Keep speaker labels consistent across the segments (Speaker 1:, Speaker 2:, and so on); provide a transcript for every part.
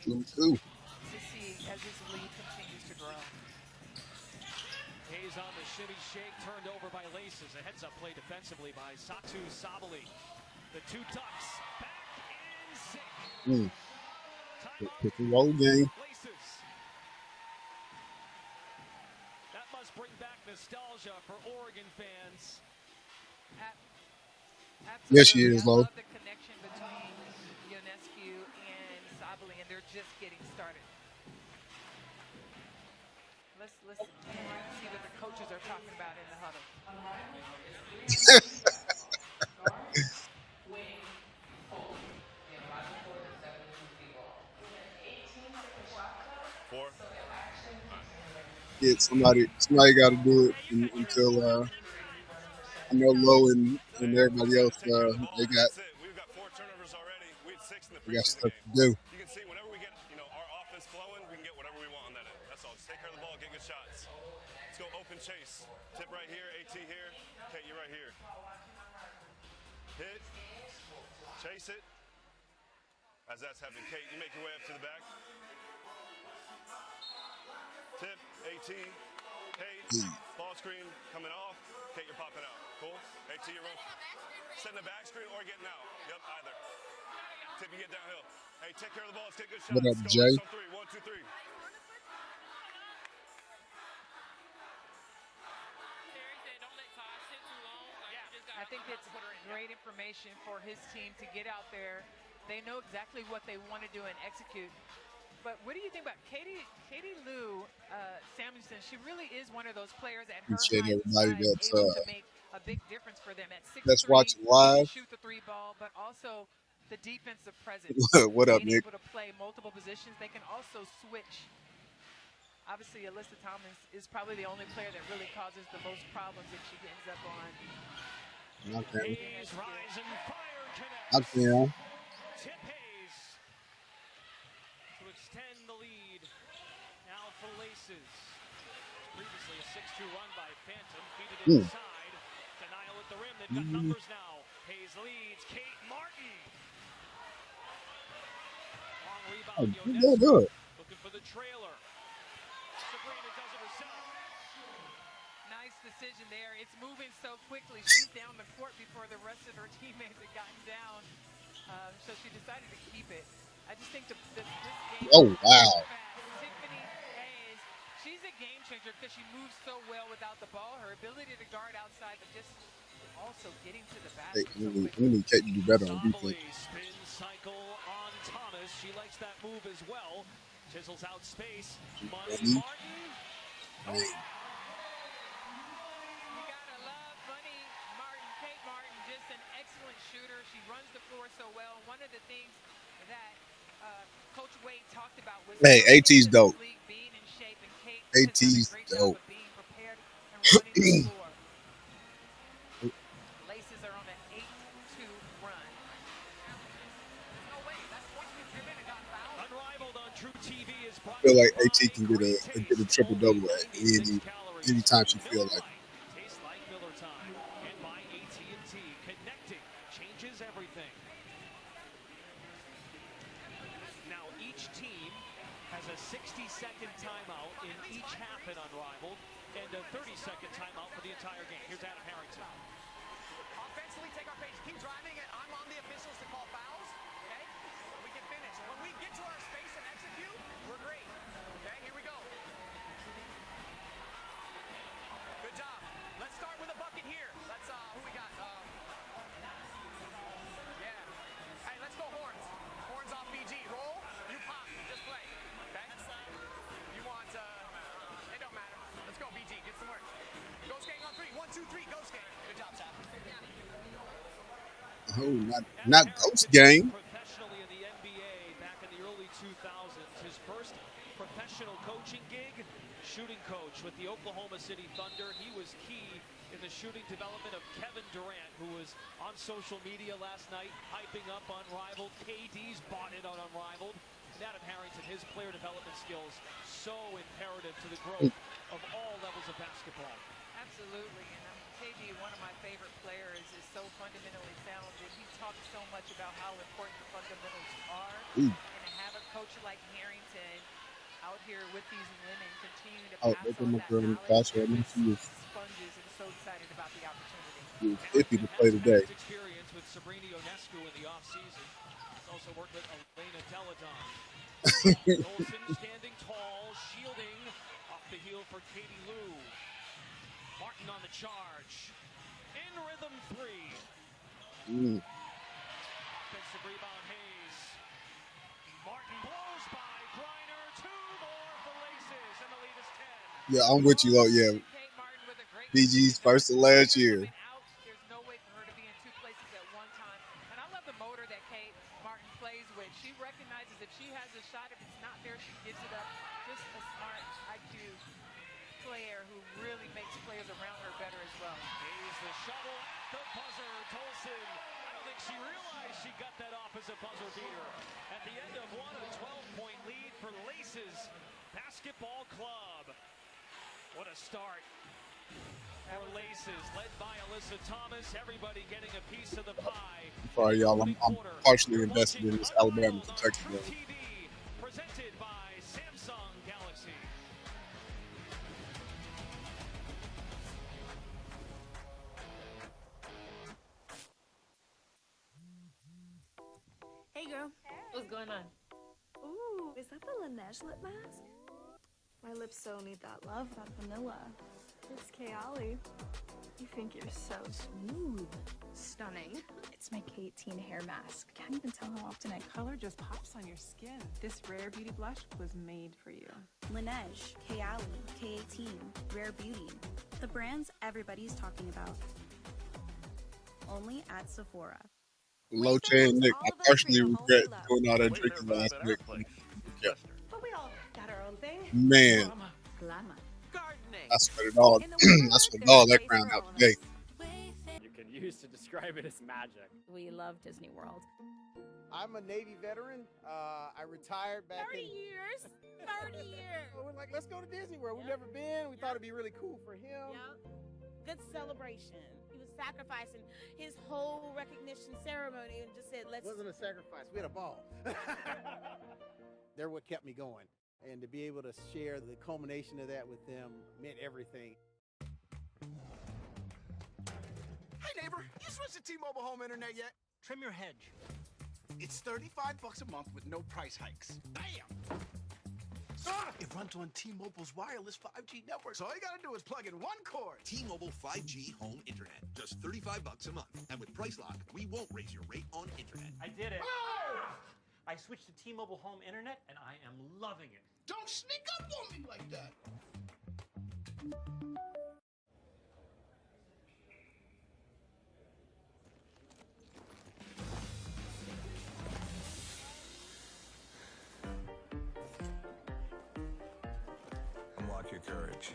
Speaker 1: Them too.
Speaker 2: to see as this lead continues to grow.
Speaker 3: Hayes on the shimmy shake, turned over by Laces. A heads-up play defensively by Satu Sabali. The two ducks back in sync.
Speaker 1: Pick and roll game.
Speaker 3: Laces. That must bring back nostalgia for Oregon fans.
Speaker 1: Yes, she
Speaker 2: Absolutely.
Speaker 1: is,
Speaker 2: I
Speaker 1: Lo.
Speaker 2: love the connection between Ionescu and Sabali, and they're just getting started. Let's listen and see what the coaches are talking about in the huddle.
Speaker 4: Four.
Speaker 1: Yeah, somebody got to do it until I know Lo and everybody else
Speaker 4: Take care of the ball.
Speaker 1: they got
Speaker 4: That's it. We've got 4 turnovers already. We had 6 in the
Speaker 1: they got
Speaker 4: preseason
Speaker 1: stuff
Speaker 4: game.
Speaker 1: to do.
Speaker 4: You can see whenever we get, our offense flowing, we can get whatever we want on that end. That's all. Just take care of the ball, get good shots. Let's go open chase. Tip right here, AT here. Kate, you right here. Hit. Chase it. As that's happening, Kate, you make your way up to the back. Tip, AT, Kate, ball screen coming off. Kate, you're popping out. Cool? AT, you're rolling. Setting the back screen or getting out. Yep, either. Tip, you get downhill. Hey, take care of the ball. Let's get good shots.
Speaker 1: What up,
Speaker 4: Let's go.
Speaker 1: Jay?
Speaker 4: On 3. 1, 2, 3.
Speaker 2: I think it's great information for his team to get out there. They know exactly what they want to do and execute. But what do you think about Katie Lou Samuelson? She really is one of those players at her
Speaker 1: Appreciate
Speaker 2: height and
Speaker 1: everybody
Speaker 2: size, able to make a big difference for them. At
Speaker 1: that's
Speaker 2: 6'3",
Speaker 1: watching
Speaker 2: she can
Speaker 1: live.
Speaker 2: shoot the three ball, but also the defensive presence.
Speaker 1: What up,
Speaker 2: Being
Speaker 1: Nick?
Speaker 2: able to play multiple positions. They can also switch. Obviously, Alyssa Thomas is probably the only player that really causes the most problems if she ends up on.
Speaker 1: Okay.
Speaker 3: Hayes, rise and fire connects.
Speaker 1: Okay.
Speaker 3: Tip Hayes to extend the lead. Now for Laces. Previously a 6-2 run by Phantom. Feed it inside. Denial at the rim. They've got numbers now. Hayes leads. Kate Martin. Long rebound. Ionescu looking for the trailer. Sabrina does it herself.
Speaker 2: Nice decision there. It's moving so quickly. She's down the court before the rest of her teammates had gotten down. So she decided to keep it. I just think this game
Speaker 1: Oh,
Speaker 2: is
Speaker 1: wow.
Speaker 2: fast. Tiffany Hayes, she's a game changer because she moves so well without the ball. Her ability to guard outside, but just also getting to the
Speaker 1: Hey,
Speaker 2: basket so
Speaker 1: we
Speaker 2: quickly.
Speaker 1: need Kate to do better on
Speaker 3: Sabali
Speaker 1: defense.
Speaker 3: spin cycle on Thomas. She likes that move as well. Chisels out space. Money Martin.
Speaker 1: I mean,
Speaker 2: You gotta love Bunny Martin, Kate Martin, just an excellent shooter. She runs the floor so well. One of the things that Coach Wade talked about was
Speaker 1: hey, AT's dope.
Speaker 2: being in shape, and Kate has done a
Speaker 1: AT's
Speaker 2: great
Speaker 1: dope.
Speaker 2: job of being prepared and running the floor. Laces are on an 8-2 run.
Speaker 3: Unrivaled on True TV is
Speaker 1: I
Speaker 3: brought to
Speaker 1: feel
Speaker 3: you
Speaker 1: like
Speaker 3: by
Speaker 1: AT can get
Speaker 3: Great
Speaker 1: a triple
Speaker 3: Taste.
Speaker 1: double
Speaker 3: Only
Speaker 1: at
Speaker 3: 96 calories.
Speaker 1: anytime she feel
Speaker 3: Miller
Speaker 1: like.
Speaker 3: Lite. Tastes like Miller time. And by AT&T. Connecting changes everything. Now each team has a 60-second timeout in each half in Unrivaled and a 30-second timeout for the entire game. Here's Adam Harrington.
Speaker 5: Offensively, take our pace, keep driving it. I'm on the officials to call fouls. Okay? We can finish. When we get to our space and execute, we're great. Okay, here we go. Good job. Let's start with a bucket here. Let's who we got? Yeah. Hey, let's go horns. Horns off BG. Roll. You pop. Just play. Okay? You want it don't matter. Let's go, BG. Get some work. Go skating on 3. 1, 2, 3. Go skate. Good job, Chap.
Speaker 1: Oh, not Ghost Game.
Speaker 3: Professionally in the NBA back in the early 2000s. His first professional coaching gig, shooting coach with the Oklahoma City Thunder. He was key in the shooting development of Kevin Durant, who was on social media last night hyping up Unrivaled. KD's bought it on Unrivaled. And Adam Harrington, his player development skills, so imperative to the growth of all levels of basketball.
Speaker 2: Absolutely, and KD, one of my favorite players, is so fundamentally sound. He talks so much about how important the fundamentals are, and to have a coach like Harrington out here with these women continuing to
Speaker 1: Oh,
Speaker 2: pass
Speaker 1: they
Speaker 2: on
Speaker 1: come up
Speaker 2: that
Speaker 1: there in the
Speaker 2: knowledge.
Speaker 1: class right
Speaker 2: They're
Speaker 1: now.
Speaker 2: just sponges and so excited about the opportunity.
Speaker 1: She was iffy to
Speaker 3: Harrington
Speaker 1: play
Speaker 3: has
Speaker 1: today.
Speaker 3: past experience with Sabrina Ionescu in the offseason. He's also worked with Elena Deladon. Olsen standing tall, shielding off the heel for Katie Lou. Martin on the charge. In rhythm three. Offensive rebound, Hayes. Martin blows by Griner. Two more for Laces, and the lead is 10.
Speaker 1: Yeah, I'm with you, though. Yeah,
Speaker 2: Kate Martin with a great
Speaker 1: BG's
Speaker 2: decision.
Speaker 1: first and last year.
Speaker 2: Coming out, there's no way for her to be in two places at one time. And I love the motor that Kate Martin plays with. She recognizes if she has a shot, if it's not there, she gives it up. Just a smart IQ player who really makes players around her better as well.
Speaker 3: Hayes the shovel at the buzzer. Tolson, I don't think she realized she got that off as a buzzer beater. At the end of one, a 12-point lead for Laces Basketball Club. What a start for Laces, led by Alyssa Thomas. Everybody getting a piece of the pie.
Speaker 1: Sorry, y'all. I'm partially invested in this Alabama Kentucky game.
Speaker 3: TV, presented by Samsung Galaxy.
Speaker 6: Hey girl.
Speaker 7: What's going on?
Speaker 6: Ooh, is that the Laneige lip mask? My lips so need that love, that vanilla. It's Kayali. You think you're so smooth. Stunning. It's my K18 hair mask. Can't even tell how often I
Speaker 8: Color just pops on your skin. This rare beauty blush was made for you.
Speaker 9: Laneige, Kayali, K18, Rare Beauty. The brands everybody's talking about. Only at Sephora.
Speaker 1: Low chain Nick, I personally regret doing all that drinking last night. Yeah.
Speaker 7: But we all got our own thing.
Speaker 1: Man,
Speaker 7: Glamour.
Speaker 8: Gardening.
Speaker 1: I sweat it all. I sweat all that crown out today.
Speaker 10: You can use to describe it as magic.
Speaker 9: We love Disney World.
Speaker 11: I'm a Navy veteran. I retired back
Speaker 7: 30
Speaker 11: in...
Speaker 7: years. 30 years.
Speaker 11: We're like, let's go to Disney World. We've never been. We thought it'd be really cool for him.
Speaker 7: Good celebration. He was sacrificing his whole recognition ceremony and just said, let's...
Speaker 11: It wasn't a sacrifice. We had a ball. They're what kept me going. And to be able to share the culmination of that with them meant everything.
Speaker 5: Hey neighbor, you switched to T-Mobile home internet yet?
Speaker 10: Trim your hedge.
Speaker 5: It's $35 a month with no price hikes. Bam! It runs on T-Mobile's wireless 5G network. So all you gotta do is plug in one cord.
Speaker 12: T-Mobile 5G home internet. Just $35 a month. And with Price Lock, we won't raise your rate on internet.
Speaker 10: I did it.
Speaker 5: Oh!
Speaker 10: I switched to T-Mobile home internet, and I am loving it.
Speaker 5: Don't sneak up on me like that.
Speaker 12: Unlock your courage.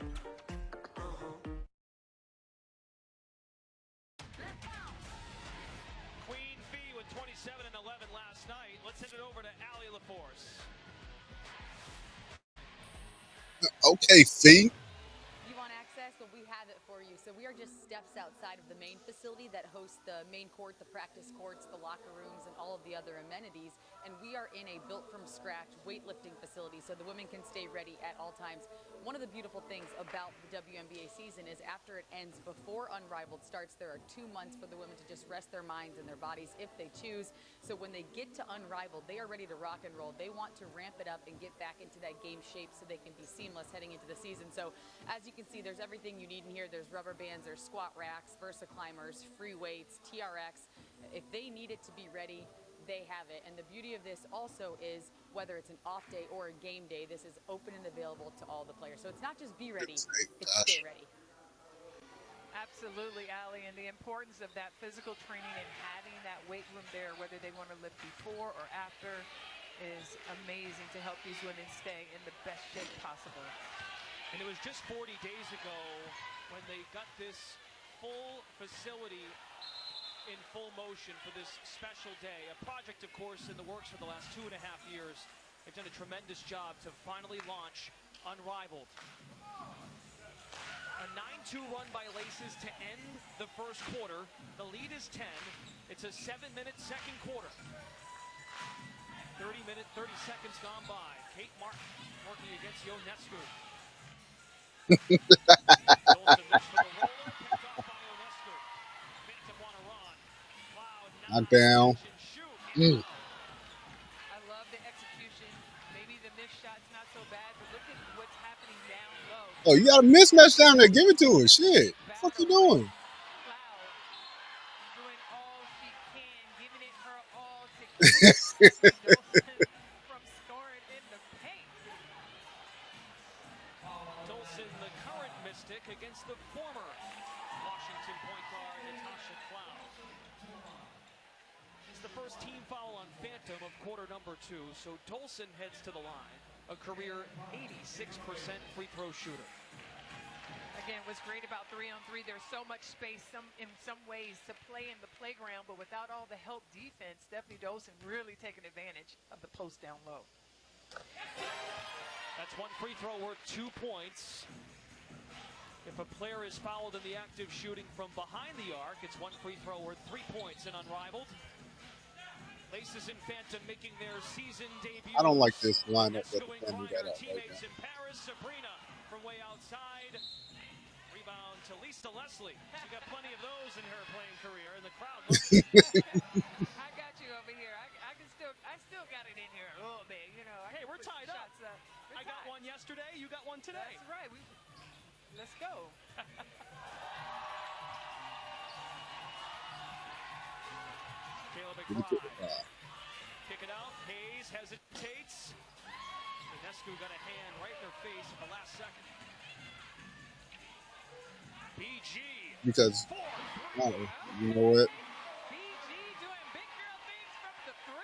Speaker 3: Queen Fee with 27 and 11 last night. Let's send it over to Allie LaForce.
Speaker 1: Okay, Fee.
Speaker 13: You want access? Well, we have it for you. So we are just steps outside of the main facility that hosts the main court, the practice courts, the locker rooms, and all of the other amenities. And we are in a built-from-scratch weightlifting facility, so the women can stay ready at all times. One of the beautiful things about the WNBA season is after it ends, before Unrivaled starts, there are 2 months for the women to just rest their minds and their bodies if they choose. So when they get to Unrivaled, they are ready to rock and roll. They want to ramp it up and get back into that game shape so they can be seamless heading into the season. So as you can see, there's everything you need in here. There's rubber bands, there's squat racks, Versa climbers, free weights, TRX. If they need it to be ready, they have it. And the beauty of this also is whether it's an off day or a game day, this is open and available to all the players. So it's not just be ready, it's stay ready.
Speaker 2: Absolutely, Allie, and the importance of that physical training and having that weight room there, whether they want to lift before or after, is amazing to help these women stay in the best shape possible.
Speaker 3: And it was just 40 days ago when they got this full facility in full motion for this special day. A project, of course, in the works for the last 2.5 years. They've done a tremendous job to finally launch Unrivaled. A 9-2 run by Laces to end the first quarter. The lead is 10. It's a 7-minute second quarter. 30 seconds gone by. Kate Martin working against Ionescu. Dolson looks for the roller, picked off by Ionescu. Phantom want to run. Wow,
Speaker 1: Knockdown.
Speaker 2: I love the execution. Maybe the missed shot's not so bad, but look at what's happening down low.
Speaker 1: Oh, you got a mismatch down there. Give it to her. Shit. What the fuck you doing?
Speaker 2: Doing all she can, giving it her all to keep Dolson from scoring in the paint.
Speaker 3: Dolson, the current Mystic, against the former Washington point guard, Natasha Cloud. It's the first team foul on Phantom of quarter number 2, so Dolson heads to the line, a career 86% free throw shooter.
Speaker 2: Again, what's great about 3-on-3, there's so much space in some ways to play in the playground, but without all the help defense, Stephanie Dolson really taking advantage of the post down low.
Speaker 3: That's one free throw worth 2 points. If a player is fouled in the act of shooting from behind the arc, it's one free throw worth 3 points in Unrivaled. Laces and Phantom making their season debut.
Speaker 1: I don't like this lineup that the Thunder got out right
Speaker 3: teammates
Speaker 1: now.
Speaker 3: in Paris, Sabrina from way outside. Rebound to Lisa Leslie. She got plenty of those in her playing career, and the crowd loves it.
Speaker 2: I got you over here. I still got it in here a little bit, you know.
Speaker 3: Hey, we're tied up. I got one yesterday. You got one today.
Speaker 2: That's right. Let's go.
Speaker 3: Caleb McBride. Kick it out. Hayes hesitates. Ionescu got a hand right in her face at the last second. BG.
Speaker 1: Because, you know what?
Speaker 2: BG doing big girl things from the 3,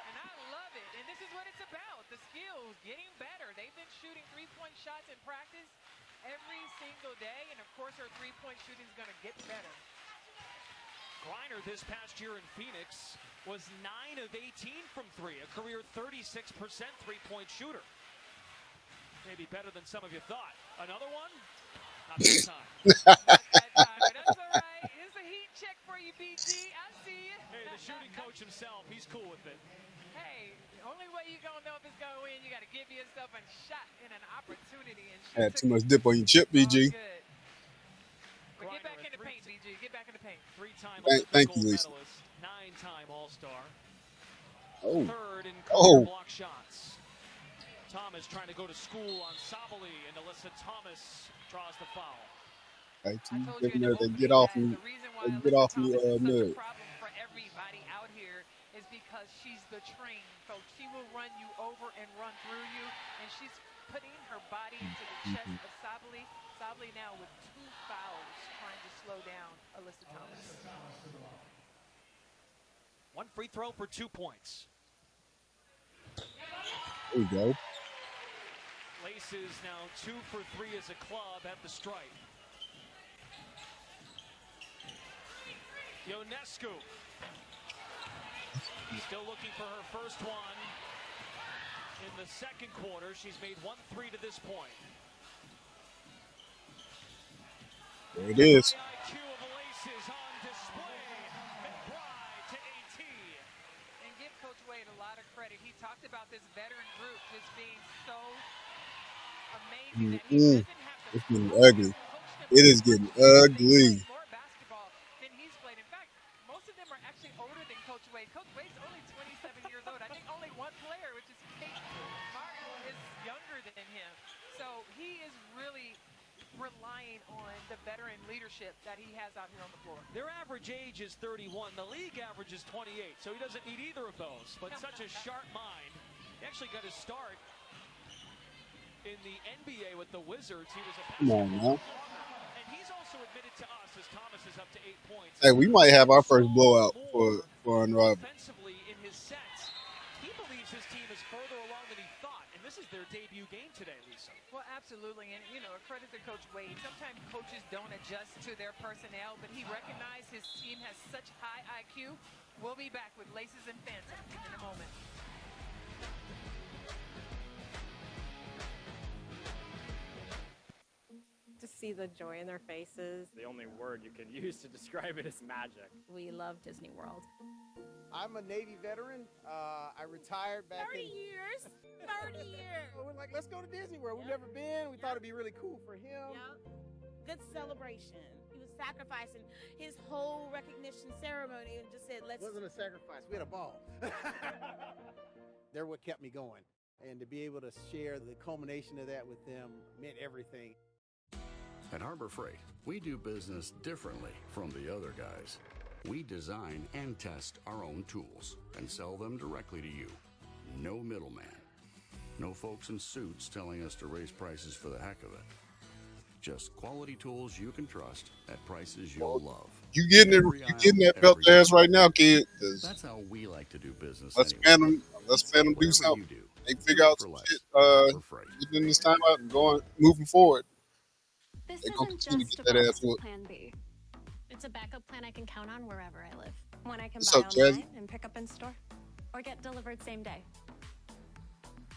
Speaker 2: and I love it. And this is what it's about, the skills, getting better. They've been shooting three-point shots in practice every single day, and of course her three-point shooting is going to get better.
Speaker 3: Griner this past year in Phoenix was 9 of 18 from 3, a career 36% three-point shooter. Maybe better than some of you thought. Another one? Not that time.
Speaker 2: That's all right. It's a heat check for you, BG. I see you.
Speaker 3: Hey, the shooting coach himself, he's cool with it.
Speaker 2: Hey, the only way you're going to know if it's going to win, you got to give yourself a shot and an opportunity. And
Speaker 1: Had too much dip on your chip, BG.
Speaker 2: But get back in the paint, BG. Get back in the paint.
Speaker 3: Three-time
Speaker 1: Thank
Speaker 3: Olympic
Speaker 1: you,
Speaker 3: gold
Speaker 1: Lisa.
Speaker 3: medalist, 9-time All-Star.
Speaker 1: Oh.
Speaker 3: Third in career block shots. Thomas trying to go to school on Sabali, and Alyssa Thomas draws the foul.
Speaker 1: Hey, they get off me. They get off me,
Speaker 2: The problem for everybody out here is because she's the train, folks. She will run you over and run through you, and she's putting her body into the chest of Sabali. Sabali now with 2 fouls trying to slow down Alyssa Thomas.
Speaker 3: One free throw for 2 points.
Speaker 1: There you go.
Speaker 3: Laces now 2 for 3 as a club at the stripe. Ionescu still looking for her first one in the second quarter. She's made 1 3 to this point.
Speaker 1: There it is.
Speaker 3: The IQ of Laces on display. McBride to AT.
Speaker 2: And give Coach Wade a lot of credit. He talked about this veteran group just being so amazing that he doesn't have to.
Speaker 1: It's getting ugly. It is getting ugly.
Speaker 2: More basketball than he's played. In fact, most of them are actually older than Coach Wade. Coach Wade's only 27 years old. I think only one player, which is Kate Martin, is younger than him. So he is really relying on the veteran leadership that he has out here on the floor.
Speaker 3: Their average age is 31. The league average is 28, so he doesn't need either of those. But such a sharp mind. He actually got his start in the NBA with the Wizards. He was a
Speaker 1: Come on now.
Speaker 3: and he's also admitted to us as Thomas is up to 8 points.
Speaker 1: Hey, we might have our first blowout for Unrivaled.
Speaker 3: Offensively in his sets, he believes his team is further along than he thought, and this is their debut game today, Lisa.
Speaker 2: Well, absolutely, and you know, a credit to Coach Wade. Sometimes coaches don't adjust to their personnel, but he recognized his team has such high IQ. We'll be back with Laces and Phantom in a moment.
Speaker 14: see the joy in their faces.
Speaker 15: The only word you can use to describe it is magic.
Speaker 14: We love Disney World.
Speaker 11: I'm a Navy veteran. I retired back
Speaker 7: 30 years. 30 years.
Speaker 11: We're like, let's go to Disney World. We've never been. We thought it'd be really cool for him.
Speaker 7: Good celebration. He was sacrificing his whole recognition ceremony and just said, let's.
Speaker 11: It wasn't a sacrifice. We had a ball. They're what kept me going. And to be able to share the culmination of that with them meant everything.
Speaker 16: At Harbor Freight, we do business differently from the other guys. We design and test our own tools and sell them directly to you. No middleman. No folks in suits telling us to raise prices for the heck of it. Just quality tools you can trust at prices you'll love.
Speaker 1: You getting it? You getting that belt ass right now, kid?
Speaker 16: That's how we like to do business.
Speaker 1: Let's
Speaker 16: anyway.
Speaker 1: fan them do something. They figure out some shit. Getting this time out and moving forward.
Speaker 17: This
Speaker 1: They gonna
Speaker 17: isn't
Speaker 1: continue
Speaker 17: just
Speaker 1: to
Speaker 17: a
Speaker 1: get that ass
Speaker 17: box
Speaker 1: whooped.
Speaker 17: plan B. It's a backup plan I can count on wherever I live. One I can
Speaker 1: What's
Speaker 17: buy
Speaker 1: up, Jazzy?
Speaker 17: online and pick up in store, or get delivered same day.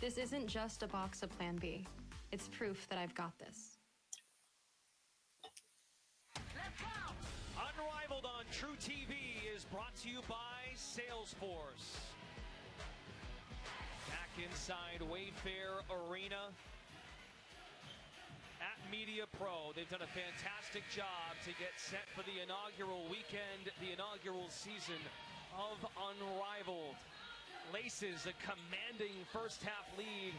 Speaker 17: This isn't just a box of Plan B. It's proof that I've got this.
Speaker 3: Unrivaled on True TV is brought to you by Salesforce. Back inside Wayfair Arena at Media Pro. They've done a fantastic job to get set for the inaugural weekend, the inaugural season of Unrivaled. Laces a commanding first half lead,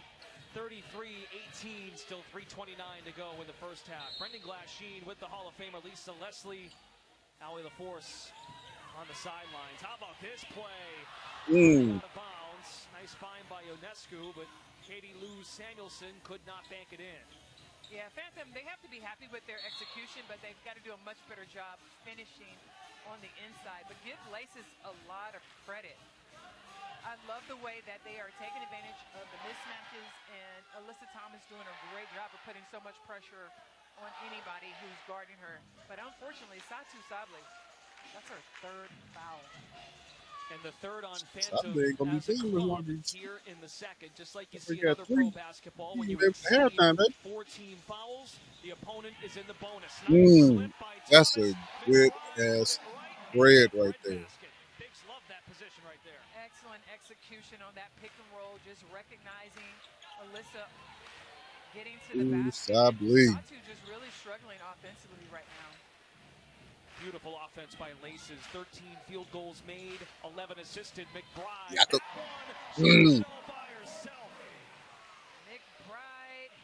Speaker 3: 33-18, still 3:29 to go in the first half. Brendan Glasheen with the Hall of Famer Lisa Leslie. Allie LaForce on the sidelines. How about this play? Out of bounds. Nice find by Ionescu, but Katie Lou Samuelson could not bank it in.
Speaker 2: Yeah, Phantom, they have to be happy with their execution, but they've got to do a much better job finishing on the inside. But give Laces a lot of credit. I love the way that they are taking advantage of the mismatches, and Alyssa Thomas doing a great job of putting so much pressure on anybody who's guarding her. But unfortunately, Satu Sable, that's her third foul.
Speaker 3: And the third on Phantom
Speaker 1: Saturday gonna be
Speaker 3: as a
Speaker 1: big with
Speaker 3: club
Speaker 1: one of these.
Speaker 3: here in the second. Just like you
Speaker 1: We
Speaker 3: see in
Speaker 1: got
Speaker 3: other
Speaker 1: three.
Speaker 3: pro basketball, when
Speaker 1: You
Speaker 3: you
Speaker 1: can live the halftime, baby.
Speaker 3: 4 team fouls, the opponent is in the bonus. Nice slip by
Speaker 1: That's
Speaker 3: Thomas.
Speaker 1: a good ass bread right there.
Speaker 3: Bigs love that position right there.
Speaker 2: Excellent execution on that pick and roll, just recognizing Alyssa getting to the basket.
Speaker 1: Sable.
Speaker 2: Satu just really struggling offensively right now.
Speaker 3: Beautiful offense by Laces. 13 field goals made, 11 assisted. McBride.
Speaker 1: Yeah,
Speaker 3: She's all by herself.
Speaker 2: McBride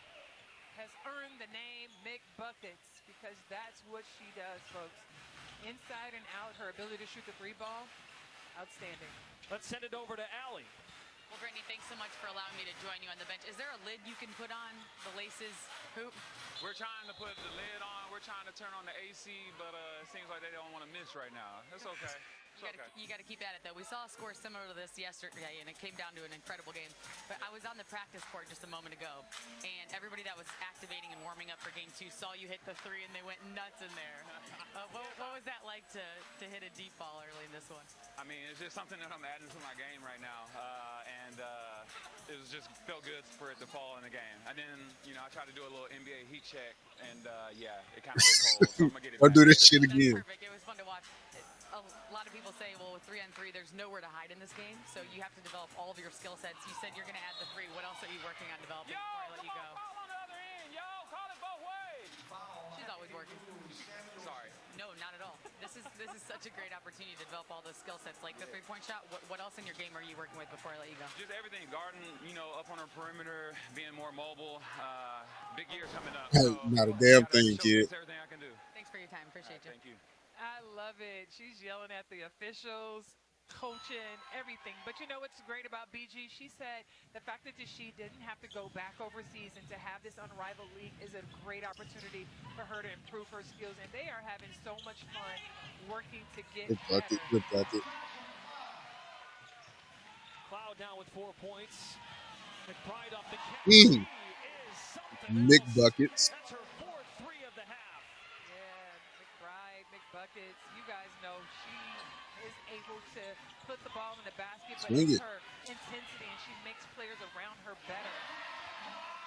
Speaker 2: has earned the name Mick Buckets because that's what she does, folks. Inside and out, her ability to shoot the three ball, outstanding.
Speaker 3: Let's send it over to Allie.
Speaker 13: Well, Brittany, thanks so much for allowing me to join you on the bench. Is there a lid you can put on the Laces hoop?
Speaker 18: We're trying to put the lid on. We're trying to turn on the AC, but it seems like they don't want to miss right now. That's okay.
Speaker 13: You got to keep at it, though. We saw a score similar to this yesterday, and it came down to an incredible game. But I was on the practice court just a moment ago, and everybody that was activating and warming up for Game 2 saw you hit the three, and they went nuts in there. What was that like to hit a deep ball early in this one?
Speaker 18: I mean, it's just something that I'm adding to my game right now, and it was just felt good for it to fall in the game. And then, I tried to do a little NBA heat check, and it kind of went cold. So I'm gonna get it.
Speaker 1: Or
Speaker 18: back.
Speaker 1: do this shit again.
Speaker 13: That's perfect. It was fun to watch. A lot of people say, well, with 3-on-3, there's nowhere to hide in this game, so you have to develop all of your skill sets. You said you're going to add the three. What else are you working on developing before I let you go?
Speaker 18: Foul on the other end, yo! Call it both ways.
Speaker 13: She's always working.
Speaker 18: Sorry.
Speaker 13: No, not at all. This is such a great opportunity to develop all those skill sets, like the three-point shot. What else in your game are you working with before I let you go?
Speaker 18: Just everything. Guarding, up on her perimeter, being more mobile. Big year coming up.
Speaker 1: Not a damn thing, kid.
Speaker 18: Everything I can do.
Speaker 13: Thanks for your time. Appreciate you.
Speaker 18: Thank you.
Speaker 2: I love it. She's yelling at the officials, coaching, everything. But you know what's great about BG? She said the fact that she didn't have to go back overseas and to have this Unrivaled league is a great opportunity for her to improve her skills. And they are having so much fun working to get better.
Speaker 1: Good bucket.
Speaker 3: Cloud down with 4 points. McBride off the catch.
Speaker 1: Mick Buckets.
Speaker 3: That's her fourth three of the half.
Speaker 2: Buckets. You guys know she is able to put the ball in the basket, but
Speaker 1: Swing
Speaker 2: it's
Speaker 1: it.
Speaker 2: her intensity, and she makes players around her better.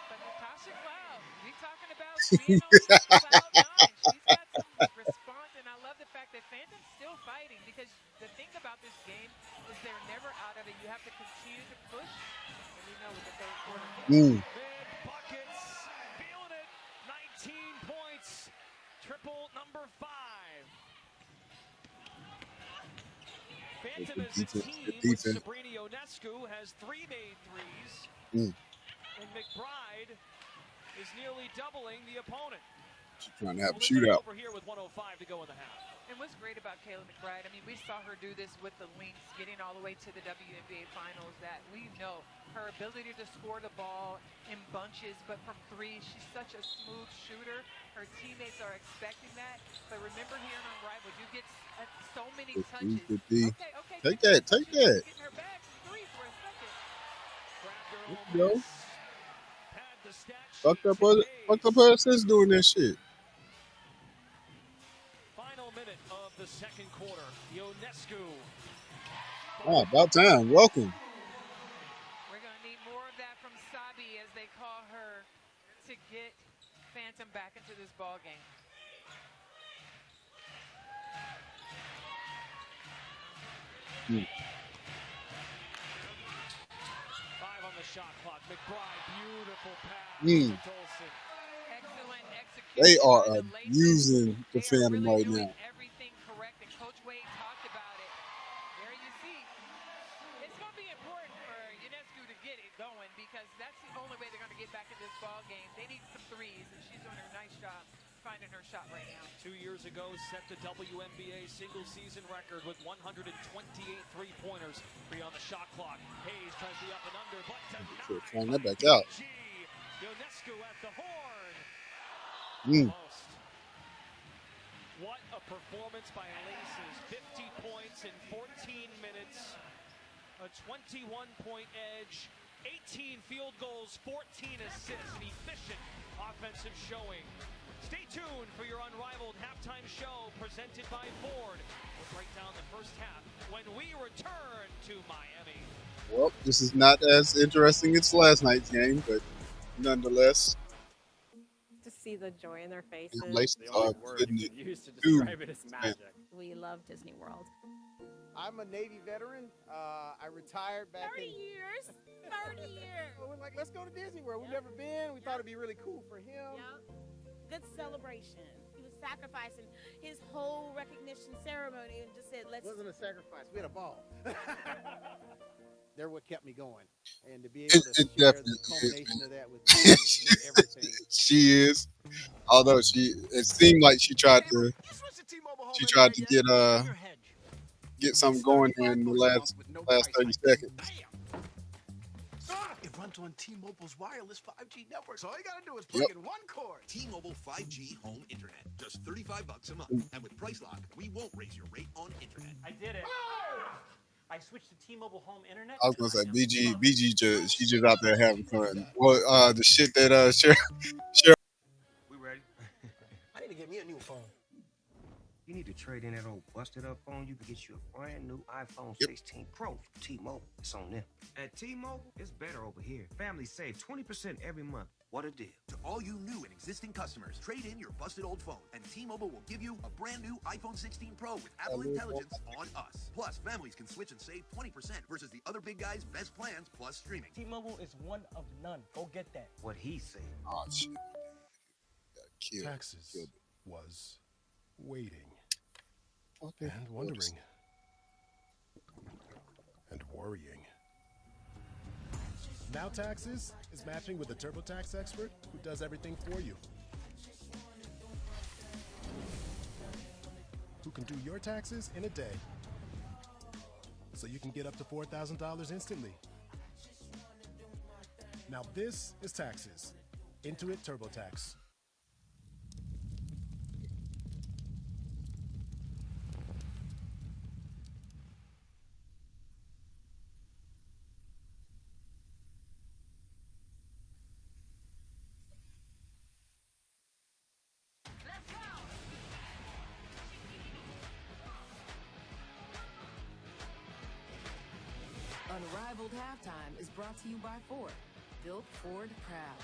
Speaker 2: But Natasha Cloud, we talking about being on cloud nine. She's got some response, and I love the fact that Phantom's still fighting because the thing about this game is they're never out of it. You have to continue to push, and we know with the third quarter.
Speaker 1: Mm.
Speaker 3: Big buckets, feeling it. 19 points, triple number 5. Phantom as a team with Sabrina Ionescu has 3 made threes, and McBride is nearly doubling the opponent.
Speaker 1: She's trying to have a shootout.
Speaker 3: Over here with 105 to go in the half.
Speaker 2: And what's great about Kayla McBride, I mean, we saw her do this with the Lynx, getting all the way to the WNBA Finals, that we know her ability to score the ball in bunches, but from 3, she's such a smooth shooter. Her teammates are expecting that. But remember here in Unrivaled, you get so many touches. Okay,
Speaker 1: take that.
Speaker 2: Getting her back from 3 for a second.
Speaker 1: Yo. Fucked up her assist doing that shit.
Speaker 3: Final minute of the second quarter. Ionescu.
Speaker 1: About time. Welcome.
Speaker 2: We're going to need more of that from Sabi, as they call her, to get Phantom back into this ball game.
Speaker 1: Mm.
Speaker 3: 5 on the shot clock. McBride, beautiful pass.
Speaker 1: Mm.
Speaker 2: Excellent execution.
Speaker 1: They are abusing the Phantom right now.
Speaker 2: Everything correct, and Coach Wade talked about it. There you see. It's going to be important for Ionescu to get it going, because that's the only way they're going to get back in this ball game. They need some threes, and she's doing a nice job finding her shot right now.
Speaker 3: 2 years ago, set the WNBA single-season record with 128 three-pointers. 3 on the shot clock. Hayes tries the up and under, but denied.
Speaker 1: Trying that back out.
Speaker 3: Ionescu at the horn.
Speaker 1: Mm.
Speaker 3: What a performance by Laces. 50 points in 14 minutes. A 21-point edge. 18 field goals, 14 assists. An efficient offensive showing. Stay tuned for your Unrivaled halftime show presented by Ford. We'll break down the first half when we return to Miami.
Speaker 1: Well, this is not as interesting as last night's game, but nonetheless.
Speaker 14: To see the joy in their faces.
Speaker 15: The only word you can use to describe it is magic.
Speaker 14: We love Disney World.
Speaker 11: I'm a Navy veteran. I retired back
Speaker 7: 30 years. 30 years.
Speaker 11: We're like, let's go to Disney World. We've never been. We thought it'd be really cool for him.
Speaker 7: Good celebration. He was sacrificing his whole recognition ceremony and just said, let's.
Speaker 11: It wasn't a sacrifice. We had a ball. They're what kept me going. And to be able to share the culmination of that with everything.
Speaker 1: She is. Although it seemed like she tried to get something going here in the last 30 seconds.
Speaker 12: It runs on T-Mobile's wireless 5G network. So all you gotta do is plug in one cord. T-Mobile 5G home internet, just $35 a month. And with Price Lock, we won't raise your rate on internet.
Speaker 10: I did it. I switched to T-Mobile home internet.
Speaker 1: I was gonna say BG she just out there having fun. Well, the shit that Cheryl.
Speaker 19: We ready? I need to get me a new phone. You need to trade in that old busted up phone. You can get you a brand new iPhone 16 Pro from T-Mobile. It's on them. At T-Mobile, it's better over here. Families save 20% every month. What a deal.
Speaker 12: To all you new and existing customers, trade in your busted old phone, and T-Mobile will give you a brand new iPhone 16 Pro with Apple Intelligence on us. Plus, families can switch and save 20% versus the other big guys' best plans plus streaming.
Speaker 19: T-Mobile is one of none. Go get that. What he said.
Speaker 1: Oh, shit.
Speaker 20: Taxes was waiting.
Speaker 1: Okay.
Speaker 20: And wondering. And worrying. Now Taxes is matching with a TurboTax expert who does everything for you. Who can do your taxes in a day. So you can get up to $4,000 instantly. Now this is Taxes. Intuit TurboTax.
Speaker 21: Unrivaled Halftime is brought to you by Ford. Built Ford proud.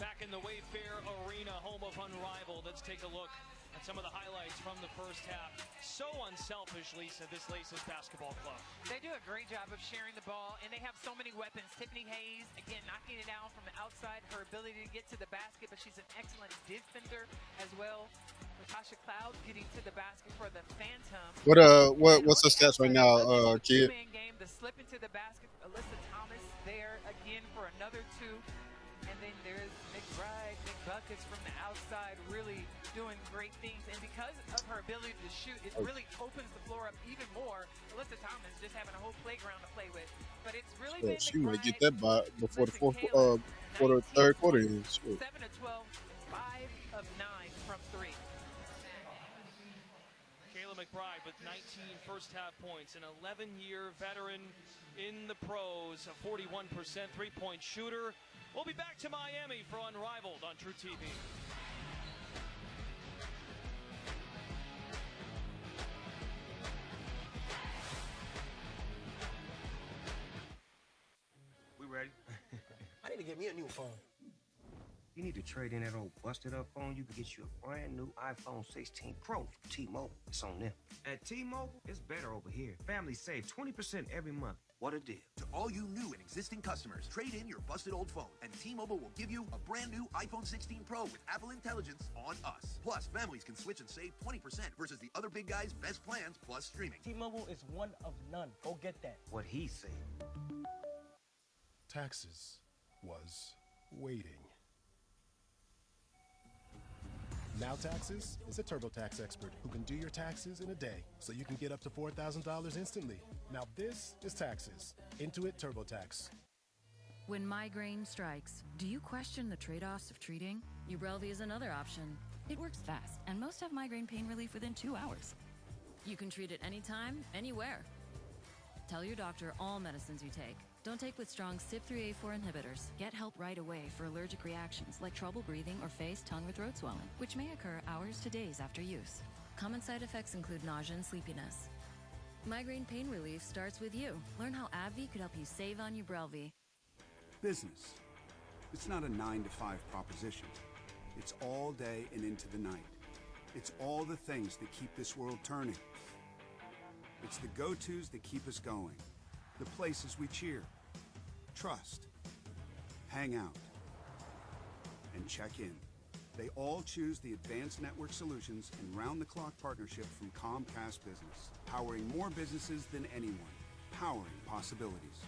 Speaker 3: Back in the Wayfair Arena, home of Unrivaled. Let's take a look at some of the highlights from the first half. So unselfish, Lisa, this Laces basketball club.
Speaker 2: They do a great job of sharing the ball, and they have so many weapons. Tiffany Hayes, again, knocking it down from the outside. Her ability to get to the basket, but she's an excellent defender as well. Natasha Cloud getting to the basket for the Phantom.
Speaker 1: What's the stats right now, kid?
Speaker 2: Two-man game, the slip into the basket. Alyssa Thomas there again for another two. And then there's McBride, McBuckets from the outside, really doing great things. And because of her ability to shoot, it really opens the floor up even more. Alyssa Thomas just having a whole playground to play with. But it's really been
Speaker 1: She might get
Speaker 2: McBride,
Speaker 1: that by before the
Speaker 2: Kayla,
Speaker 1: third quarter ends.
Speaker 2: 7 of 12, 5 of 9 from 3.
Speaker 3: Kayla McBride with 19 first-half points, an 11-year veteran in the pros, a 41% three-point shooter. We'll be back to Miami for Unrivaled on True TV.
Speaker 19: We ready?
Speaker 5: I need to get me a new phone.
Speaker 19: You need to trade in that old busted up phone. You can get you a brand new iPhone 16 Pro from T-Mobile. It's on them. At T-Mobile, it's better over here. Families save 20% every month. What a deal.
Speaker 12: To all you new and existing customers, trade in your busted old phone, and T-Mobile will give you a brand new iPhone 16 Pro with Apple Intelligence on us. Plus, families can switch and save 20% versus the other big guys' best plans plus streaming.
Speaker 5: T-Mobile is one of none. Go get that.
Speaker 19: What he said.
Speaker 20: Taxes was waiting. Now Taxes is a TurboTax expert who can do your taxes in a day, so you can get up to $4,000 instantly. Now this is Taxes. Intuit TurboTax.
Speaker 21: When migraine strikes, do you question the trade-offs of treating? Ubrelvy is another option. It works fast, and most have migraine pain relief within 2 hours. You can treat it anytime, anywhere. Tell your doctor all medicines you take. Don't take with strong CYP3A4 inhibitors. Get help right away for allergic reactions like trouble breathing or face, tongue, or throat swelling, which may occur hours to days after use. Common side effects include nausea and sleepiness. Migraine pain relief starts with you. Learn how AbbVie could help you save on Ubrelvy.
Speaker 22: Business. It's not a 9-to-5 proposition. It's all day and into the night. It's all the things that keep this world turning. It's the go-tos that keep us going. The places we cheer, trust, hang out, and check in. They all choose the Advanced Network Solutions and round-the-clock partnership from Comcast Business, powering more businesses than anyone, powering possibilities.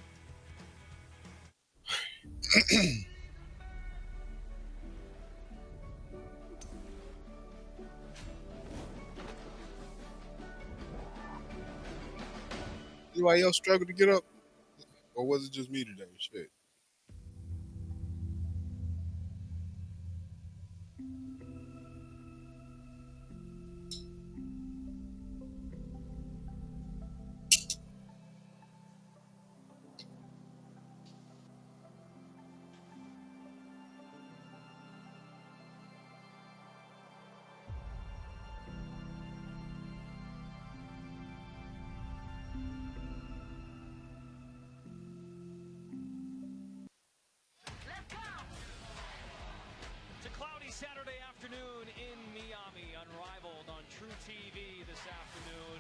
Speaker 1: Anybody else struggle to get up? Or was it just me today? Shit.
Speaker 3: Saturday afternoon in Miami, Unrivaled on True TV this afternoon.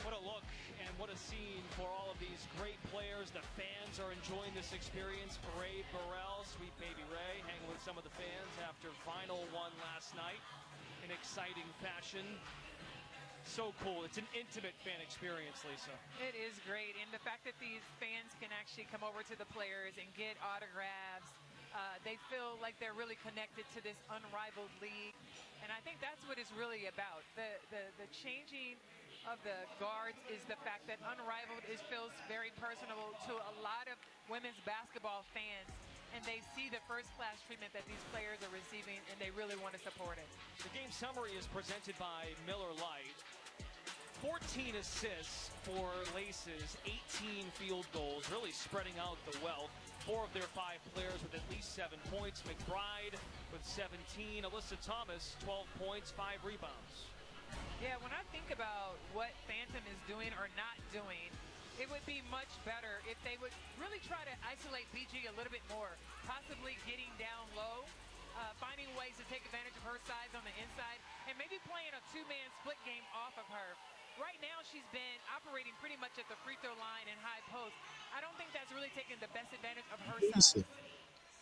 Speaker 3: What a look and what a scene for all of these great players. The fans are enjoying this experience. Ray Burrell, sweet baby Ray, hanging with some of the fans after Final won last night in exciting fashion. So cool. It's an intimate fan experience, Lisa.
Speaker 2: It is great. And the fact that these fans can actually come over to the players and get autographs, they feel like they're really connected to this Unrivaled league. And I think that's what it's really about. The changing of the guards is the fact that Unrivaled feels very personable to a lot of women's basketball fans. And they see the first-class treatment that these players are receiving, and they really want to support it.
Speaker 3: The game summary is presented by Miller Lite. 14 assists for Laces, 18 field goals, really spreading out the wealth. 4 of their 5 players with at least 7 points. McBride with 17. Alyssa Thomas, 12 points, 5 rebounds.
Speaker 2: Yeah, when I think about what Phantom is doing or not doing, it it would be much better if they would really try to isolate BG a little bit more, possibly getting down low, finding ways to take advantage of her size on the inside, and maybe playing a two-man split game off of her. Right now, she's been operating pretty much at the free throw line and high post. I don't think that's really taking the best advantage of her size.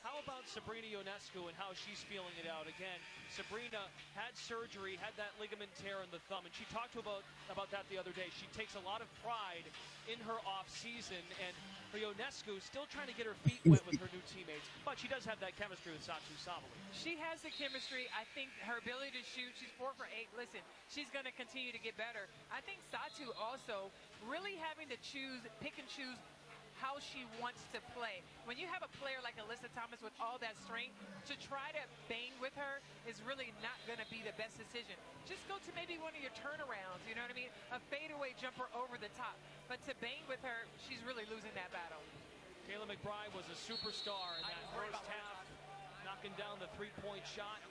Speaker 3: How about Sabrina Ionescu and how she's feeling it out? Again, Sabrina had surgery, had that ligament tear in the thumb, and she talked about that the other day. She takes a lot of pride in her off-season, and Ionescu still trying to get her feet wet with her new teammates, but she does have that chemistry with Satu Sabali.
Speaker 2: She has the chemistry. I think her ability to shoot, she's 4 for 8. Listen, she's going to continue to get better. I think Satu also really having to pick and choose how she wants to play. When you have a player like Alyssa Thomas with all that strength, to try to bang with her is really not going to be the best decision. Just go to maybe one of your turnarounds, you know what I mean? A fadeaway jumper over the top. But to bang with her, she's really losing that battle.
Speaker 3: Kayla McBride was a superstar in that first half, knocking down the three-point shot.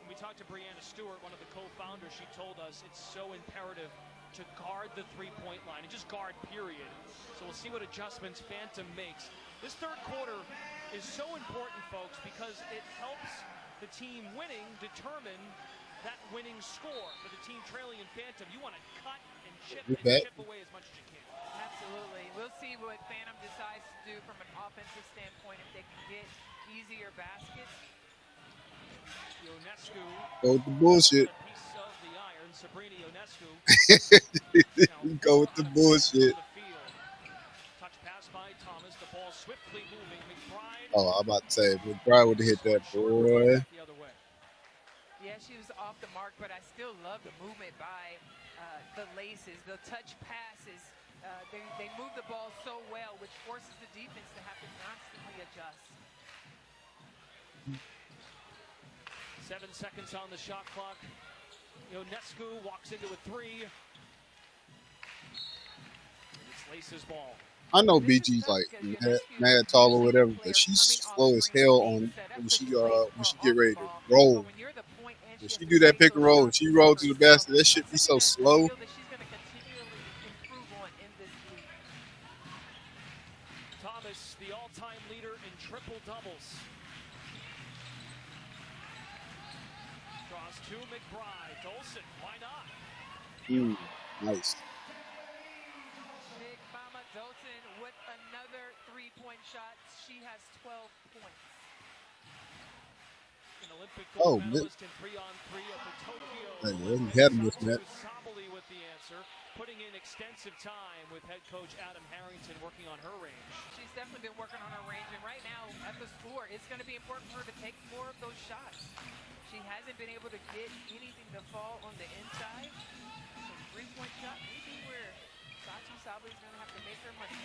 Speaker 3: When we talked to Brianna Stewart, one of the co-founders, she told us it's so imperative to guard the three-point line and just guard, period. So we'll see what adjustments Phantom makes. This third quarter is so important, folks, because it helps the team winning determine that winning score. For the team trailing in Phantom, you want to cut and chip away as much as you can.
Speaker 2: Absolutely. We'll see what Phantom decides to do from an offensive standpoint, if they can get easier baskets.
Speaker 3: Ionescu.
Speaker 1: Go with the bullshit.
Speaker 3: Piece of the iron, Sabrina Ionescu.
Speaker 1: Go with the bullshit.
Speaker 3: Touch pass by Thomas. The ball swiftly moving. McBride.
Speaker 1: Oh, I'm about to say, McBride would have hit that, boy.
Speaker 2: Yeah, she was off the mark, but I still love the movement by the Laces, the touch passes. They move the ball so well, which forces the defense to have to constantly adjust.
Speaker 3: 7 seconds on the shot clock. Ionescu walks into a three. It's Lace's ball.
Speaker 1: I know BG's like mad tall or whatever, but she's slow as hell on when she get ready to roll. When she do that pick and roll and she rolls to the basket, that shit be so slow.
Speaker 3: Thomas, the all-time leader in triple doubles. Cross to McBride. Dolson, why not?
Speaker 1: Nice.
Speaker 2: Big Mama Dolson with another three-point shot. She has 12 points.
Speaker 3: An Olympic gold medalist in 3-on-3 at the Tokyo.
Speaker 1: He had him with that.
Speaker 3: Sabali with the answer, putting in extensive time with head coach Adam Harrington working on her range.
Speaker 2: She's definitely been working on her range, and right now at the score, it's going to be important for her to take more of those shots. She hasn't been able to get anything to fall on the inside. So three-point shot may be where Satu Sabali is going to have to make her money.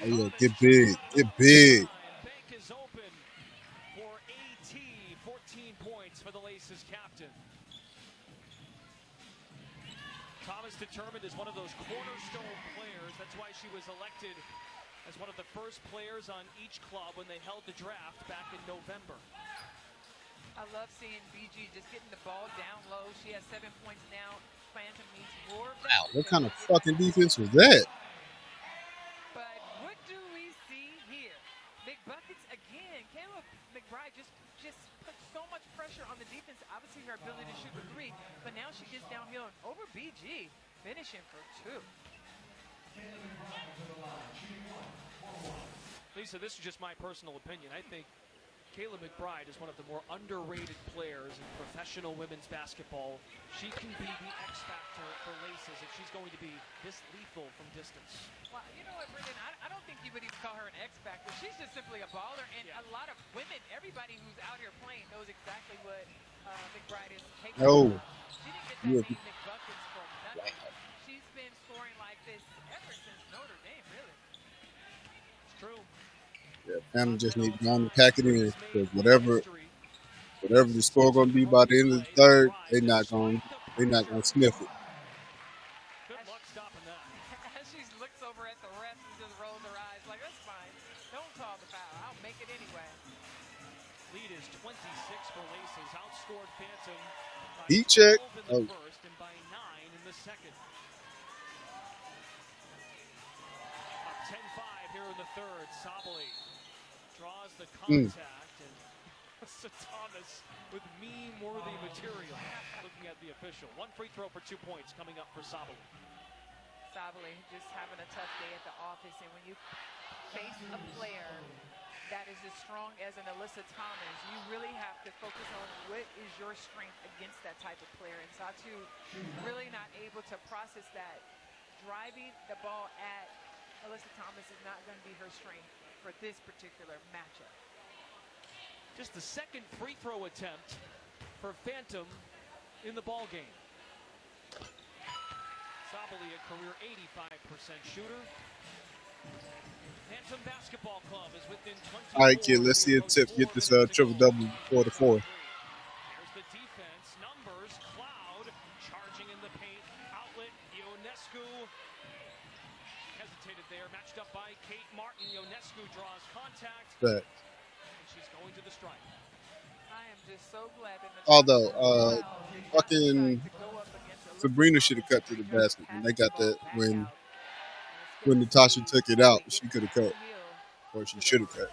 Speaker 1: Oh yeah, get big, get big.
Speaker 3: Bank is open for AT. 14 points for the Laces captain. Thomas determined as one of those cornerstone players. That's why she was elected as one of the first players on each club when they held the draft back in November.
Speaker 2: I love seeing BG just getting the ball down low. She has 7 points now. Phantom needs more.
Speaker 1: Wow, what kind of fucking defense was that?
Speaker 2: But what do we see here? Big buckets again. Kayla McBride just put so much pressure on the defense. Obviously her ability to shoot the three, but now she gets downhill and over BG, finishing for 2.
Speaker 3: Lisa, this is just my personal opinion. I think Kayla McBride is one of the more underrated players in professional women's basketball. She can be the X factor for Laces if she's going to be this lethal from distance.
Speaker 2: Well, you know what, Brendan? I don't think you would even call her an X factor. She's just simply a baller, and a lot of women, everybody who's out here playing knows exactly what McBride is capable of. She didn't get that name McBuckets for nothing. She's been scoring like this ever since Notre Dame, really.
Speaker 3: It's true.
Speaker 1: Yeah, Phantom just need to go on and pack it in, because whatever the score gonna be by the end of the third, they're not gonna sniff it.
Speaker 3: Good luck stopping that.
Speaker 2: As she looks over at the ref and just rolls her eyes like, that's fine. Don't call the foul. I'll make it anyway.
Speaker 3: Lead is 26 for Laces. Outscored Phantom by
Speaker 1: Heat check.
Speaker 3: 12 in the first and by 9 in the second. 10-5 here in the third. Sabali draws the
Speaker 1: Mm.
Speaker 3: contact, and Thomas with meme-worthy material. Looking at the official. One free throw for 2 points coming up for Sabali.
Speaker 2: Sabali just having a tough day at the office, and when you face a player that is as strong as an Alyssa Thomas, you really have to focus on what is your strength against that type of player. And Satu really not able to process that. Driving the ball at Alyssa Thomas is not going to be her strength for this particular matchup.
Speaker 3: Just the second free throw attempt for Phantom in the ball game. Sabali, a career 85% shooter. Phantom Basketball Club is within 20.
Speaker 1: All right, kid. Let's see a tip. Get this triple-double before the fourth.
Speaker 3: There's the defense. Numbers. Cloud charging in the paint. Outlet. Ionescu hesitated there. Matched up by Kate Martin. Ionescu draws contact.
Speaker 1: But,
Speaker 3: And she's going to the stripe.
Speaker 2: I am just so glad that
Speaker 1: although, fucking Sabrina should have cut to the basket when they got that. When Natasha took it out, she could have cut, or she should have cut.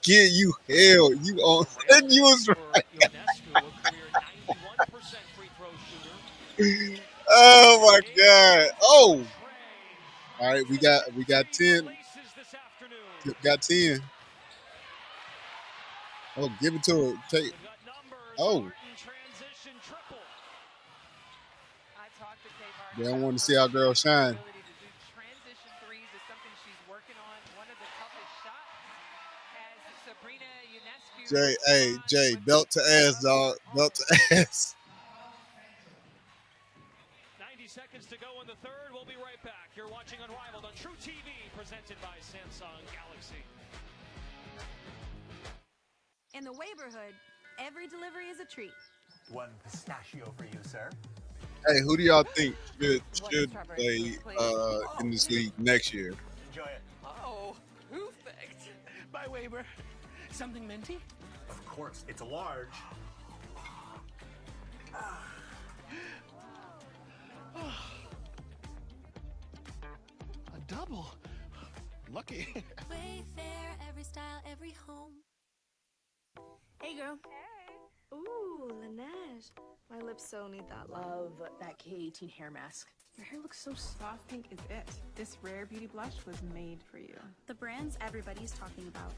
Speaker 1: Kid, you hell, you on, and you was right. Oh my God! Oh, all right, we got 10. Got 10. Oh, give it to her. Take. Oh. They don't want to see our girl shine.
Speaker 2: Transition threes is something she's working on. One of the toughest shots as Sabrina Ionescu.
Speaker 1: Jay, belt to ass, dog. Belt to ass.
Speaker 3: 90 seconds to go in the third. We'll be right back. You're watching Unrivaled on True TV, presented by Samsung Galaxy.
Speaker 9: In the neighborhood, every delivery is a treat.
Speaker 5: One pistachio for you, sir.
Speaker 1: Hey, who do y'all think should play in this league next year?
Speaker 5: Enjoy it.
Speaker 4: Oh, perfect. By Weber. Something minty?
Speaker 5: Of course, it's a large.
Speaker 4: A double. Lucky.
Speaker 6: Wayfair, every style, every home.
Speaker 14: Hey, girl.
Speaker 6: Hey.
Speaker 14: Ooh, Laneige. My lips so need that love.
Speaker 8: That K18 hair mask. Your hair looks so soft. Pink is it. This rare beauty blush was made for you.
Speaker 9: The brands everybody's talking about.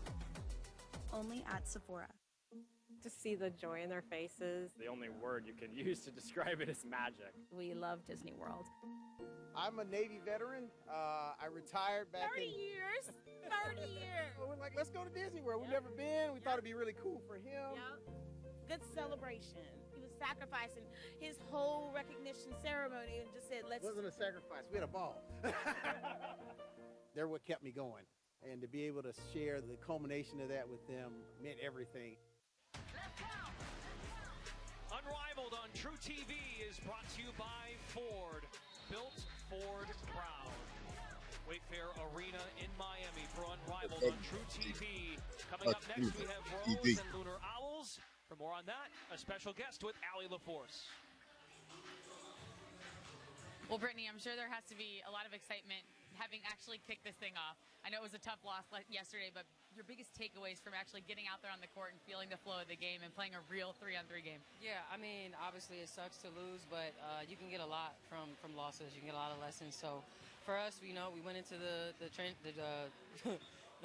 Speaker 9: Only at Sephora.
Speaker 14: To see the joy in their faces.
Speaker 15: The only word you can use to describe it is magic.
Speaker 14: We love Disney World.
Speaker 11: I'm a Navy veteran. I retired back
Speaker 7: 30
Speaker 11: in...
Speaker 7: years. 30 years.
Speaker 11: We're like, let's go to Disney World. We've never been. We thought it'd be really cool for him.
Speaker 7: Good celebration. He was sacrificing his whole recognition ceremony and just said, let's...
Speaker 11: It wasn't a sacrifice. We had a ball. They're what kept me going. And to be able to share the culmination of that with them meant everything.
Speaker 3: Unrivaled on True TV is brought to you by Ford. Built Ford proud. Wayfair Arena in Miami for Unrivaled on True TV. Coming up next, we have Rose and Lunar Owls. For more on that, a special guest with Allie LaForce.
Speaker 13: Well, Brittany, I'm sure there has to be a lot of excitement having actually kicked this thing off. I know it was a tough loss yesterday, but your biggest takeaways from actually getting out there on the court and feeling the flow of the game and playing a real 3-on-3 game?
Speaker 23: Yeah, I mean, obviously it sucks to lose, but you can get a lot from losses. You can get a lot of lessons. So for us, we went into the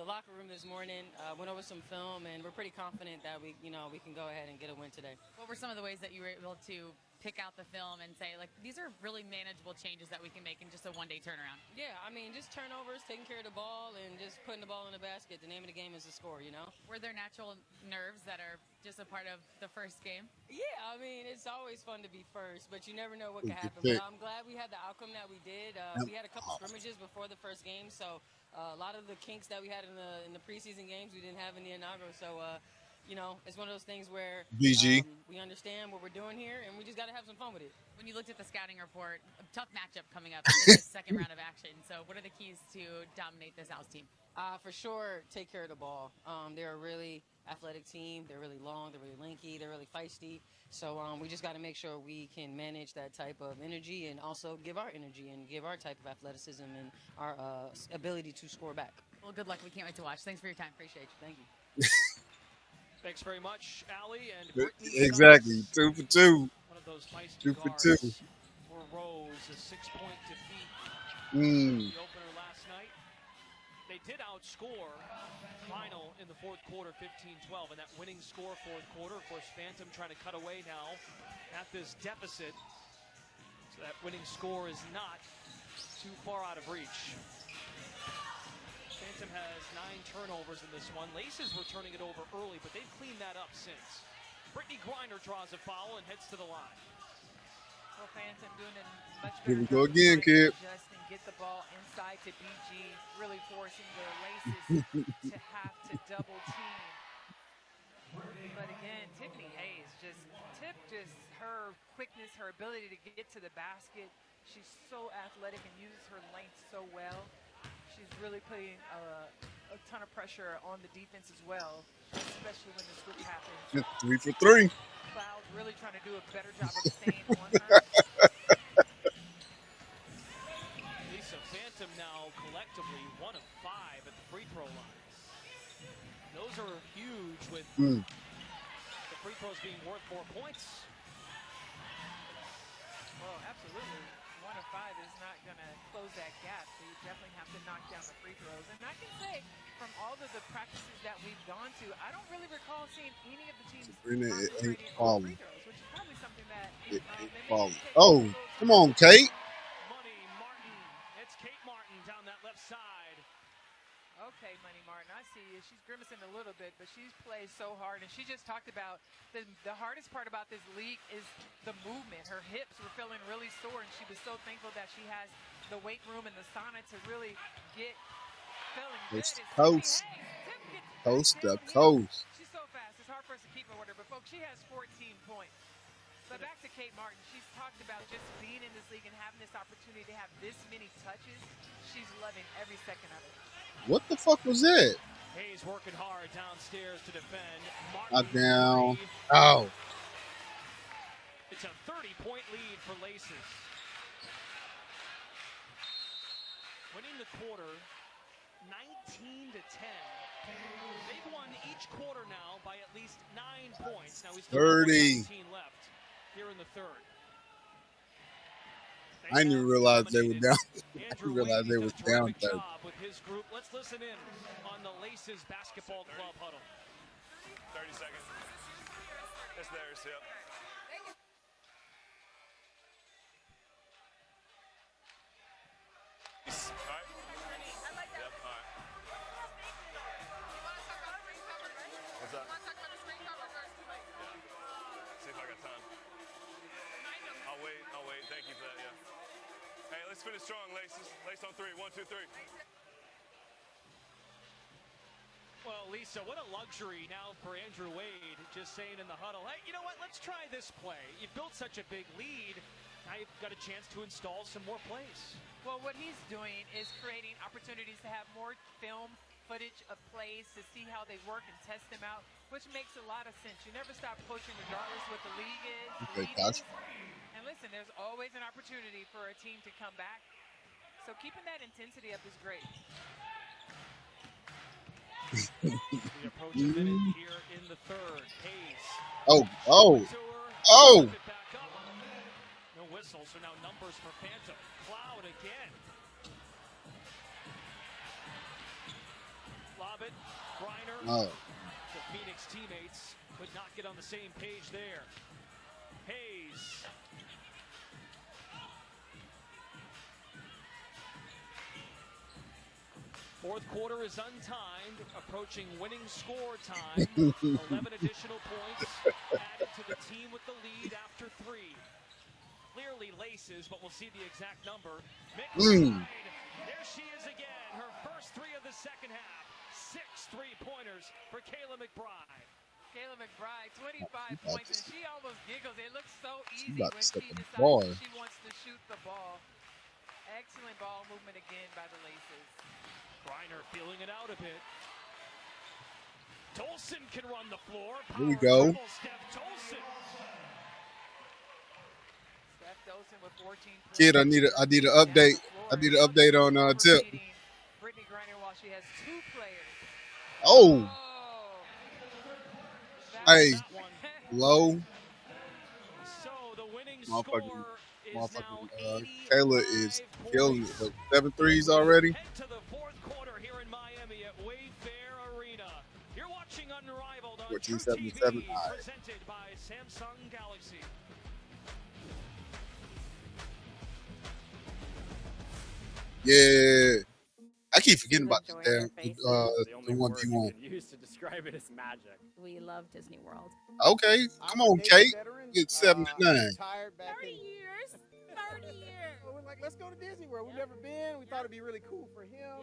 Speaker 23: locker room this morning, went over some film, and we're pretty confident that we can go ahead and get a win today.
Speaker 13: What were some of the ways that you were able to pick out the film and say, like, these are really manageable changes that we can make in just a one-day turnaround?
Speaker 23: Yeah, I mean, just turnovers, taking care of the ball, and just putting the ball in the basket. The name of the game is to score,
Speaker 13: Were there natural nerves that are just a part of the first game?
Speaker 23: Yeah, I mean, it's always fun to be first, but you never know what could happen.
Speaker 1: pick.
Speaker 23: But I'm glad we had the outcome that we did. We had a couple scrimmages before the first game, so a lot of the kinks that we had in the preseason games we didn't have in the inaugural. So, it's one of those things where
Speaker 1: BG.
Speaker 23: We understand what we're doing here, and we just got to have some fun with it.
Speaker 13: When you looked at the scouting report, a tough matchup coming up in the second round of action. So what are the keys to dominate this Owls team?
Speaker 23: For sure, take care of the ball. They're a really athletic team. They're really long, they're really lanky, they're really feisty. So we just got to make sure we can manage that type of energy and also give our energy and give our type of athleticism and our ability to score back.
Speaker 2: Well, good luck. We can't wait to watch. Thanks for your time. Appreciate you.
Speaker 23: Thank you.
Speaker 3: Thanks very much, Allie and Brittany.
Speaker 1: Exactly. 2 for 2.
Speaker 3: One of those feisty
Speaker 1: 2 for
Speaker 3: guards
Speaker 1: 2.
Speaker 3: for Rose, a 6-point defeat
Speaker 1: Mm.
Speaker 3: the opener last night. They did outscore Final in the fourth quarter, 15-12, and that winning score fourth quarter. Of course, Phantom trying to cut away now at this deficit. So that winning score is not too far out of reach. Phantom has 9 turnovers in this one. Laces were turning it over early, but they've cleaned that up since. Brittany Griner draws a foul and heads to the line.
Speaker 2: Well, Phantom doing a much better
Speaker 1: Here we go
Speaker 2: job
Speaker 1: again,
Speaker 2: trying to
Speaker 1: kid.
Speaker 2: adjust and get the ball inside to BG, really forcing the Laces to have to double team. But again, Tiffany Hayes just her quickness, her ability to get to the basket. She's so athletic and uses her length so well. She's really putting a ton of pressure on the defense as well, especially when the switch happens.
Speaker 1: 3 for 3.
Speaker 2: Cloud really trying to do a better job of staying on her.
Speaker 3: Lisa Phantom now collectively 1 of 5 at the free throw line. Those are huge with the free throws being worth 4 points.
Speaker 2: Well, absolutely. 1 of 5 is not going to close that gap, so you definitely have to knock down the free throws. And I can say, from all of the practices that we've gone to, I don't really recall seeing any of the teams concentrating on free throws, which is probably something that
Speaker 1: Oh, come on, Kate.
Speaker 3: Money Martin. It's Kate Martin down that left side.
Speaker 2: Okay, Money Martin, I see you. She's grimacing a little bit, but she's played so hard. And she just talked about the hardest part about this league is the movement. Her hips were feeling really sore, and she was so thankful that she has the weight room and the sauna to really get feeling good.
Speaker 1: Coast to coast.
Speaker 2: She's so fast. It's hard for us to keep her with her. But, folks, she has 14 points. But back to Kate Martin. She's talked about just being in this league and having this opportunity to have this many touches. She's loving every second of it.
Speaker 1: What the fuck was that?
Speaker 3: Hayes working hard downstairs to defend.
Speaker 1: Not down. Oh.
Speaker 3: It's a 30-point lead for Laces. Winning the quarter 19-10. They've won each quarter now by at least 9 points. Now we still have 19 left here in the third.
Speaker 1: I didn't even realize they were down. I didn't realize they were down 30.
Speaker 3: With his group. Let's listen in on the Laces Basketball Club huddle.
Speaker 16: 30 seconds. It's theirs, yep. All right. Yep, all right. What's up? Yeah. See if I got time. I'll wait. Thank you for that, yeah. Hey, let's finish strong, Laces. Lace on 3. 1, 2, 3.
Speaker 3: Well, Lisa, what a luxury now for Andrew Wade, just saying in the huddle, hey, you know what, let's try this play. You've built such a big lead, now you've got a chance to install some more plays.
Speaker 2: Well, what he's doing is creating opportunities to have more film footage of plays to see how they work and test them out, which makes a lot of sense. You never stop coaching regardless what the league is. And listen, there's always an opportunity for a team to come back. So keeping that intensity up is great.
Speaker 3: We approach a minute here in the third. Hayes.
Speaker 1: Oh.
Speaker 3: No whistle, so now numbers for Phantom. Cloud again. Lob it. Griner. The Phoenix teammates could not get on the same page there. Hayes. Fourth quarter is untimed, approaching winning score time. 11 additional points added to the team with the lead after 3. Clearly Laces, but we'll see the exact number. McBride, there she is again. Her first 3 of the second half. 6 3-pointers for Kayla McBride.
Speaker 2: Kayla McBride, 25 points, and she almost giggles. It looks so easy
Speaker 1: when
Speaker 2: she decides she wants to shoot the ball. Excellent ball movement again by the Laces.
Speaker 3: Griner feeling it out a bit. Tolson can run the floor.
Speaker 1: Here we
Speaker 3: Power
Speaker 1: go.
Speaker 3: dribble, Steph Tolson.
Speaker 2: Steph Tolson with 14 points.
Speaker 1: Kid, I need an update. I need an update on Tip.
Speaker 2: Brittany Griner while she has two players.
Speaker 1: Oh. Hey, low.
Speaker 3: So the winning
Speaker 1: Motherfucking Kayla is killing it. But 7 threes already.
Speaker 3: head to the fourth quarter here in Miami at Wayfair Arena. You're watching Unrivaled on
Speaker 1: 14-7-7.
Speaker 3: presented by Samsung Galaxy.
Speaker 1: Yeah. I keep forgetting about the damn
Speaker 15: The
Speaker 1: the
Speaker 15: only
Speaker 1: 1v1.
Speaker 15: word you can use to describe it is magic.
Speaker 14: We love Disney World.
Speaker 1: Okay, come on, Kate. Get 7 to 9.
Speaker 11: Retired back
Speaker 7: 30
Speaker 11: in.
Speaker 7: years. 30 years.
Speaker 11: We're like, let's go to Disney World. We've never been. We thought it'd be really cool for him.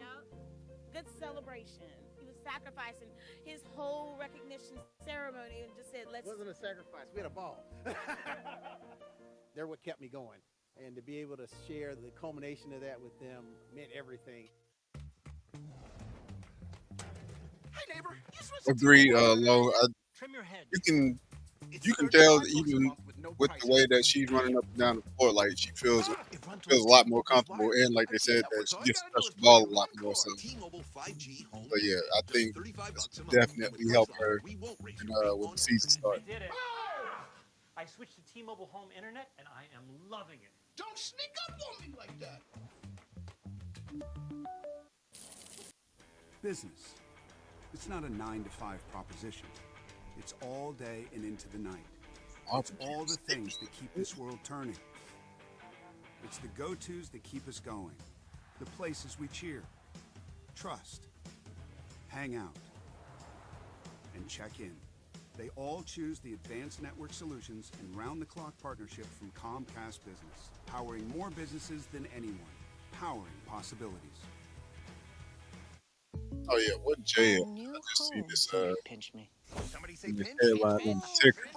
Speaker 7: Good celebration. He was sacrificing his whole recognition ceremony and just said, let's.
Speaker 11: It wasn't a sacrifice. We had a ball. They're what kept me going. And to be able to share the culmination of that with them meant everything.
Speaker 4: Hey, neighbor.
Speaker 1: Agreed, Lo.
Speaker 4: Trim your head.
Speaker 1: You can tell that even with the way that she's running up and down the court, like she feels a lot more comfortable, and like they said, that she gets to touch the ball a lot more. So, but yeah, I think this definitely helped her with the season start.
Speaker 10: I did it. I switched to T-Mobile Home Internet, and I am loving it.
Speaker 4: Don't sneak up on me like that.
Speaker 22: Business. It's not a 9-to-5 proposition. It's all day and into the night. It's all the things that keep this world turning. It's the go-tos that keep us going. The places we cheer, trust, hang out, and check in. They all choose the advanced network solutions and round-the-clock partnership from Comcast Business, powering more businesses than anyone, powering possibilities.
Speaker 1: Oh yeah, what jail? I just see this
Speaker 4: Pinch me.
Speaker 5: Somebody say
Speaker 1: in the
Speaker 5: pinch.
Speaker 1: headline on the ticker.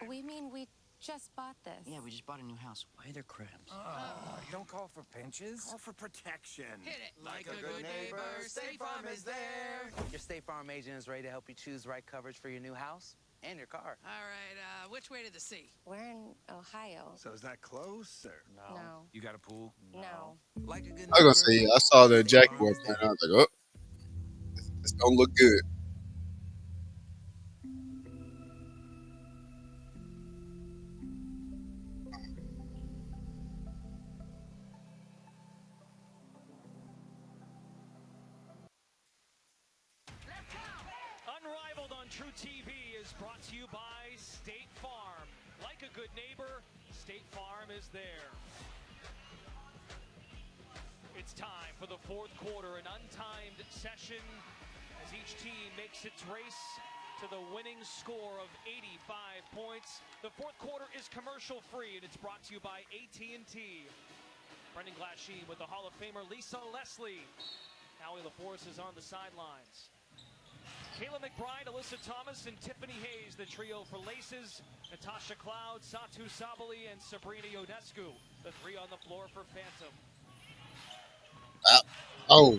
Speaker 14: We mean we just bought this.
Speaker 4: Yeah, we just bought a new house. Why are there crabs?
Speaker 5: You don't call for pinches. Call for protection.
Speaker 4: Hit it.
Speaker 5: Like a good neighbor, State Farm is there.
Speaker 17: Your State Farm agent is ready to help you choose the right coverage for your new house and your car.
Speaker 18: All right, which way to the sea?
Speaker 14: We're in Ohio.
Speaker 5: So is that close or
Speaker 14: No.
Speaker 5: You got a pool?
Speaker 14: No.
Speaker 5: Like a good
Speaker 1: I was gonna say, yeah, I saw the Jackie Boy playing. I was like, oh, this don't look good.
Speaker 3: Unrivaled on True TV is brought to you by State Farm. Like a good neighbor, State Farm is there. It's time for the fourth quarter, an untimed session as each team makes its race to the winning score of 85 points. The fourth quarter is commercial free and it's brought to you by AT&T. Brendan Glasheen with the Hall of Famer Lisa Leslie. Howie LaForce is on the sidelines. Kayla McBride, Alyssa Thomas, and Tiffany Hayes, the trio for Laces. Natasha Cloud, Satu Sabali, and Sabrina Ionescu, the three on the floor for Phantom.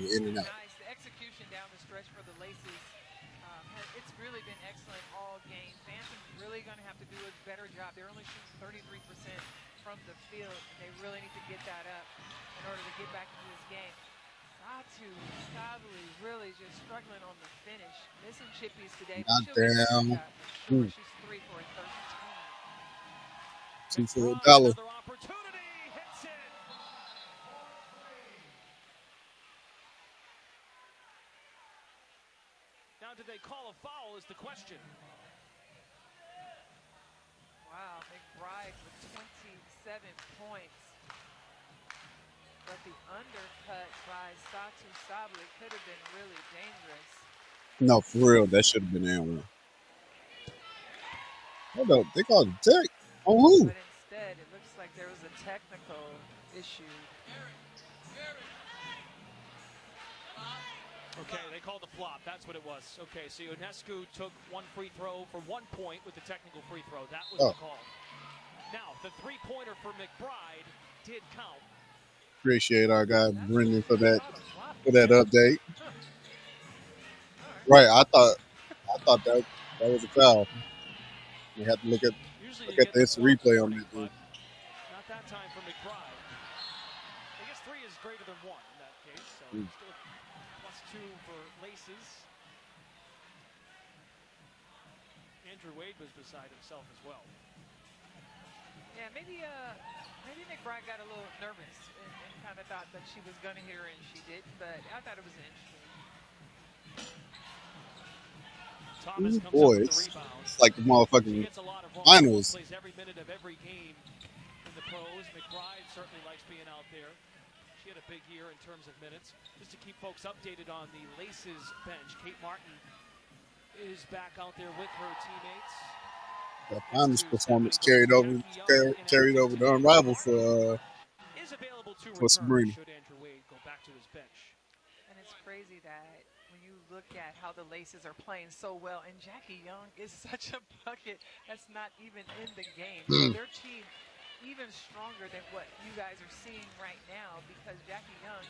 Speaker 1: In and out.
Speaker 2: Nice. The execution down the stretch for the Laces. It's really been excellent all game. Phantom's really going to have to do a better job. They're only shooting 33% from the field. They really need to get that up in order to get back into this game. Satu Sabali really just struggling on the finish. Missing chippies today.
Speaker 1: Not
Speaker 2: She'll get
Speaker 1: down.
Speaker 2: that shot for sure. She's 3 for 13.
Speaker 1: 2 for a dollar.
Speaker 3: Another opportunity, hits it. Now, did they call a foul is the question.
Speaker 2: Wow, McBride with 27 points. But the undercut by Satu Sabali could have been really dangerous.
Speaker 1: No, for real, that should have been N1. Hold up, they called it tech. On who?
Speaker 2: But instead, it looks like there was a technical issue.
Speaker 3: Okay, they called the flop. That's what it was. Okay, so Ionescu took one free throw for 1 point with the technical free throw. That was the call. Now, the three-pointer for McBride did count.
Speaker 1: Appreciate our guy Brendan for that update. Right, I thought thought that was a foul. You have to look at the instant replay on that thing.
Speaker 3: Not that time for McBride. I guess 3 is greater than 1 in that case, so still +2 for Laces. Andrew Wade was beside himself as well.
Speaker 2: Yeah, maybe McBride got a little nervous and kind of thought that she was going to hit her, and she didn't, but I thought it was interesting.
Speaker 3: Thomas comes
Speaker 1: Boy,
Speaker 3: up with
Speaker 1: it's
Speaker 3: the rebound.
Speaker 1: like the motherfucking finals.
Speaker 3: Plays every minute of every game in the pros. McBride certainly likes being out there. She had a big year in terms of minutes. Just to keep folks updated on the Laces bench, Kate Martin is back out there with her teammates.
Speaker 1: That finals performance carried over to Unrivaled for Sabrina.
Speaker 3: Should Andrew Wade go back to his bench?
Speaker 2: And it's crazy that when you look at how the Laces are playing so well, and Jackie Young is such a bucket that's not even in the game. So their team even stronger than what you guys are seeing right now, because Jackie Young,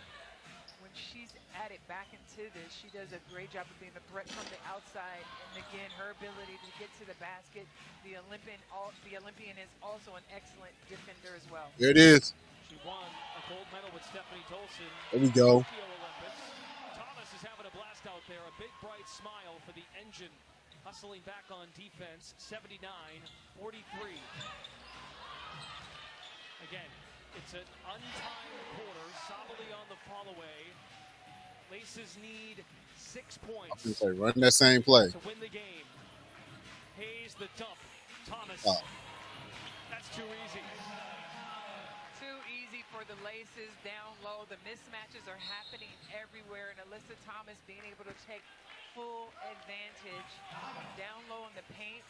Speaker 2: when she's added back into this, she does a great job of being a threat from the outside. And again, her ability to get to the basket. The Olympian is also an excellent defender as well.
Speaker 1: There it is.
Speaker 3: She won a gold medal with Stephanie Tolson.
Speaker 1: There we go.
Speaker 3: Tokyo Olympics. Thomas is having a blast out there. A big bright smile for the engine. Hustling back on defense. 79-43. Again, it's an untimed quarter. Sabali on the fall-away. Laces need 6 points.
Speaker 1: I was gonna say, run that same play.
Speaker 3: To win the game. Hayes the dump. Thomas.
Speaker 1: Oh.
Speaker 3: That's too easy.
Speaker 2: Too easy for the Laces down low. The mismatches are happening everywhere, and Alyssa Thomas being able to take full advantage down low in the paint.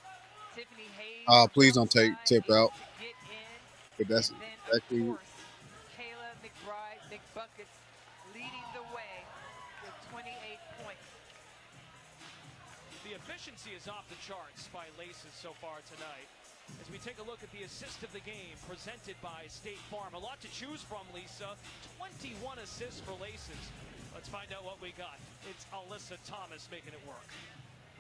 Speaker 2: Tiffany Hayes.
Speaker 1: Please don't tip out.
Speaker 2: Get in.
Speaker 1: But that's exactly.
Speaker 2: Of course, Kayla McBride, McBuckets, leading the way with 28 points.
Speaker 3: The efficiency is off the charts by Laces so far tonight. As we take a look at the assist of the game presented by State Farm. A lot to choose from, Lisa. 21 assists for Laces. Let's find out what we got. It's Alyssa Thomas making it work.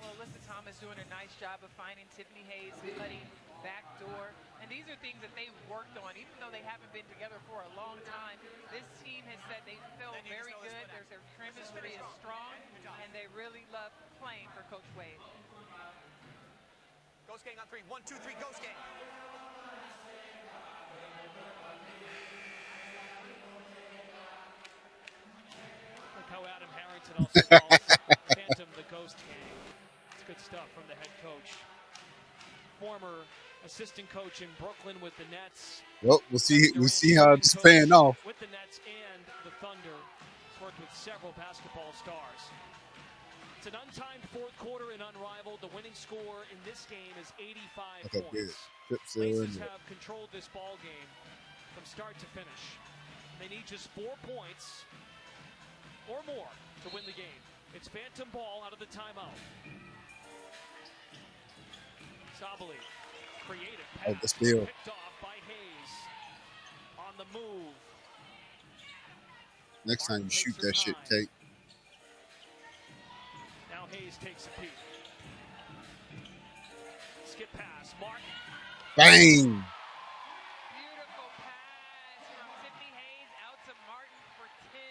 Speaker 2: Well, Alyssa Thomas doing a nice job of finding Tiffany Hayes, cutting backdoor. And these are things that they worked on, even though they haven't been together for a long time. This team has said they feel very good. Their chemistry is strong, and they really love playing for Coach Wade.
Speaker 5: Ghost Gang on 3. 1, 2, 3, Ghost Gang.
Speaker 3: Look how Adam Harrington also calls Phantom the Ghost Gang. It's good stuff from the head coach. Former assistant coach in Brooklyn with the Nets.
Speaker 1: Well, we'll see how it's paying off.
Speaker 3: With the Nets and the Thunder. Worked with several basketball stars. It's an untimed fourth quarter in Unrivaled. The winning score in this game is 85 points. Laces have controlled this ball game from start to finish. They need just 4 points or more to win the game. It's phantom ball out of the timeout. Sabali, creative pass, picked off by Hayes. On the move.
Speaker 1: Next time you shoot that shit, Kate.
Speaker 3: Now Hayes takes a peek. Skip pass, Martin.
Speaker 1: Bang!
Speaker 2: Beautiful pass from Tiffany Hayes out to Martin for 10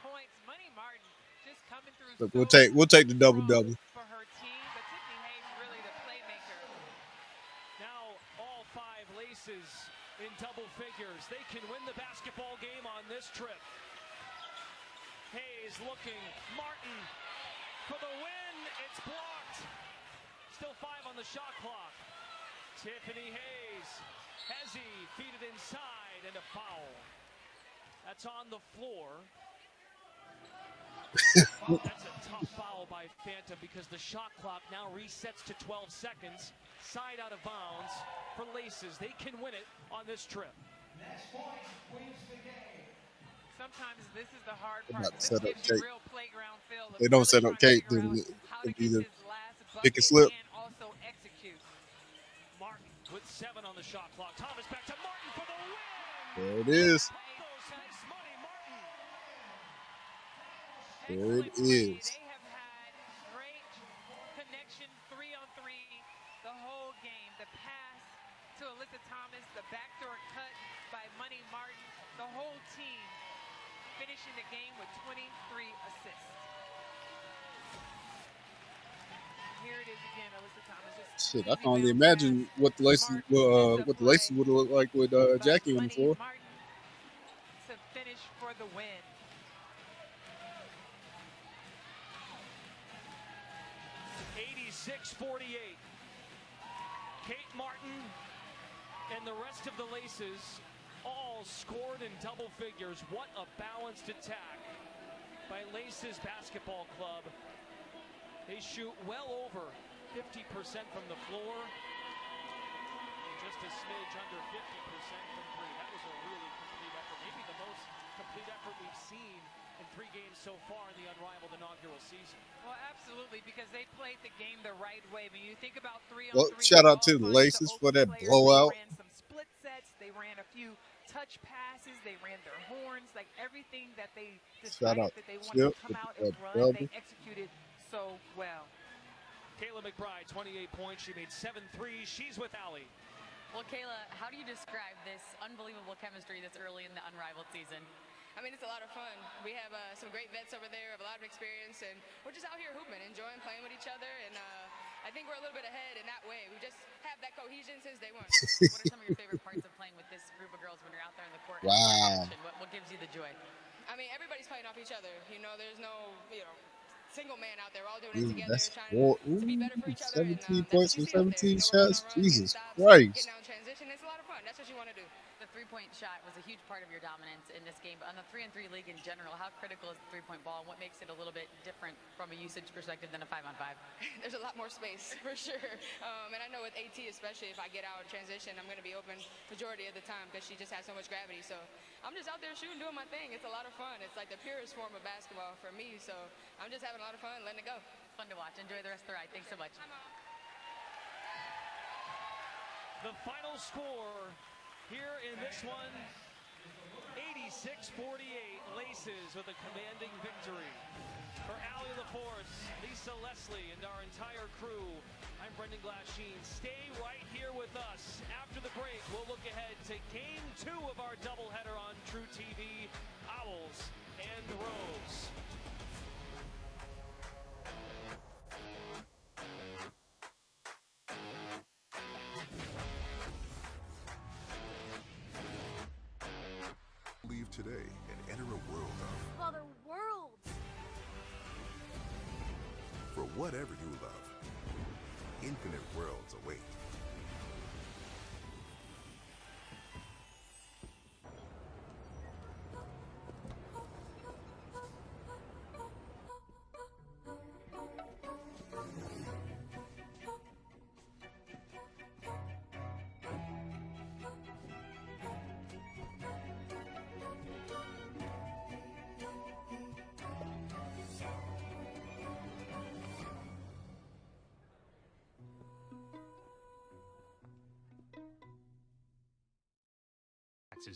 Speaker 2: points. Money Martin just coming through.
Speaker 1: Look, we'll take the double-double.
Speaker 2: For her team, but Tiffany Hayes really the playmaker.
Speaker 3: Now all 5 Laces in double figures. They can win the basketball game on this trip. Hayes looking, Martin for the win, it's blocked. Still 5 on the shot clock. Tiffany Hayes, Hezzy feed it inside and a foul. That's on the floor. That's a tough foul by Phantom because the shot clock now resets to 12 seconds. Side out of bounds for Laces. They can win it on this trip.
Speaker 5: Next point wins the game.
Speaker 2: Sometimes this is the hard
Speaker 1: They're
Speaker 2: part.
Speaker 1: about to set up
Speaker 2: This gives you
Speaker 1: Kate.
Speaker 2: real playground feel.
Speaker 1: They don't set up Kate, then it'd be the pick and slip.
Speaker 2: And also execute.
Speaker 3: Martin with 7 on the shot clock. Thomas back to Martin for the win.
Speaker 1: There it is. There it is.
Speaker 2: They have had great connection finishing the game with 23 assists. Here it is again, Alyssa Thomas. Just
Speaker 1: Shit, I can only imagine what the laces would look like with Jackie on the floor.
Speaker 2: Martin to finish for the win.
Speaker 3: (86-48). Kate Martin and the rest of the Laces all scored in double figures. What a balanced attack by Laces Basketball Club. They shoot well over 50% from the floor and just a smidge under 50% from three. That was a really complete effort, maybe the most complete effort we've seen in 3 games so far in the Unrivaled inaugural season.
Speaker 2: Well, absolutely, because they played the game the right way. When you think about 3-on-3,
Speaker 1: Well, shout out to the Laces for that blowout.
Speaker 2: They ran some split sets. They ran a few touch passes. They ran their horns. Like everything that they decided that they wanted to come out and run, they executed so well.
Speaker 3: Kayla McBride, 28 points. She made 7 threes. She's with Allie.
Speaker 13: Well, Kayla, how do you describe this unbelievable chemistry that's early in the Unrivaled season?
Speaker 12: I mean, it's a lot of fun. We have some great vets over there, have a lot of experience, and we're just out here hooping, enjoying playing with each other, and I think we're a little bit ahead in that way. We just have that cohesion since day one.
Speaker 13: What are some of your favorite parts of playing with this group of girls when you're out there in the court?
Speaker 1: Wow.
Speaker 13: What gives you the joy?
Speaker 12: I mean, everybody's playing off each other. You know, there's no, single man out there. We're all doing it together, trying to be better for each other.
Speaker 1: 17 points and 17 shots. Jesus Christ.
Speaker 12: Getting out in transition, it's a lot of fun. That's what you want to do.
Speaker 13: The three-point shot was a huge part of your dominance in this game, but on the 3-on-3 league in general, how critical is the three-point ball, and what makes it a little bit different from a usage perspective than a 5-on-5?
Speaker 12: There's a lot more space, for sure. And I know with AT especially, if I get out in transition, I'm going to be open majority of the time because she just has so much gravity. So I'm just out there shooting, doing my thing. It's a lot of fun. It's like the purest form of basketball for me. So I'm just having a lot of fun, letting it go.
Speaker 13: Fun to watch. Enjoy the rest of the ride. Thanks so much.
Speaker 3: The final score here in this one, 86-48, Laces with a commanding victory. For Allie LaForce, Lisa Leslie, and our entire crew, I'm Brendan Glasheen. Stay right here with us. After the break, we'll look ahead to Game 2 of our doubleheader on True TV, Owls and Rose.
Speaker 19: Leave today and enter a world of...
Speaker 6: Other worlds!
Speaker 19: For whatever you love, infinite worlds await.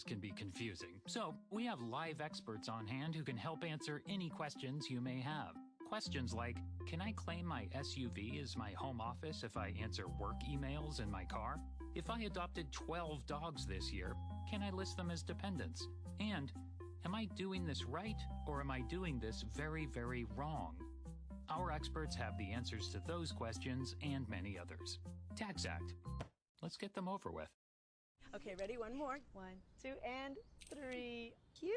Speaker 20: Can be confusing. So we have live experts on hand who can help answer any questions you may have. Questions like, can I claim my SUV as my home office if I answer work emails in my car? If I adopted 12 dogs this year, can I list them as dependents? And am I doing this right or am I doing this very, very wrong? Our experts have the answers to those questions and many others. Tax Act. Let's get them over with.
Speaker 24: Okay, ready? One more. 1, 2, and 3. Cute.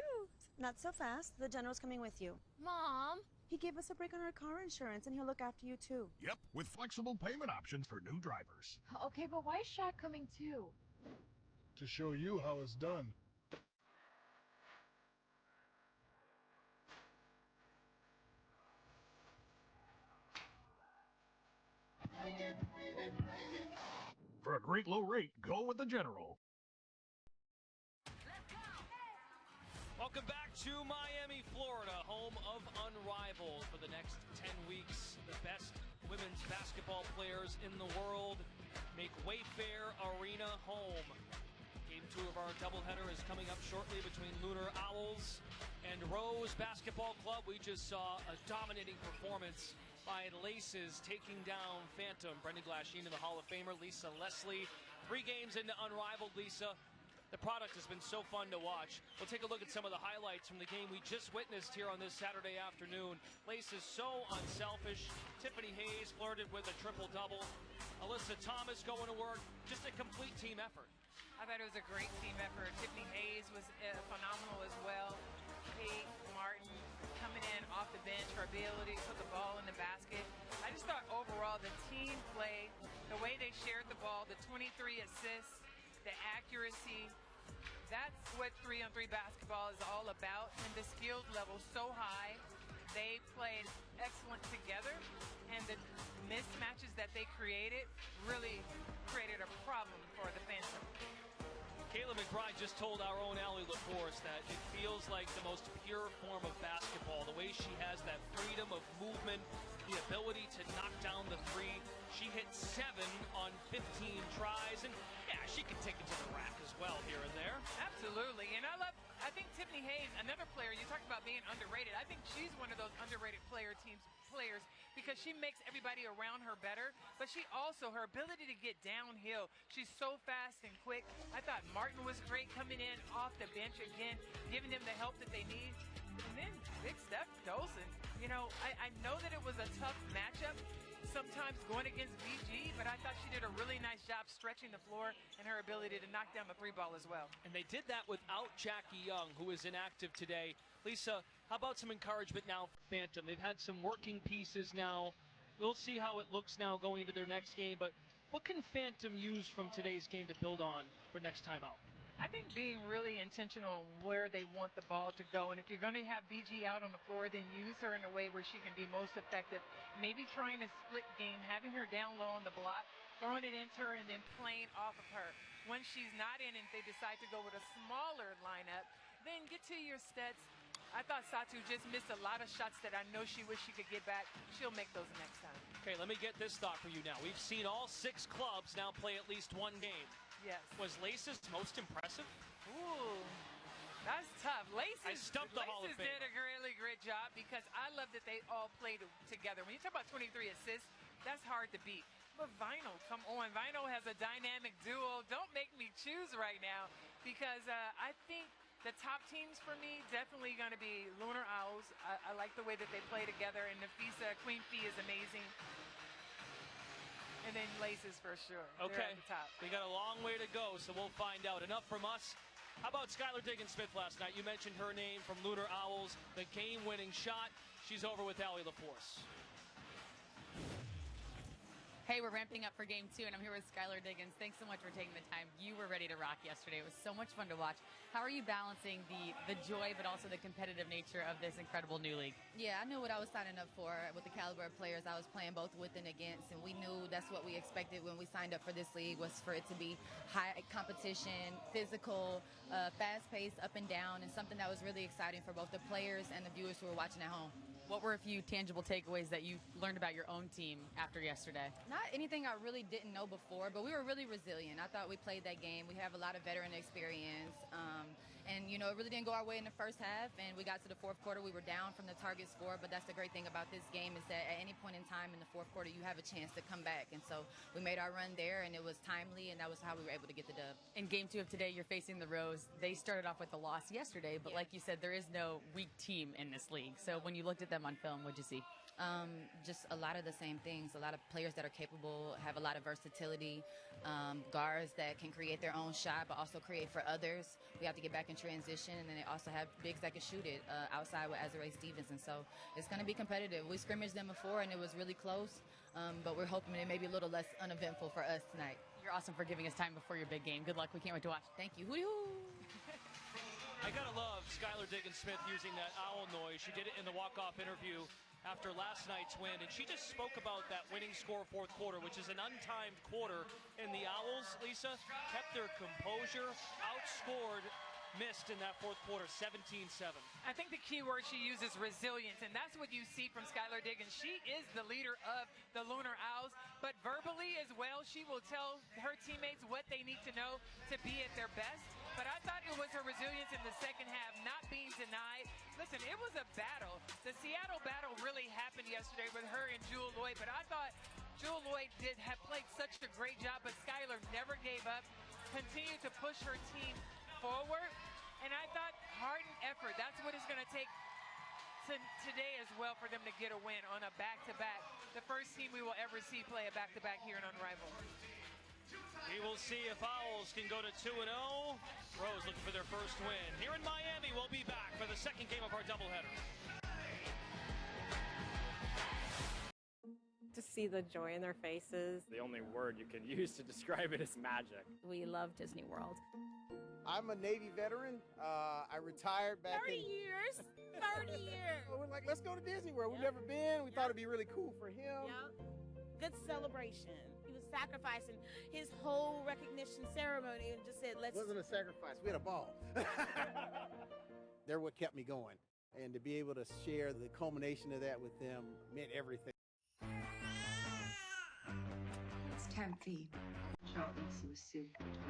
Speaker 24: Not so fast. The general's coming with you.
Speaker 6: Mom!
Speaker 24: He gave us a break on our car insurance, and he'll look after you, too.
Speaker 25: Yep, with flexible payment options for new drivers.
Speaker 6: Okay, but why is Shaq coming too?
Speaker 25: To show you how it's done. For a great low rate, go with the General.
Speaker 3: Welcome back to Miami, Florida, home of Unrivaled. For the next 10 weeks, the best women's basketball players in the world make Wayfair Arena home. Game 2 of our doubleheader is coming up shortly between Lunar Owls and Rose Basketball Club. We just saw a dominating performance by Laces taking down Phantom. Brendan Glasheen and the Hall of Famer Lisa Leslie. 3 games into Unrivaled, Lisa. the product has been so fun to watch. We'll take a look at some of the highlights from the game we just witnessed here on this Saturday afternoon. Lace is so unselfish. Tiffany Hayes flirted with a triple-double. Alyssa Thomas going to work. Just a complete team effort.
Speaker 2: I thought it was a great team effort. Tiffany Hayes was phenomenal as well. Kate Martin coming in off the bench, her ability to put the ball in the basket. I just thought overall the team play, the way they shared the ball, the 23 assists, the accuracy, that's what 3-on-3 basketball is all about. And the skill level so high. They played excellent together, and the mismatches that they created really created a problem for the Phantom.
Speaker 3: Kayla McBride just told our own Allie LaForce that it feels like the most pure form of basketball. The way she has that freedom of movement, the ability to knock down the three. She hit 7 on 15 tries, and yeah, she can take it to the rack as well here and there.
Speaker 2: Absolutely, and I think Tiffany Hayes, another player, you talked about being underrated. I think she's one of those underrated players because she makes everybody around her better, but she also, her ability to get downhill, she's so fast and quick. I thought Martin was great coming in off the bench again, giving them the help that they need. And then Big Steph Dolson, you know, I know that it was a tough matchup sometimes going against BG, but I thought she did a really nice job stretching the floor and her ability to knock down the three ball as well.
Speaker 3: And they did that without Jackie Young, who is inactive today. Lisa, how about some encouragement now for Phantom? They've had some working pieces now. We'll see how it looks now going into their next game, but what can Phantom use from today's game to build on for next time out?
Speaker 2: I think being really intentional where they want the ball to go. And if you're going to have BG out on the floor, then use her in a way where she can be most effective. Maybe trying a split game, having her down low on the block, throwing it into her, and then playing off of her. When she's not in and they decide to go with a smaller lineup, then get to your stats. I thought Satu just missed a lot of shots that I know she wished she could get back. She'll make those next time.
Speaker 3: Okay, let me get this thought for you now. We've seen all 6 clubs now play at least one game.
Speaker 2: Yes.
Speaker 3: Was Lace's most impressive?
Speaker 2: Ooh, that's tough.
Speaker 3: I stumped the Hall of Fame.
Speaker 2: Laces did a really great job because I love that they all played together. When you talk about 23 assists, that's hard to beat. But Vinyl, come on. Vinyl has a dynamic duo. Don't make me choose right now because I think the top teams for me definitely going to be Lunar Owls. I like the way that they play together, and Nafisa, Queen Fee is amazing. And then Laces for sure.
Speaker 3: Okay,
Speaker 2: at the top.
Speaker 3: We got a long way to go, so we'll find out. Enough from us. How about Skylar Diggins-Smith last night? You mentioned her name from Lunar Owls, the game-winning shot. She's over with Allie LaForce.
Speaker 13: Hey, we're ramping up for game 2, and I'm here with Skylar Diggins. Thanks so much for taking the time. You were ready to rock yesterday. It was so much fun to watch. How are you balancing the joy but also the competitive nature of this incredible new league?
Speaker 8: Yeah, I knew what I was signing up for with the caliber of players I was playing both with and against, and we knew that's what we expected when we signed up for this league, was for it to be high competition, physical, fast-paced, up and down, and something that was really exciting for both the players and the viewers who were watching at home.
Speaker 13: What were a few tangible takeaways that you learned about your own team after yesterday?
Speaker 8: Not anything I really didn't know before, but we were really resilient. I thought we played that game. We have a lot of veteran experience. And, you know, it really didn't go our way in the first half, and we got to the fourth quarter. We were down from the target score, but that's the great thing about this game is that at any point in time in the fourth quarter, you have a chance to come back. And so we made our run there, and it was timely, and that was how we were able to get the dub.
Speaker 13: In game 2 of today, you're facing the Rose. They started off with a loss yesterday, but like you said, there is no weak team in this league. So when you looked at them on film, what'd you see?
Speaker 8: Just a lot of the same things. A lot of players that are capable, have a lot of versatility, guards that can create their own shot but also create for others. We have to get back in transition, and then they also have bigs that can shoot it outside with Azurá Stevens. And so it's going to be competitive. We scrimmaged them before, and it was really close, but we're hoping it may be a little less uneventful for us tonight.
Speaker 13: You're awesome for giving us time before your big game. Good luck. We can't wait to watch.
Speaker 8: Thank you. Hoo-hoo.
Speaker 3: I gotta love Skylar Diggins-Smith using that owl noise. She did it in the walk-off interview after last night's win, and she just spoke about that winning score fourth quarter, which is an untimed quarter, and the Owls, Lisa, kept their composure, outscored missed in that fourth quarter, 17-7.
Speaker 2: I think the key word she uses resilience, and that's what you see from Skylar Diggins. She is the leader of the Lunar Owls, but verbally as well, she will tell her teammates what they need to know to be at their best. But I thought it was her resilience in the second half, not being denied. Listen, it was a battle. The Seattle battle really happened yesterday with her and Jewel Lloyd, but I thought Jewel Lloyd have played such a great job, but Skylar never gave up, continued to push her team take today as well for them to get a win on a back-to-back. The first team we will ever see play a back-to-back here in Unrivaled.
Speaker 3: We will see if Owls can go to 2-0. Rose looking for their first win. Here in Miami, we'll be back for the second game of our doubleheader.
Speaker 9: To see the joy in their faces.
Speaker 15: The only word you can use to describe it is magic.
Speaker 9: We love Disney World.
Speaker 11: I'm a Navy veteran. I retired back
Speaker 7: 30 years. 30 years.
Speaker 11: We're like, let's go to Disney World. We've never been. We thought it'd be really cool for him.
Speaker 7: Good celebration. He was sacrificing his whole recognition ceremony and just said, let's.
Speaker 11: It wasn't a sacrifice. We had a ball. They're what kept me going. And to be able to share the culmination of that with them meant everything.
Speaker 16: It's time for you. Chocolate soup for 24.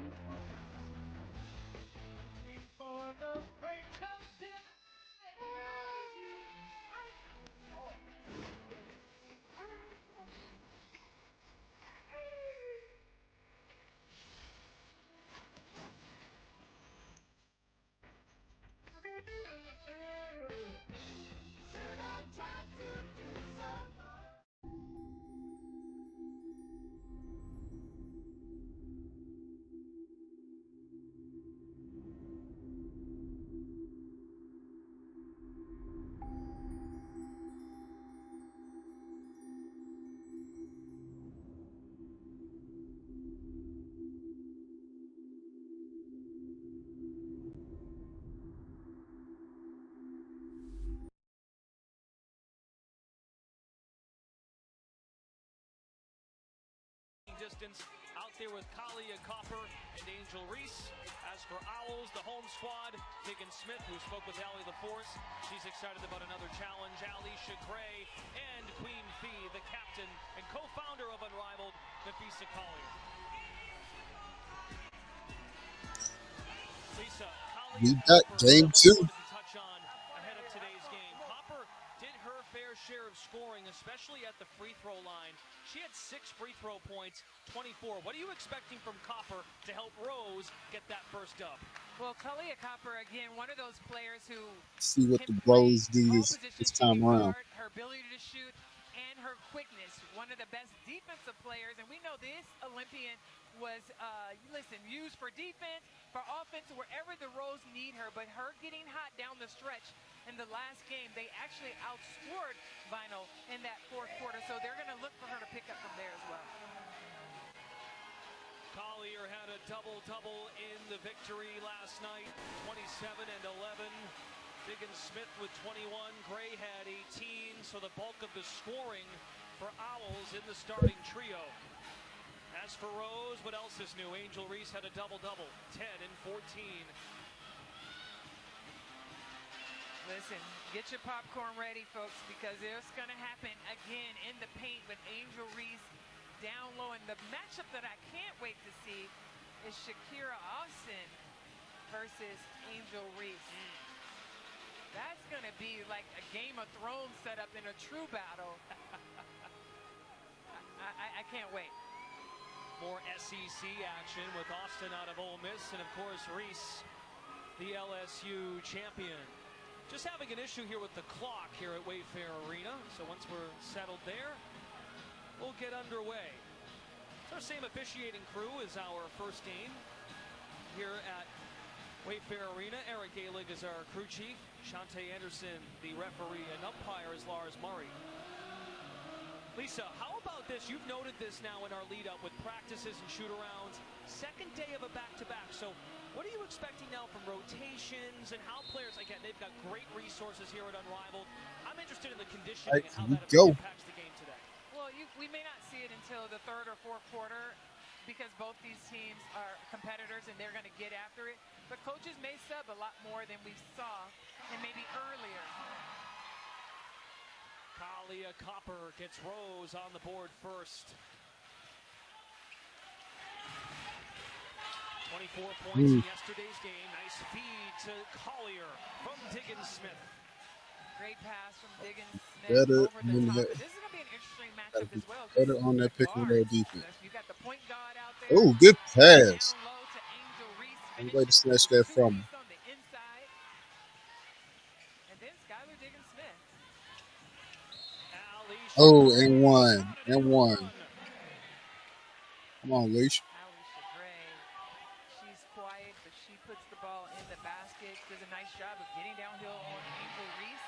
Speaker 3: Distance out there with Kalia Copper and Angel Reese. As for Owls, the home squad, Diggin Smith, who spoke with Allie LaForce, she's excited about another challenge. Alicia Gray and Queen Fee, the captain and co-founder of Unrivaled, Nafisa Collier. Lisa,
Speaker 1: We got game 2.
Speaker 3: touch on ahead of today's game. Copper did her fair share of scoring, especially at the free throw line. She had 6 free throw points, 24. What are you expecting from Copper to help Rose get that first dub?
Speaker 2: Well, Kalia Copper, again, one of those players who
Speaker 1: See what the Bros do this time around.
Speaker 2: her ability to shoot and her quickness, one of the best defensive players. And we know this Olympian was, used for defense, for offense, wherever the Rose need her. But her getting hot down the stretch in the last game, they actually outscored Vinyl in that fourth quarter. So they're going to look for her to pick up from there as well.
Speaker 3: Collier had a double-double in the victory last night, 27 and 11. Diggin Smith with 21, Gray had 18, so the bulk of the scoring for Owls in the starting trio. As for Rose, what else is new? Angel Reese had a double-double, 10 and 14.
Speaker 2: Listen, get your popcorn ready, folks, because it's going to happen again in the paint with Angel Reese down low. And the matchup that I can't wait to see is Shakira Austin versus Angel Reese. That's going to be like a Game of Thrones setup in a true battle. I can't wait.
Speaker 3: More SEC action with Austin out of Ole Miss, and of course Reese, the LSU champion. Just having an issue here with the clock here at Wayfair Arena, so once we're settled there, we'll get underway. It's our same officiating crew as our first game here at Wayfair Arena. Eric Gaelig is our crew chief. Shantae Anderson, the referee, and umpire is Lars Murray. Lisa, how about this? You've noted this now in our lead-up with practices and shoot-arounds. Second day of a back-to-back. So what are you expecting now from rotations and how players, again, they've got great resources here at Unrivaled. I'm interested in the conditioning and how that impacts the game today.
Speaker 2: Well, we may not see it until the third or fourth quarter because both these teams are competitors and they're going to get after it. But coaches may sub a lot more than we saw and maybe earlier.
Speaker 3: Kalia Copper gets Rose on the board first. 24 points in yesterday's game. Nice feed to Collier from Diggin Smith.
Speaker 2: Great pass from Diggin Smith
Speaker 1: Better
Speaker 2: over the top. This is going to be an interesting matchup as well.
Speaker 1: Better on that pick and roll defense.
Speaker 2: You got the point guard out there.
Speaker 1: Oh, good pass.
Speaker 2: Down low to Angel Reese.
Speaker 1: I'm glad to snatch that from him.
Speaker 2: On the inside. And then
Speaker 1: Oh, and one. And one. Come on, Leash.
Speaker 2: Alicia Gray, she's quiet, but she puts the ball in the basket. Does a nice job of getting downhill on Angel Reese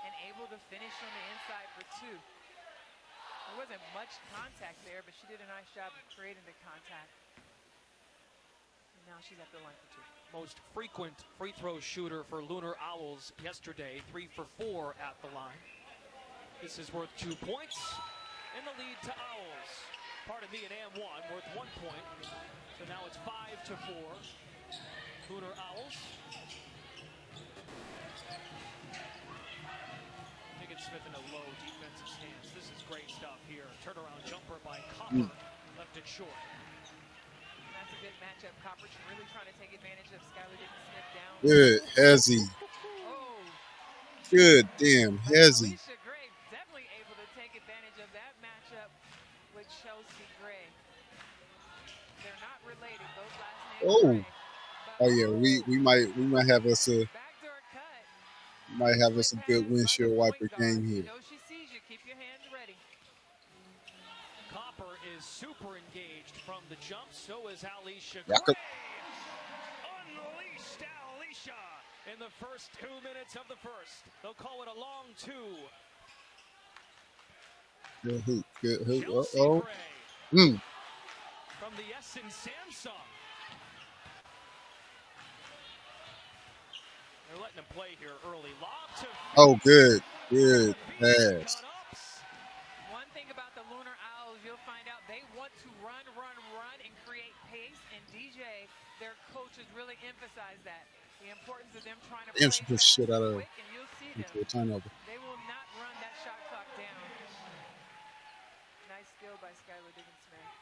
Speaker 2: and able to finish on the inside for two. There wasn't much contact there, but she did a nice job of creating the contact. And now she's at the line for two.
Speaker 3: Most frequent free throw shooter for Lunar Owls yesterday, 3 for 4 at the line. This is worth 2 points, and the lead to Owls. Pardon me, an and one worth 1 point. So now it's 5 to 4. Lunar Owls. Smith in a low defensive stance. This is great stuff here. Turnaround jumper by Copper. Left it short.
Speaker 2: That's a good matchup. Copper really trying to take advantage of Skylar Diggins-Smith down.
Speaker 1: Good, Hezzy.
Speaker 2: Oh.
Speaker 1: Good, damn, Hezzy.
Speaker 2: Alicia Gray definitely able to take advantage of that matchup with Chelsea Gray. They're not related. Those last names.
Speaker 1: Oh.
Speaker 2: Gray.
Speaker 1: Oh yeah, we might have us a good windshield wiper game here.
Speaker 2: You know she sees you. Keep your hands ready.
Speaker 3: Copper is super engaged from the jump. So is Alicia
Speaker 1: Yeah,
Speaker 3: Gray. Unleashed Alicia in the first 2 minutes of the first. They'll call it a long two.
Speaker 1: Good hoop. Good hoop.
Speaker 3: Chelsea
Speaker 1: Uh-oh.
Speaker 3: Gray from the Essen Samsung. They're letting him play here early. Lob to
Speaker 1: Oh, good. Good pass.
Speaker 2: One thing about the Lunar Owls, you'll find out they want to run, and create pace. And DJ, their coaches really emphasize that. The importance of them trying to play
Speaker 1: Damn, shit out of
Speaker 2: quick, and you'll see
Speaker 1: into
Speaker 2: them.
Speaker 1: a turnover.
Speaker 2: They will not run that shot clock down. Nice steal by Skylar Diggins-Smith.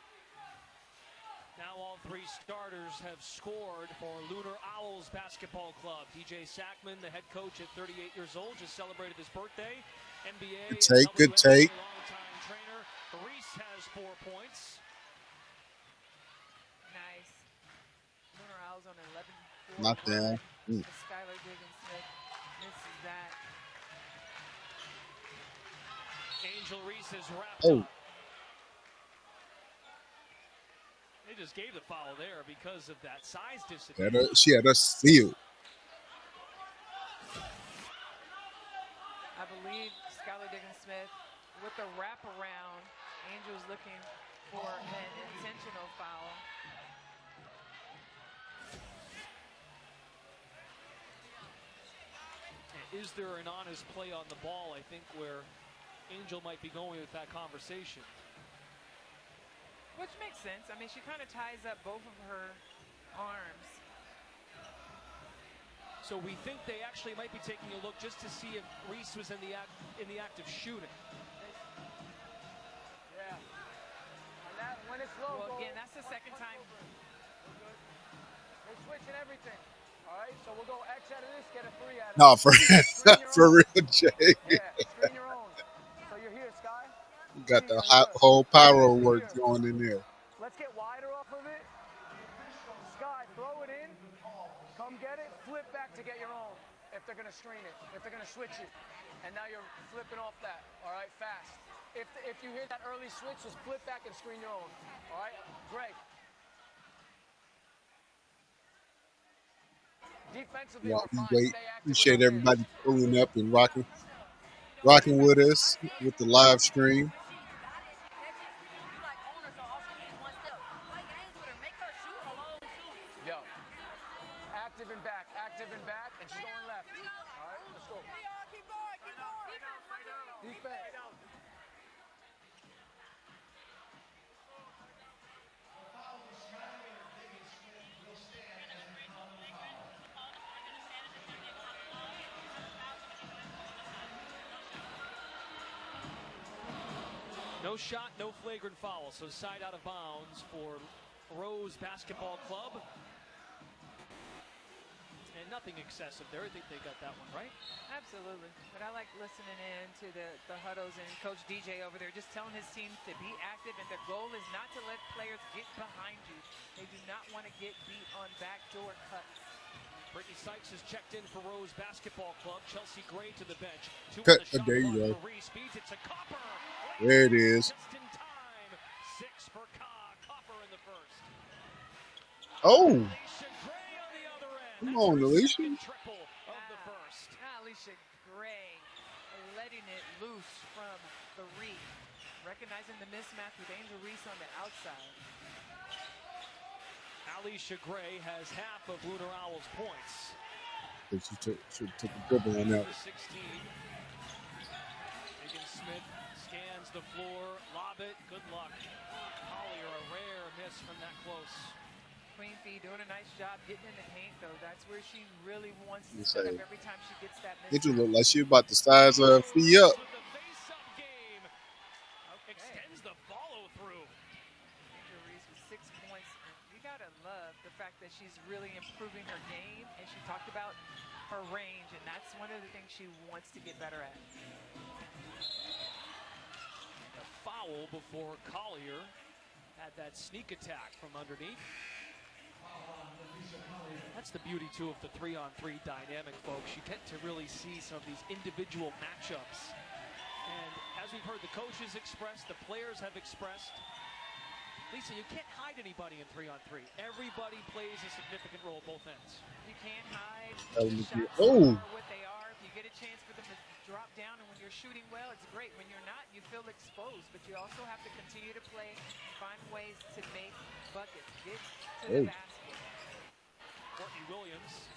Speaker 3: Now all three starters have scored for Lunar Owls Basketball Club. DJ Sackman, the head coach at 38 years old, just celebrated his birthday. NBA
Speaker 1: Good take, good take.
Speaker 3: Longtime trainer. Reese has 4 points.
Speaker 2: Nice. Lunar Owls on 11-4.
Speaker 1: Not down.
Speaker 2: Skylar Diggins-Smith misses that.
Speaker 3: Angel Reese is wrapped up. They just gave the foul there because of that size disadvantage.
Speaker 1: She had us sealed.
Speaker 2: I believe Skylar Diggins-Smith with the wraparound. Angel's looking for an intentional foul.
Speaker 3: Is there an honest play on the ball? I think where Angel might be going with that conversation.
Speaker 2: Which makes sense. I mean, she kind of ties up both of her arms.
Speaker 3: So we think they actually might be taking a look just to see if Reese was in the act of shooting.
Speaker 5: Yeah. And that, when it's low,
Speaker 2: well, again, that's the second time.
Speaker 5: They're switching everything. All right, so we'll go X out of this, get a 3 out of
Speaker 1: No,
Speaker 5: this.
Speaker 1: for real, Jay.
Speaker 5: Yeah, screen your own. So you're here, Sky.
Speaker 1: You got the whole pyro work going in there.
Speaker 5: Let's get wider off of it. Sky, throw it in. Come get it. Flip back to get your own. If they're gonna screen it, if they're gonna switch it, and now you're flipping off that. All right, fast. If you hear that early switch, just flip back and screen your own. All right, Greg. Defensively,
Speaker 1: While we wait, appreciate everybody pulling up and rocking with us with the live stream.
Speaker 5: Yo, active and back, and she's going left. All right, let's go. Keep going. Defense.
Speaker 3: No shot, no flagrant foul. So side out of bounds for Rose Basketball Club. And nothing excessive there. I think they got that one right.
Speaker 2: Absolutely. But I like listening in to the huddles and Coach DJ over there just telling his team to be active, and the goal is not to let players get behind you. They do not want to get beat on backdoor cuts.
Speaker 3: Brittany Sykes has checked in for Rose Basketball Club. Chelsea Gray to the bench. Two
Speaker 1: Cut.
Speaker 3: on the shot
Speaker 1: There you
Speaker 3: clock
Speaker 1: go.
Speaker 3: for Reese. Speeds it to Copper.
Speaker 1: There it is.
Speaker 3: Just in time. 6 for Copper in the first.
Speaker 1: Oh,
Speaker 3: Alicia Gray on the other end.
Speaker 1: come
Speaker 3: That's
Speaker 1: on,
Speaker 3: her
Speaker 1: Alicia.
Speaker 3: second triple of the first.
Speaker 2: Alicia Gray letting it loose from the Reese. Recognizing the mismatch with Angel Reese on the outside.
Speaker 3: Alicia Gray has half of Lunar Owl's points.
Speaker 1: She took a dribble on that.
Speaker 3: 16. Megan Smith scans the floor, lob it, good luck. Collier, a rare miss from that close.
Speaker 2: Queen Fee doing a nice job getting in the paint, though. That's where she really wants to
Speaker 1: You
Speaker 2: set
Speaker 1: say,
Speaker 2: up every time she gets that
Speaker 1: it
Speaker 2: miss.
Speaker 1: just look like she about to size Fee up.
Speaker 3: With the face-up game. Extends the follow-through.
Speaker 2: Angel Reese with 6 points. You gotta love the fact that she's really improving her game, and she talked about her range, and that's one of the things she wants to get better at.
Speaker 3: A foul before Collier had that sneak attack from underneath. That's the beauty, too, of the 3-on-3 dynamic, folks. You get to really see some of these individual matchups. And as we've heard the coaches express, the players have expressed, Lisa, you can't hide anybody in 3-on-3. Everybody plays a significant role both ends.
Speaker 2: You can't hide.
Speaker 1: Oh.
Speaker 2: Shots are what they are. If you get a chance for them to drop down, and when you're shooting well, it's great. When you're not, you feel exposed. But you also have to continue to play, find ways to make buckets, get to the basket.
Speaker 3: Courtney Williams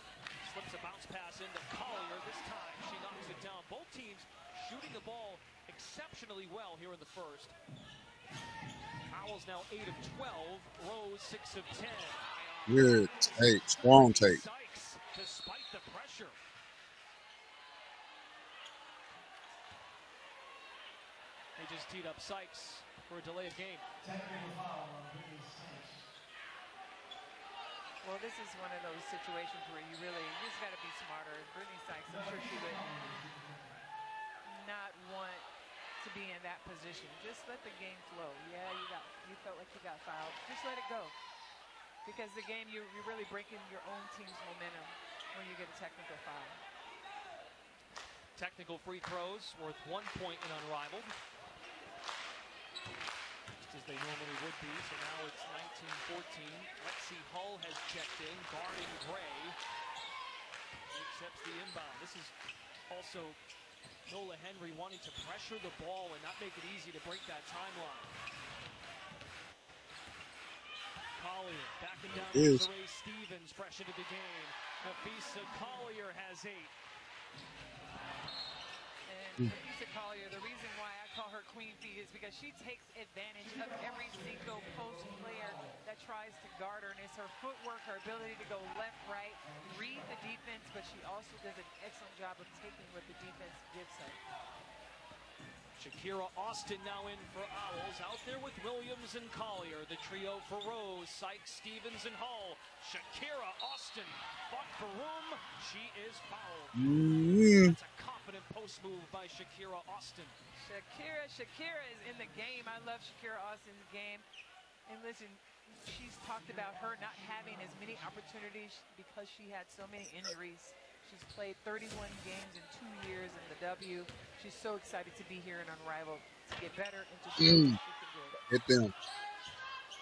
Speaker 3: slips a bounce pass into Collier. This time she knocks it down. Both teams shooting the ball exceptionally well here in the first. Owls now 8 of 12. Rose 6 of 10.
Speaker 1: Good take, strong take.
Speaker 3: Sykes, despite the pressure. They just teed up Sykes for a delay of game.
Speaker 2: Well, this is one of those situations where you just got to be smarter. Brittany Sykes, I'm sure she would not want to be in that position. Just let the game flow. Yeah, you felt like you got fouled. Just let it go. Because the game, you're really breaking your own team's momentum when you get a technical foul.
Speaker 3: Technical free throws worth 1 point in Unrivaled. As they normally would be, so now it's 19-14. Lexi Hull has checked in, guarding Gray. He accepts the inbound. This is also Nola Henry wanting to pressure the ball and not make it easy to break that timeline. Collier backing down Desiree Stevens, fresh into the game. Nafisa Collier has 8.
Speaker 2: And Nafisa Collier, the reason why I call her Queen Fee is because she takes advantage of every single post player that tries to guard her. And it's her footwork, her ability to go left, right, read the defense, but she also does an excellent job of taking what the defense gives her.
Speaker 3: Shakira Austin now in for Owls. Out there with Williams and Collier. The trio for Rose, Sykes, Stevens, and Hull. Shakira Austin fought for room. She is fouled. That's a confident post move by Shakira Austin.
Speaker 2: Shakira is in the game. I love Shakira Austin's game. And listen, she's talked about her not having as many opportunities because she had so many injuries. She's played 31 games in 2 years in the W. She's so excited to be here in Unrivaled to get better and to show what she can do.
Speaker 1: Hit them.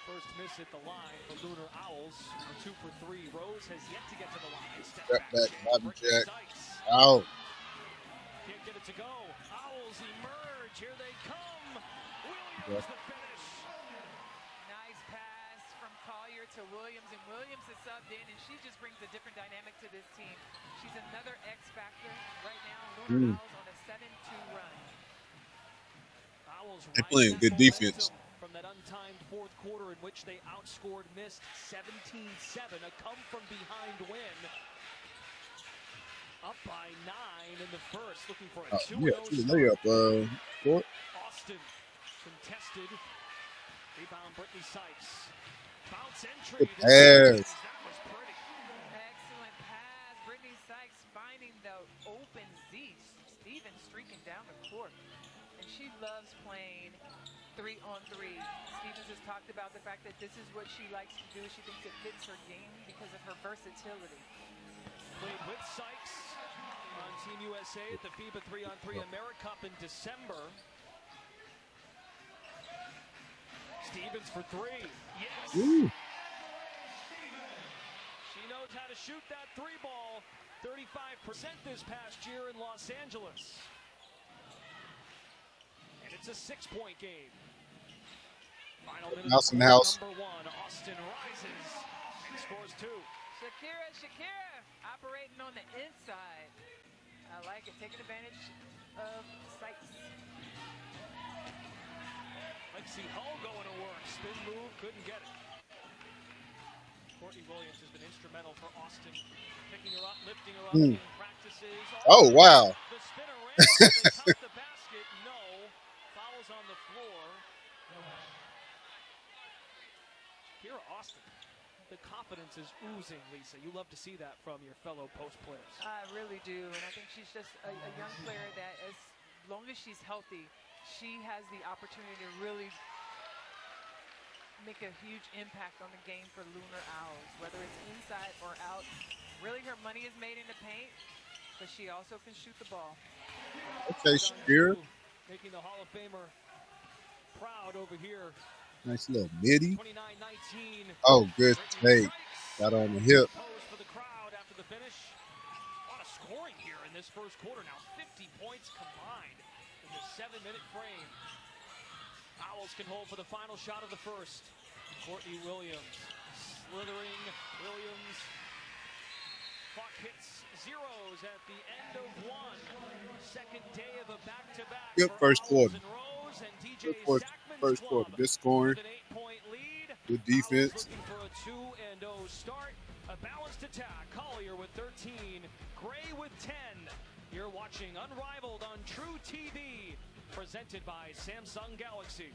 Speaker 3: First miss at the line for Lunar Owls. 2 for 3. Rose has yet to get to the line.
Speaker 1: Step back, Bobby Jack.
Speaker 3: Sykes.
Speaker 1: Out.
Speaker 3: Can't get it to go. Owls emerge. Here they come. Williams the finish.
Speaker 2: Nice pass from Collier to Williams, and Williams is subbed in, and she just brings a different dynamic to this team. She's another X factor right now. Lunar Owls on a 7-2 run.
Speaker 3: Owls
Speaker 1: They're playing good defense.
Speaker 3: From that untimed fourth quarter in which they outscored Mist 17-7, a come-from-behind win. Up by 9 in the first, looking for a 2-0
Speaker 1: layup.
Speaker 3: Austin contested. Rebound, Brittany Sykes. Bounce entry.
Speaker 1: Yes.
Speaker 3: That was pretty.
Speaker 2: Excellent pass. Brittany Sykes finding the open Z. Stevens streaking down the court. And she loves playing 3-on-3. Stevens has talked about the fact that this is what she likes to do. She thinks it fits her game because of her versatility.
Speaker 3: USA at the FIBA 3-on-3 AmeriCup in December. Stevens for three. Yes.
Speaker 1: Ooh.
Speaker 3: She knows how to shoot that three ball. 35% this past year in Los Angeles. And it's a 6-point game. Final minute
Speaker 1: House in the house.
Speaker 3: number one. Austin rises and scores two.
Speaker 2: Shakira operating on the inside. I like it, taking advantage of sights.
Speaker 3: Let's see Hull going to work. Spin move, couldn't get it. Courtney Williams has been instrumental for Austin, picking her up, lifting her up in practices.
Speaker 1: Oh, wow.
Speaker 3: The spinner ran, they count the basket. No. Fouls on the floor. Here, Austin. The confidence is oozing, Lisa. You love to see that from your fellow post players.
Speaker 2: I really do, and I think she's just a young player that as long as she's healthy, she has the opportunity to really make a huge impact on the game for Lunar Owls, whether it's inside or out. Really, her money is made in the paint, but she also can shoot the ball.
Speaker 1: Okay, Shakira.
Speaker 3: Making the Hall of Famer proud over here.
Speaker 1: Nice little midi.
Speaker 3: 29-19.
Speaker 1: Oh, good take. Got on the hip.
Speaker 3: Pose for the crowd after the finish. A lot of scoring here in this first quarter now. 50 points combined in the 7-minute frame. Owls can hold for the final shot of the first. Courtney Williams. Slithering Williams. Clock hits zeros at the end of one. Second day of a back-to-back.
Speaker 1: Good first quarter.
Speaker 3: Good
Speaker 1: first quarter. Good scoring. Good defense.
Speaker 3: Looking for a 2-0 start. A balanced attack. Collier with 13. Gray with 10. You're watching Unrivaled on True TV. Presented by Samsung Galaxy.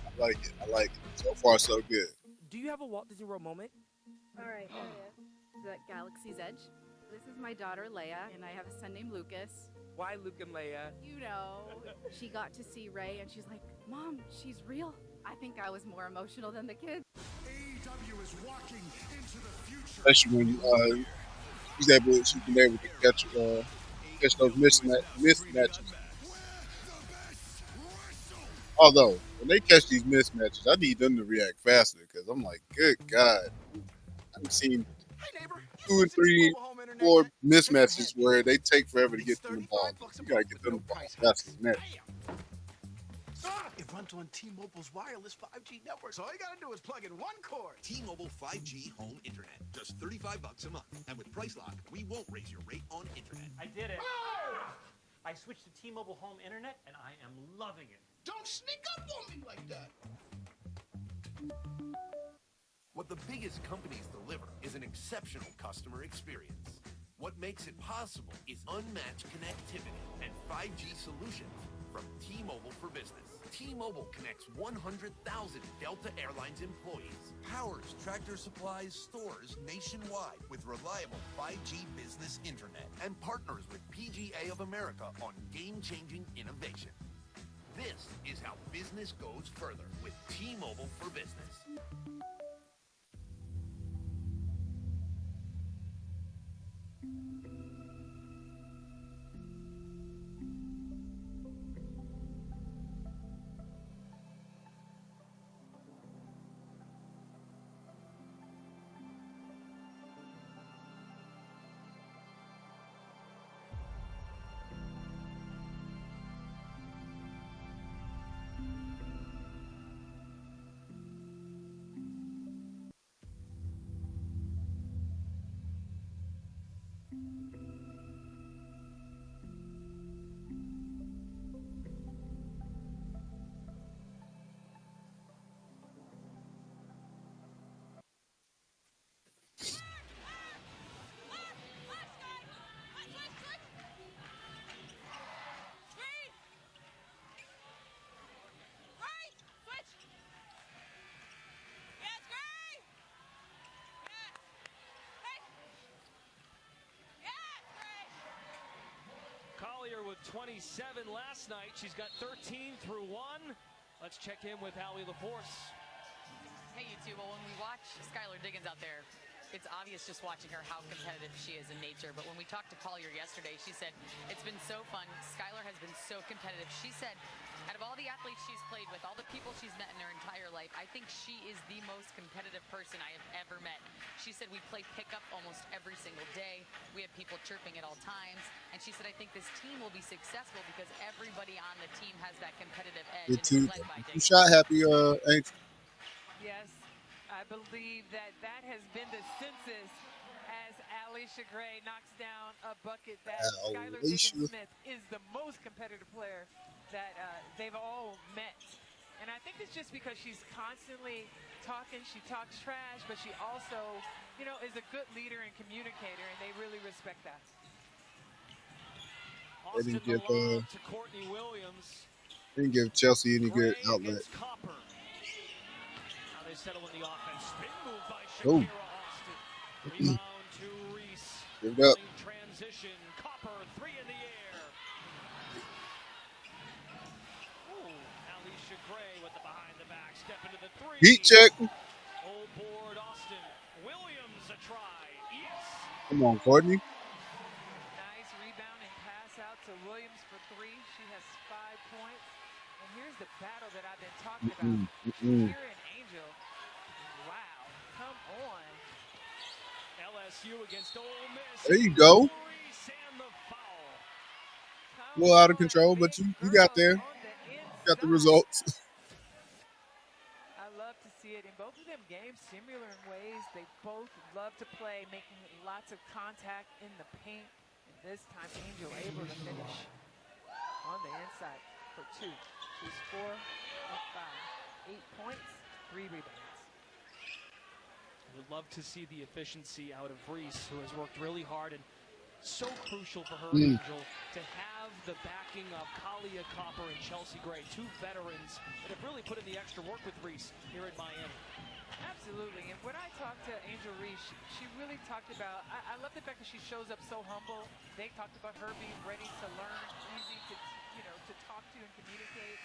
Speaker 1: I like it. I like it. So far, so good.
Speaker 4: Do you have a Walt Disney World moment?
Speaker 10: All right, there it is. Is that Galaxy's Edge? This is my daughter, Leia, and I have a son named Lucas.
Speaker 4: Why Luke and Leia?
Speaker 10: You know, she got to see Rey, and she's like, Mom, she's real. I think I was more emotional than the kids.
Speaker 19: AEW is walking into the future.
Speaker 1: Especially when she's been able to catch those mismatches. Although, when they catch these mismatches, I need them to react faster because I'm like, good God. I've seen 2 and 3, 4 mismatches where they take forever to get them the ball. You got to get them the ball faster than that.
Speaker 21: It runs on T-Mobile's wireless 5G network, so all you gotta do is plug in one cord.
Speaker 22: T-Mobile 5G home internet, just $35 a month. And with Price Lock, we won't raise your rate on internet.
Speaker 23: I did it.
Speaker 21: Oh!
Speaker 23: I switched to T-Mobile home internet, and I am loving it.
Speaker 21: Don't sneak up on me like that.
Speaker 22: What the biggest companies deliver is an exceptional customer experience. What makes it possible is unmatched connectivity and 5G solutions from T-Mobile for Business. T-Mobile connects 100,000 Delta Airlines employees, powers Tractor Supply's stores nationwide with reliable 5G business internet, and partners with PGA of America on game-changing innovation. This is how business goes further with T-Mobile for Business.
Speaker 3: With 27 last night. She's got 13 through 1. Let's check in with Allie LaForce.
Speaker 13: Hey, you two. Well, when we watch Skylar Diggins out there it's obvious just watching her how competitive she is in nature. But when we talked to Collier yesterday, she said, it's been so fun. Skylar has been so competitive. She said, out of all the athletes she's played with, all the people she's met in her entire life, I think she is the most competitive person I have ever met. She said we play pickup almost every single day. We have people chirping at all times. And she said, I think this team will be successful because everybody on the team has that competitive edge.
Speaker 1: Good
Speaker 13: And
Speaker 1: too.
Speaker 13: it's led by
Speaker 1: You
Speaker 13: Diggins.
Speaker 1: shot happy, Angel.
Speaker 2: Yes, I believe that has been the census as Alicia Gray knocks down a bucket that Skylar
Speaker 1: Alicia.
Speaker 2: Diggins-Smith is the most competitive player that they've all met. And I think it's just because she's constantly talking, she talks trash, but she also, you know, is a good leader and communicator, and they really respect that.
Speaker 1: They didn't give
Speaker 3: to Courtney Williams.
Speaker 1: didn't give Chelsea any good outlet.
Speaker 3: Copper. Now they settle in the offense. Spin move by
Speaker 1: Oh.
Speaker 3: Shakira Austin. Rebound to Reese.
Speaker 1: Give it up.
Speaker 3: Transition. Copper, 3 in the air. Ooh, Alicia Gray with the behind the back. Step into the 3.
Speaker 1: Heat check.
Speaker 3: Old board Austin. Williams a try. Yes.
Speaker 1: Come on, Courtney.
Speaker 2: Nice rebound and pass out to Williams for 3. She has 5 points. And here's the battle that I've been talking about. Here in Angel. Wow. Come on.
Speaker 3: LSU against Ole Miss.
Speaker 1: There you go.
Speaker 3: Reese and the foul.
Speaker 1: A little out of control, but you got there. Got the results.
Speaker 2: I love to see it. In both of them games, similar in ways. They both love to play, making lots of contact in the paint. And this time, Angel able to finish on the inside for 2. She's 4 and 5. 8 points, 3 rebounds.
Speaker 3: Would love to see the efficiency out of Reese, who has worked really hard and so crucial for her, Angel, to have the backing of Kalia Copper and Chelsea Gray, 2 veterans that have really put in the extra work with Reese here in Miami.
Speaker 2: Absolutely. And when I talked to Angel Reese, she really talked about, I love the fact that she shows up so humble. They talked about her being ready to learn, easy to, to talk to and communicate.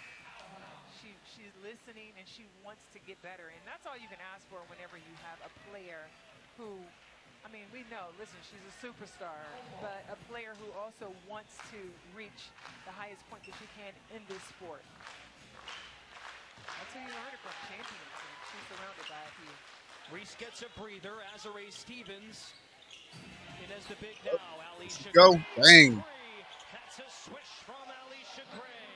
Speaker 2: She's listening and she wants to get better. And that's all you can ask for whenever you have a player who, I mean, we know, listen, she's a superstar, but a player who also wants to reach the highest point that she can in this sport. That's who you learn it from, champions. And she's surrounded by a few.
Speaker 3: Reese gets a breather. Azare Stevens in as the big now. Alicia
Speaker 1: Go. Bang.
Speaker 3: That's a swish from Alicia Gray.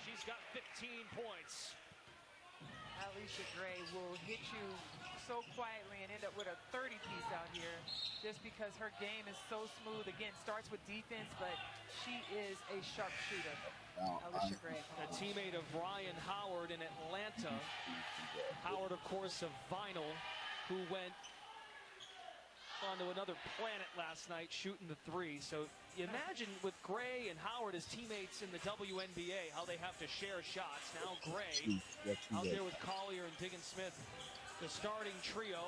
Speaker 3: She's got 15 points.
Speaker 2: Alicia Gray will hit you so quietly and end up with a 30-piece out here just because her game is so smooth. Again, starts with defense, but she is a sharpshooter. Alicia Gray.
Speaker 3: A teammate of Ryan Howard in Atlanta. Howard, of course, of Vinyl, who went onto another planet last night shooting the 3. So you imagine with Gray and Howard as teammates in the WNBA, how they have to share shots. Now Gray out there with Collier and Diggins-Smith, the starting trio.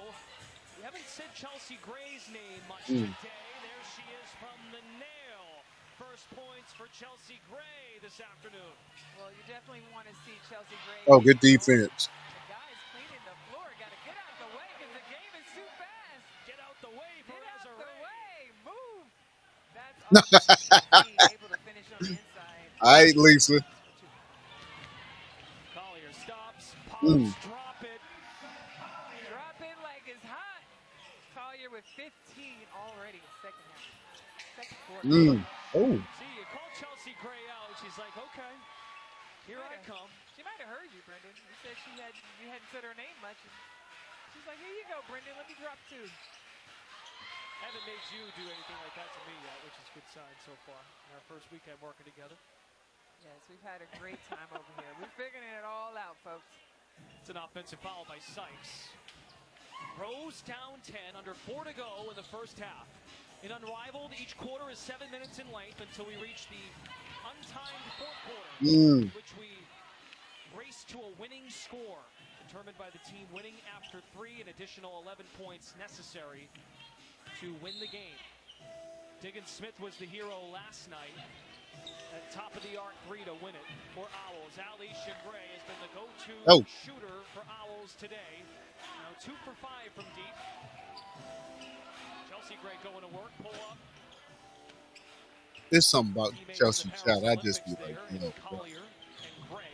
Speaker 3: We haven't said Chelsea Gray's name much today. There she is from the nail. First points for Chelsea Gray this afternoon.
Speaker 2: Well, you definitely want to see Chelsea Gray.
Speaker 1: Oh, good defense.
Speaker 2: The guy's cleaning the floor. Got to get out the way because the game is too fast.
Speaker 3: Get out the way for
Speaker 2: Azare. Get out the way. Move. That's able to finish on the inside.
Speaker 1: All right, Lisa.
Speaker 3: Collier stops. Post, drop it.
Speaker 2: Drop it like it's hot. Collier with 15 already in second half. Second quarter.
Speaker 1: Oh.
Speaker 3: See, you call Chelsea Gray out. She's like, okay, here I come.
Speaker 2: She might have heard you, Brendan. You said you hadn't said her name much. And she's like, here you go, Brendan. Let me drop 2.
Speaker 3: Haven't made you do anything like that to me yet, which is a good sign so far. In our first weekend working together.
Speaker 2: Yes, we've had a great time over here. We're figuring it all out, folks.
Speaker 3: It's an offensive foul by Sykes. Rose down 10, under 4 to go in the first half. In Unrivaled, each quarter is 7 minutes in length until we reach the untimed fourth quarter, which we race to a winning score, determined by the team winning after 3, an additional 11 points necessary to win the game. Diggins-Smith was the hero last night at top of the arc 3 to win it for Owls. Alicia Gray has been the go-to shooter for Owls today. Now 2 for 5 from deep. Chelsea Gray going to work, pull up.
Speaker 1: There's something about
Speaker 3: Teammate with
Speaker 1: Chelsea
Speaker 3: the
Speaker 1: chat.
Speaker 3: Paris
Speaker 1: I just be
Speaker 3: Olympics
Speaker 1: like,
Speaker 3: there,
Speaker 1: yo, bro.
Speaker 3: Collier and Gray.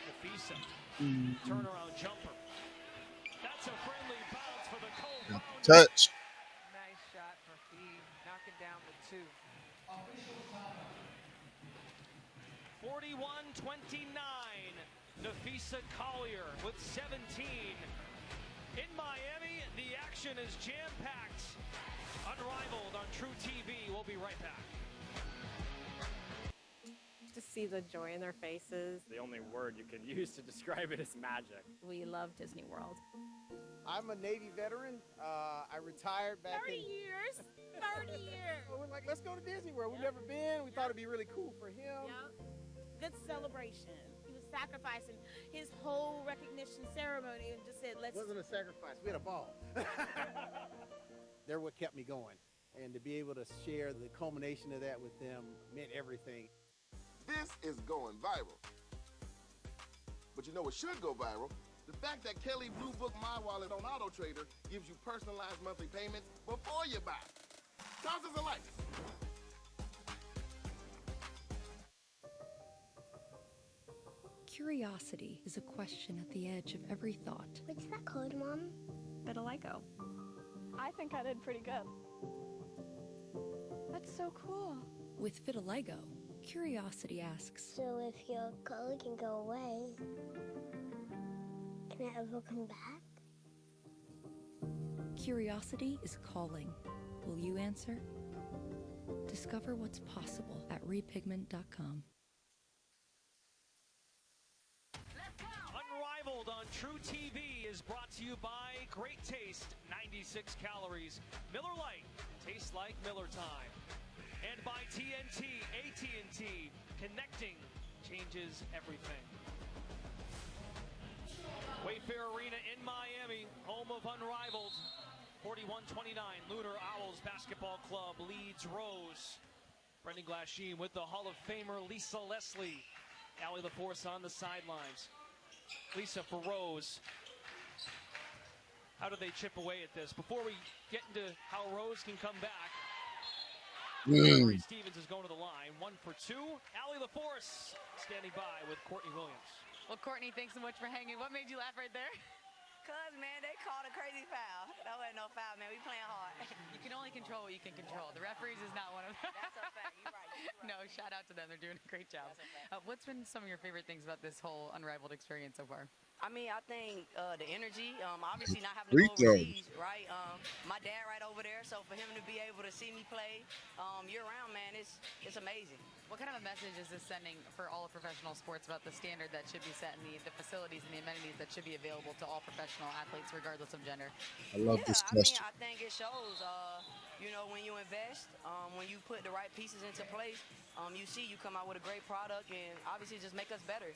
Speaker 3: Nafisa, turnaround jumper. That's a friendly bounce for the
Speaker 1: Got
Speaker 3: co-founder.
Speaker 1: the touch.
Speaker 2: Nice shot for Fee, knocking down the 2.
Speaker 3: 41-29. Nafisa Collier with 17. In Miami, the action is jam-packed. Unrivaled on True TV. We'll be right back.
Speaker 9: To see the joy in their faces.
Speaker 15: The only word you can use to describe it is magic.
Speaker 10: We love Disney World.
Speaker 11: I'm a Navy veteran. I retired back
Speaker 7: 30
Speaker 11: in...
Speaker 7: years. 30 years.
Speaker 11: We're like, let's go to Disney World. We've never been. We thought it'd be really cool for him.
Speaker 7: Good celebration. He was sacrificing his whole recognition ceremony and just said, let's...
Speaker 11: It wasn't a sacrifice. We had a ball. They're what kept me going. And to be able to share the culmination of that with them meant everything.
Speaker 12: This is going viral. But you know what should go viral? The fact that Kelly Blue Book My Wallet on Auto Trader gives you personalized monthly payments before you buy. Thousands of likes.
Speaker 16: Curiosity is a question at the edge of every thought.
Speaker 6: What's that called, Mom?
Speaker 10: Vitiligo. I think I did pretty good. That's so cool.
Speaker 16: With vitiligo, curiosity asks,
Speaker 6: So if your color can go away, can it ever come back?
Speaker 16: curiosity is calling. Will you answer? Discover what's possible at repigment.com.
Speaker 3: Unrivaled on True TV is brought to you by Great Taste, 96 calories. Miller Lite, tastes like Miller time. And by TNT, AT&T, connecting changes everything. Wayfair Arena in Miami, home of Unrivaled. 41-29, Lunar Owls Basketball Club leads Rose. Brendan Glasheen with the Hall of Famer Lisa Leslie. Allie LaForce on the sidelines. Lisa for Rose. How do they chip away at this? Before we get into how Rose can come back, Mary Stevens is going to the line. 1 for 2. Allie LaForce standing by with Courtney Williams.
Speaker 13: Well, Courtney, thanks so much for hanging. What made you laugh right there?
Speaker 14: Cuz, man, they called a crazy foul. That wasn't no foul, man. We playing hard.
Speaker 13: You can only control what you can control. The referees is not one of them.
Speaker 14: That's a fact. You're right. You're right.
Speaker 13: No, shout out to them. They're doing a great job.
Speaker 14: That's a fact.
Speaker 13: What's been some of your favorite things about this whole Unrivaled experience so far?
Speaker 14: I mean, I think the energy, obviously not having to
Speaker 1: Free
Speaker 14: go
Speaker 1: throws.
Speaker 14: overseas, right? My dad right over there, so for him to be able to see me play year-round, man, it's amazing.
Speaker 13: What kind of a message is this sending for all of professional sports about the standard that should be set and the facilities and the amenities that should be available to all professional athletes regardless of gender?
Speaker 1: I love this question.
Speaker 14: I think it shows, you know, when you invest, when you put the right pieces into place, you see you come out with a great product and obviously just make us better.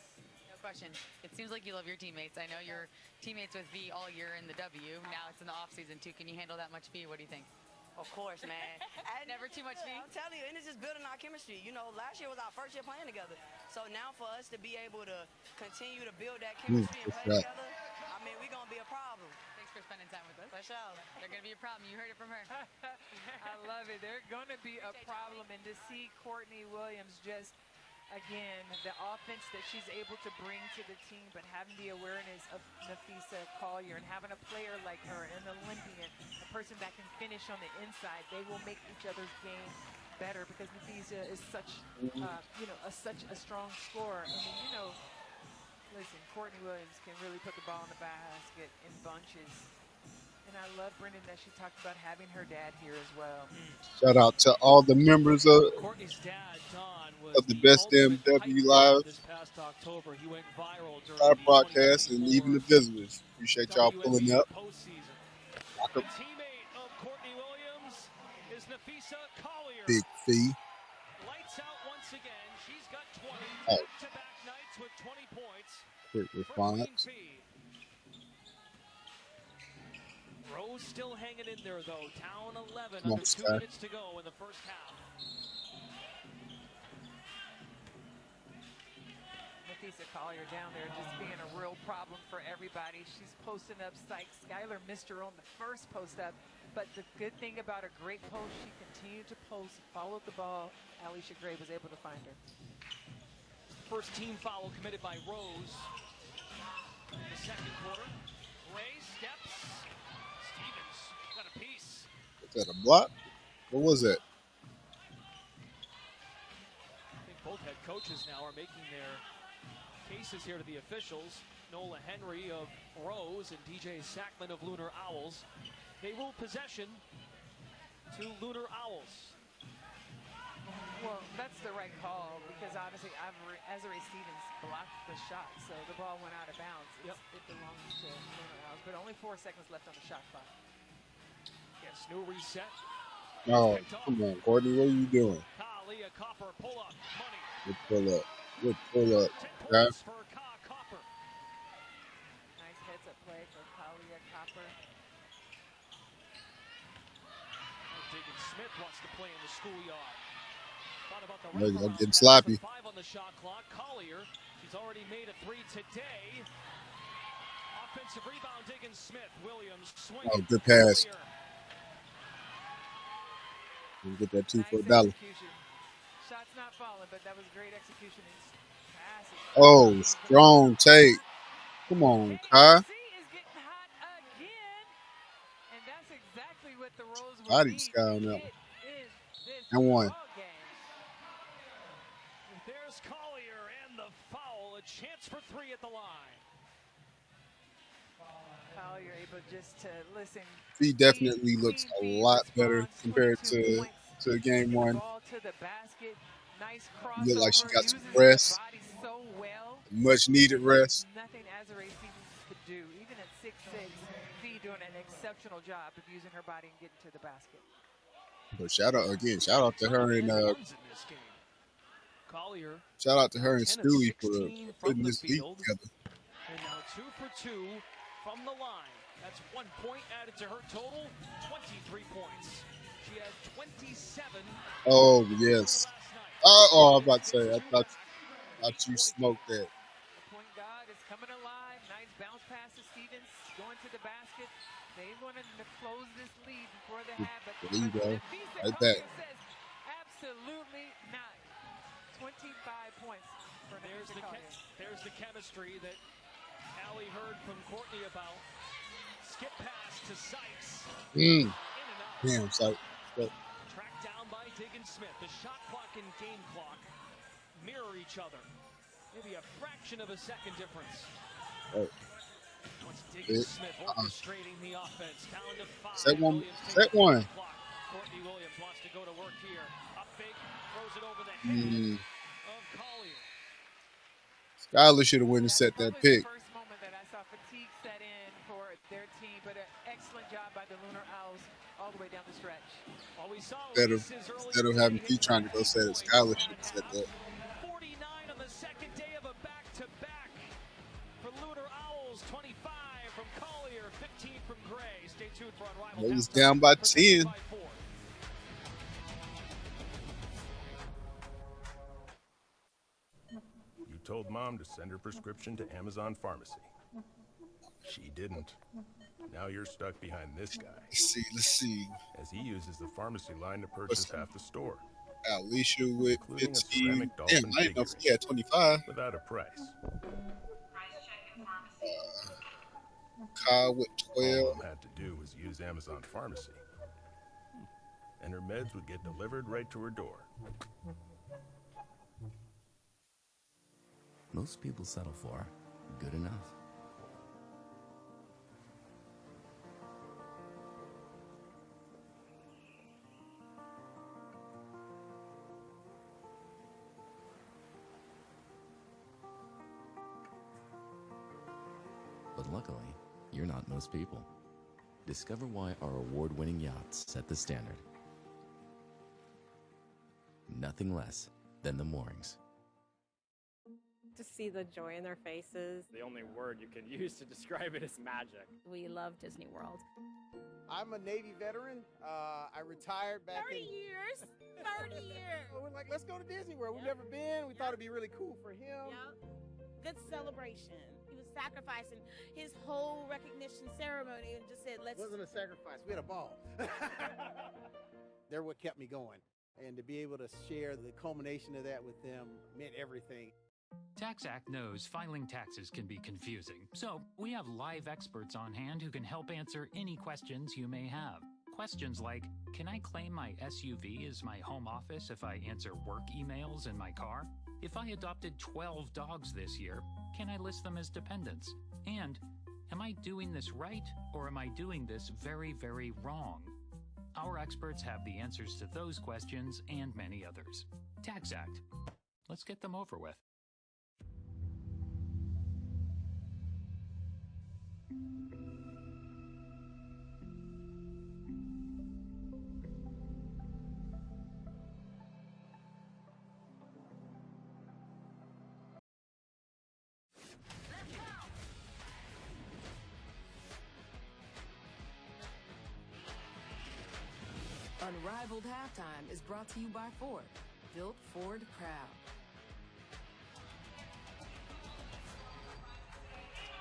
Speaker 13: Question. It seems like you love your teammates. I know you're teammates with V all year in the W. Now it's in the off season too. Can you handle that much V? What do you think?
Speaker 14: Of course, man.
Speaker 13: Never too much V.
Speaker 14: I'm telling you, and it's just building our chemistry. You know, last year was our first year playing together. So now for us to be able to continue to build that chemistry and play together, I mean, we're going to be a problem.
Speaker 13: Thanks for spending time with us.
Speaker 14: For sure.
Speaker 13: They're going to be a problem. You heard it from her.
Speaker 2: I love it. They're going to be a problem. And to see Courtney Williams just, again, the offense that she's able to bring to the team, but having the awareness of Nafisa Collier and having a player like her, an Olympian, a person that can finish on the inside, they will make each other's game better because Nafisa is such, such a strong scorer. And then, listen, Courtney Williams can really put the ball in the basket in bunches. And I love, Brendan, that she talked about having her dad here as well.
Speaker 1: Shout out to all the members of
Speaker 3: Courtney's dad, Don, was
Speaker 1: the Best Damn W Live,
Speaker 3: this past October. He went viral during
Speaker 1: our
Speaker 3: the
Speaker 1: broadcast, and even the visitors. Appreciate y'all pulling up.
Speaker 3: postseason.
Speaker 1: Lock
Speaker 3: The
Speaker 1: up
Speaker 3: teammate of Courtney Williams is Nafisa Collier.
Speaker 1: Big Fee.
Speaker 3: Lights out once again. She's got 20
Speaker 1: Oh.
Speaker 3: back-to-back nights with 20 points.
Speaker 1: Quick response.
Speaker 3: Rose still hanging in there, though. Down 11,
Speaker 1: Come on,
Speaker 3: under 2
Speaker 1: Sky.
Speaker 3: minutes to go in the first half.
Speaker 2: Leticia Collier down there just being a real problem for everybody. She's posting up Sykes. Skylar missed her on the first post up, but the good thing about a great post, she continued to post, followed the ball. Alicia Gray was able to find her.
Speaker 3: First team foul committed by Rose in the second quarter. Gray steps. Stevens got a piece.
Speaker 1: Was that a block? What was that?
Speaker 3: I think both head coaches now are making their cases here to the officials. Nola Henry of Rose and DJ Sackman of Lunar Owls. They rule possession to Lunar Owls.
Speaker 2: Well, that's the right call because obviously Azare Stevens blocked the shot, so the ball went out of bounds. It belongs to Lunar Owls, but only 4 seconds left on the shot clock.
Speaker 3: Yes, new reset.
Speaker 1: Oh, come on, Courtney, what are you doing?
Speaker 3: Kalia Copper pull up, money.
Speaker 1: Good pull up. Good pull up.
Speaker 3: 10 points for Copper.
Speaker 2: Nice heads up play for Kalia Copper.
Speaker 3: Diggin Smith wants to play in the schoolyard. Thought about the
Speaker 1: I'm getting sloppy.
Speaker 3: 5 on the shot clock. Collier, she's already made a 3 today. Offensive rebound, Diggin Smith. Williams swinging.
Speaker 1: Oh, good pass. You get that $2 for $1.
Speaker 2: Shots not falling, but that was great execution.
Speaker 1: Oh, strong take. Come on, Kai.
Speaker 2: is getting hot again, and that's exactly what the Rose would
Speaker 1: Body
Speaker 2: need
Speaker 1: sky on
Speaker 2: to
Speaker 1: that
Speaker 2: get
Speaker 1: one.
Speaker 2: in this
Speaker 1: And one.
Speaker 2: ball game.
Speaker 3: There's Collier and the foul. A chance for 3 at the line.
Speaker 2: Collier able just to listen.
Speaker 1: He definitely looks a lot better compared to game one.
Speaker 2: Ball to the basket. Nice crossover.
Speaker 1: Look like she got some rest.
Speaker 2: So well.
Speaker 1: Much needed rest.
Speaker 2: Nothing Azare Stevens could do. Even at 6'6", Fee doing an exceptional job of using her body and getting to the basket.
Speaker 1: But shout out to her and
Speaker 3: Collier.
Speaker 1: Shout out to her and Stewie for putting this beat together.
Speaker 3: And now 2 for 2 from the line. That's 1 point added to her total, 23 points. She had 27.
Speaker 1: Oh yes. Oh, I was about to say. I thought you smoked that.
Speaker 2: The point guard is coming alive. Nice bounce pass to Stevens, going to the basket. They wanted to close this lead before they had, but
Speaker 1: There you go. Right back.
Speaker 2: says absolutely not. 25 points for
Speaker 3: There's the chemistry that Allie heard from Courtney about. Skip pass to Sykes.
Speaker 1: Damn, Sykes.
Speaker 3: Tracked down by Diggin Smith. The shot clock and game clock mirror each other. Maybe a fraction of a second difference.
Speaker 1: Oh.
Speaker 3: Once Diggin Smith orchestrating the offense. Down to 5.
Speaker 1: Set one.
Speaker 3: Courtney Williams wants to go to work here. Up big, throws it over the head of Collier.
Speaker 1: Skyler should have went and set that pick.
Speaker 2: First moment that I saw fatigue set in for their team, but an excellent job by the Lunar Owls all the way down the stretch.
Speaker 1: Instead of having Pete trying to go set it, Skyler should have set that.
Speaker 3: 49 on the second day of a back-to-back for Lunar Owls. 25 from Collier, 15 from Gray. Stay tuned for Unrivaled.
Speaker 1: It was down by 10.
Speaker 17: You told Mom to send her prescription to Amazon Pharmacy. She didn't. Now you're stuck behind this guy.
Speaker 1: Let's see.
Speaker 17: As he uses the pharmacy line to purchase half the store.
Speaker 1: Alicia with
Speaker 17: including
Speaker 1: 15.
Speaker 17: a ceramic dolphin
Speaker 1: Damn, I didn't know
Speaker 17: figure
Speaker 1: he had 25.
Speaker 17: without a price.
Speaker 1: Kyle with 12.
Speaker 17: All Mom had to do was use Amazon Pharmacy. And her meds would get delivered right to her door.
Speaker 18: Most people settle for good enough. But luckily, you're not most people. Discover why our award-winning yachts set the standard. Nothing less than the moorings.
Speaker 9: To see the joy in their faces.
Speaker 15: The only word you can use to describe it is magic.
Speaker 10: We love Disney World.
Speaker 11: I'm a Navy veteran. I retired back
Speaker 7: 30
Speaker 11: in...
Speaker 7: years. 30 years.
Speaker 11: We're like, let's go to Disney World. We've never been. We thought it'd be really cool for him.
Speaker 7: good celebration. He was sacrificing his whole recognition ceremony and just said, let's.
Speaker 11: It wasn't a sacrifice. We had a ball. They're what kept me going. And to be able to share the culmination of that with them meant everything.
Speaker 5: TaxAct knows filing taxes can be confusing, so we have live experts on hand who can help answer any questions you may have. Questions like, can I claim my SUV as my home office if I answer work emails in my car? If I adopted 12 dogs this year, can I list them as dependents? And, am I doing this right or am I doing this very, very wrong? Our experts have the answers to those questions and many others. TaxAct. Let's get them over with.
Speaker 8: Unrivaled Halftime is brought to you by Ford. Built Ford proud.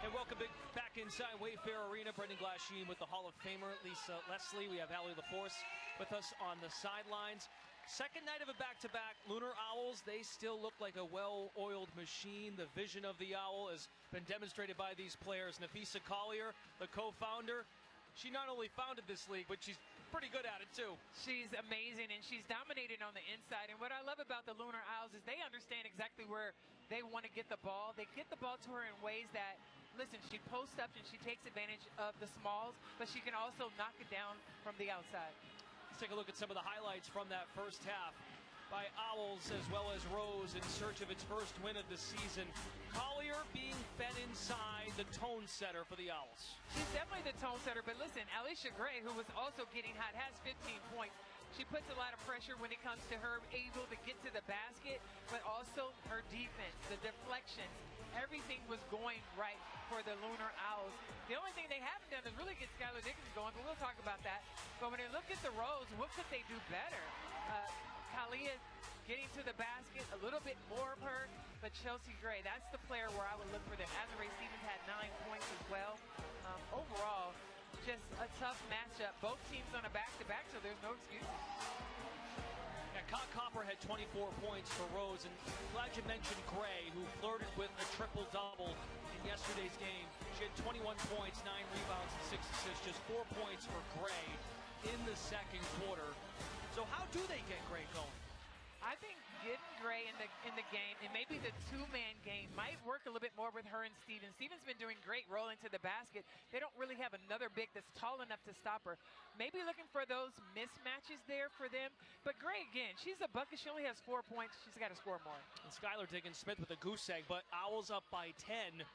Speaker 3: And welcome back inside Wayfair Arena. Brendan Glasheen with the Hall of Famer Lisa Leslie. We have Allie LaForce with us on the sidelines. Second night of a back-to-back. Lunar Owls, they still look like a well-oiled machine. The vision of the owl has been demonstrated by these players. Nafisa Collier, the co-founder, she not only founded this league, but she's pretty good at it too.
Speaker 2: She's amazing, and she's dominating on the inside. And what I love about the Lunar Owls is they understand exactly where they want to get the ball. They get the ball to her in ways that, listen, she posts up and she takes advantage of the smalls, but she can also knock it down from the outside.
Speaker 3: Let's take a look at some of the highlights from that first half by Owls as well as Rose in search of its first win of the season. Collier being fed inside, the tone setter for the Owls.
Speaker 2: She's definitely the tone setter, but listen, Alicia Gray, who was also getting hot, has 15 points. She puts a lot of pressure when it comes to her able to get to the basket, but also her defense, the deflections. Everything was going right for the Lunar Owls. The only thing they haven't done is really get Skylar Dickens going, but we'll talk about that. But when they look at the Rose, what could they do better? Kalia getting to the basket, a little bit more of her, but Chelsea Gray, that's the player where I would look for them. Azuree Stevens had 9 points as well. Overall, just a tough matchup. Both teams on a back-to-back, so there's no excuses.
Speaker 3: Yeah, Copper had 24 points for Rose, and glad you mentioned Gray, who flirted with a triple-double in yesterday's game. She had 21 points, 9 rebounds, and 6 assists, just 4 points for Gray in the second quarter. So how do they get Gray going?
Speaker 2: I think getting Gray in the game, and maybe the two-man game might work a little bit more with her and Stevens. Stevens been doing great rolling to the basket. They don't really have another big that's tall enough to stop her. Maybe looking for those mismatches there for them. But Gray, again, she's a bucket. She only has 4 points. She's got to score more.
Speaker 3: And Skylar Diggins-Smith with a goose egg, but Owls up by 10.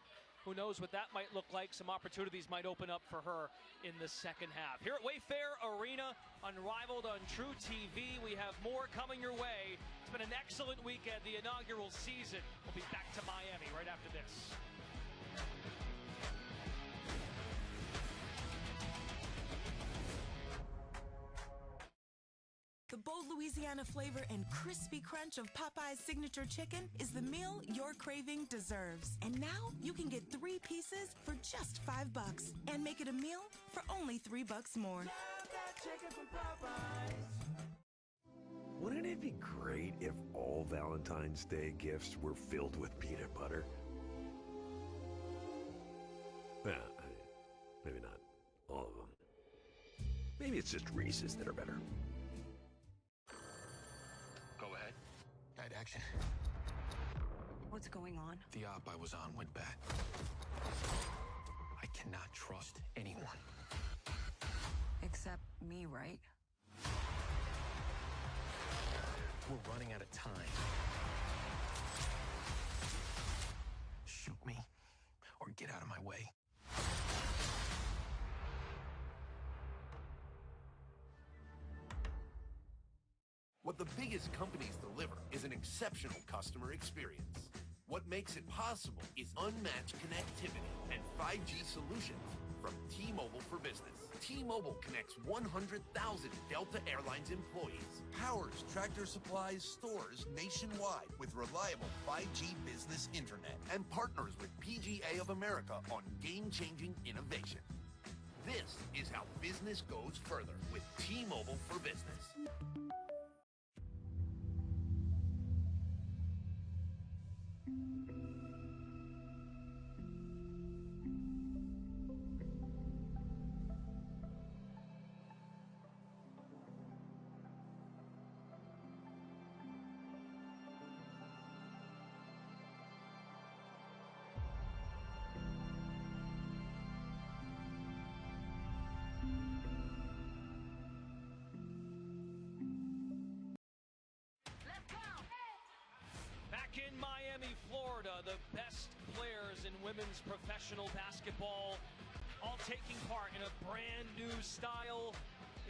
Speaker 3: Who knows what that might look like? Some opportunities might open up for her in the second half. Here at Wayfair Arena, Unrivaled on True TV, we have more coming your way. It's been an excellent weekend, the inaugural season. We'll be back to Miami right after this.
Speaker 20: The bold Louisiana flavor and crispy crunch of Popeye's signature chicken is the meal your craving deserves. And now you can get 3 pieces for just $5 and make it a meal for only $3 more.
Speaker 21: Love that chicken from Popeyes.
Speaker 24: Wouldn't it be great if all Valentine's Day gifts were filled with peanut butter? Well, maybe not all of them. Maybe it's just Reese's that are better.
Speaker 25: Go ahead. Add action.
Speaker 8: What's going on?
Speaker 25: The op I was on went bad. I cannot trust anyone.
Speaker 8: Except me, right?
Speaker 25: We're running out of time. Shoot me or get out of my way.
Speaker 22: What the biggest companies deliver is an exceptional customer experience. What makes it possible is unmatched connectivity and 5G solutions from T-Mobile for Business. T-Mobile connects 100,000 Delta Airlines employees, powers Tractor Supply's stores nationwide with reliable 5G business internet, and partners with PGA of America on game-changing innovation. This is how business goes further with T-Mobile for Business.
Speaker 3: Back in Miami, Florida, the best players in women's professional basketball all taking part in a brand new style.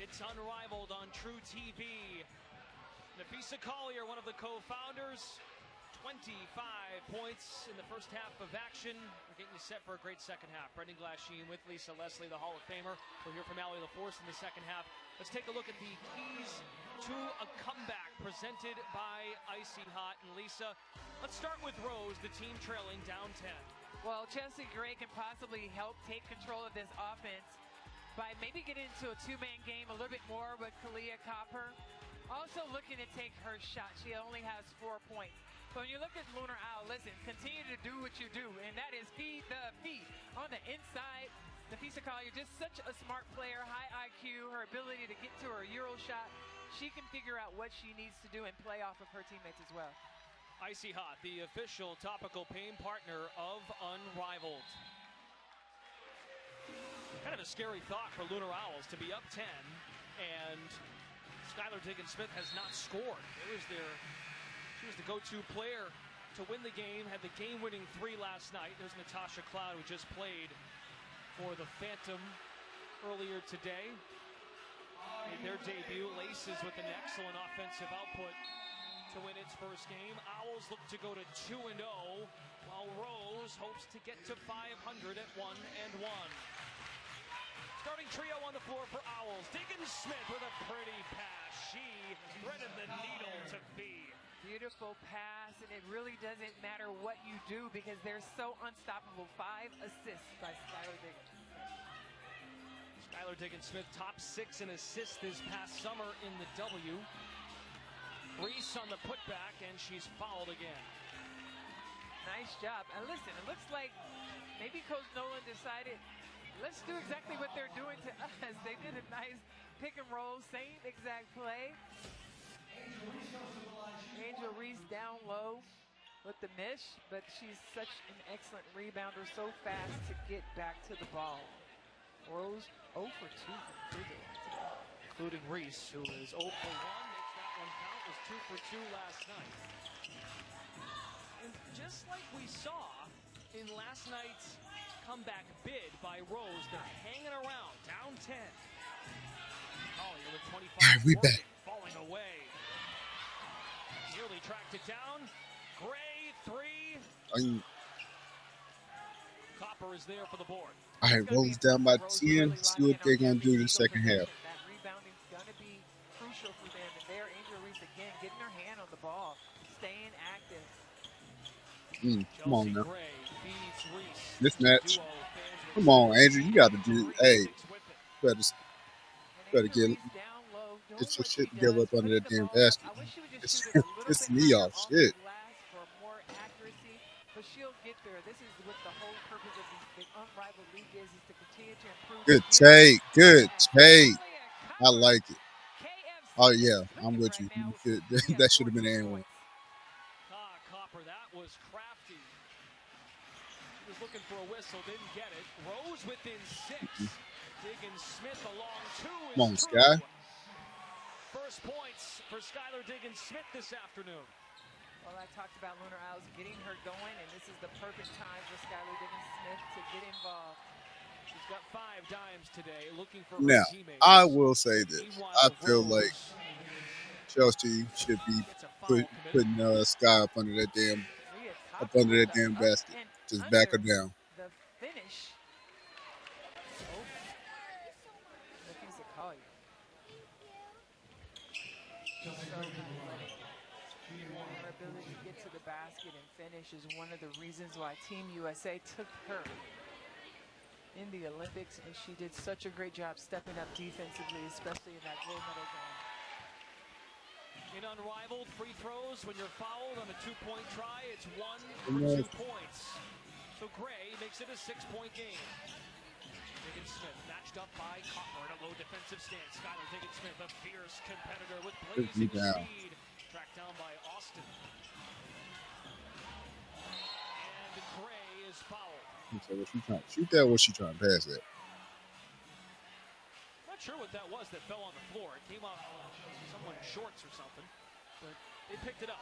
Speaker 3: It's Unrivaled on True TV. Nafisa Collier, one of the co-founders, 25 points in the first half of action. We're getting you set for a great second half. Brendan Glasheen with Lisa Leslie, the Hall of Famer. We'll hear from Allie LaForce in the second half. Let's take a look at the keys to a comeback presented by Icy Hot. And Lisa, let's start with Rose, the team trailing down 10.
Speaker 2: Well, Chelsea Gray can possibly help take control of this offense by maybe getting into a two-man game a little bit more with Kalia Copper. Also looking to take her shot. She only has 4 points. So when you look at Lunar Owl, listen, continue to do what you do, and that is feed the feet on the inside. Nafisa Collier, just such a smart player, high IQ, her ability to get to her Euro shot. She can figure out what she needs to do and play off of her teammates as well.
Speaker 3: Icy Hot, the official topical pain partner of Unrivaled. Kind of a scary thought for Lunar Owls to be up 10, and Skylar Diggins-Smith has not scored. She was the go-to player to win the game, had the game-winning 3 last night. There's Natasha Cloud, who just played for the Phantom earlier today. Made their debut. Laces with an excellent offensive output to win its first game. Owls look to go to 2-0, while Rose hopes to get to 500 at 1-1. Starting trio on the floor for Owls. Diggins-Smith with a pretty pass. She threaded the needle to feed.
Speaker 2: Beautiful pass, and it really doesn't matter what you do because they're so unstoppable. 5 assists by Skylar Diggins.
Speaker 3: Skylar Diggins-Smith, top 6 in assists this past summer in the W. Reese on the putback, and she's fouled again.
Speaker 2: Nice job. And listen, it looks like maybe Coach Nolan decided, let's do exactly what they're doing to us. They did a nice pick and roll, same exact play. Angel Reese down low with the miss, but she's such an excellent rebounder, so fast to get back to the ball. Rose 0 for 2 from free throw line today.
Speaker 3: Including Reese, who is 0 for 1, makes that one count, was 2 for 2 last night. And just like we saw in last night's comeback bid by Rose, they're hanging around, down 10. Collier with 25.
Speaker 1: All right, we back.
Speaker 3: Falling away. Nearly tracked it down. Gray, 3. Copper is there for the board.
Speaker 1: All right, Rose down by 10. See what they're going to do in the second half.
Speaker 2: That rebounding's going to be crucial for them. And there, Angel Reese again getting her hand on the ball, staying active.
Speaker 1: Come on now. Mismatch. Come on, Angel. You got to do. Hey, better get your shit together up under that damn basket. It's me off shit.
Speaker 2: But she'll get there. This is what the whole purpose of the Unrivaled League is to continue to improve.
Speaker 1: Good take. Good take. I like it. Oh, yeah. I'm with you. That should have been an one.
Speaker 3: Copper, that was crafty. She was looking for a whistle, didn't get it. Rose within 6. Diggins-Smith along 2.
Speaker 1: Come on, Sky.
Speaker 3: First points for Skylar Diggins-Smith this afternoon.
Speaker 2: Well, I talked about Lunar Owls getting her going, and this is the perfect time for Skylar Diggins-Smith to get involved.
Speaker 3: She's got 5 dimes today, looking for
Speaker 1: Now,
Speaker 3: her teammates.
Speaker 1: I will say this. I feel like Chelsea should be putting Sky up under that damn basket. Just back her down.
Speaker 2: The finish. basket and finish is one of the reasons why Team USA took her in the Olympics, and she did such a great job stepping up defensively, especially in that gold medal game.
Speaker 3: In Unrivaled, free throws, when you're fouled on a 2-point try, it's 1
Speaker 1: Nice.
Speaker 3: for 2 points. So Gray makes it a 6-point game. Diggins-Smith matched up by Copper in a low defensive stance. Skylar Diggins-Smith, a fierce competitor with blazing speed. Tracked down by Austin. And Gray is fouled.
Speaker 1: So was she trying to shoot that, or was she trying to pass that?
Speaker 3: Not sure what that was that fell on the floor. It came off someone's shorts or something, but they picked it up.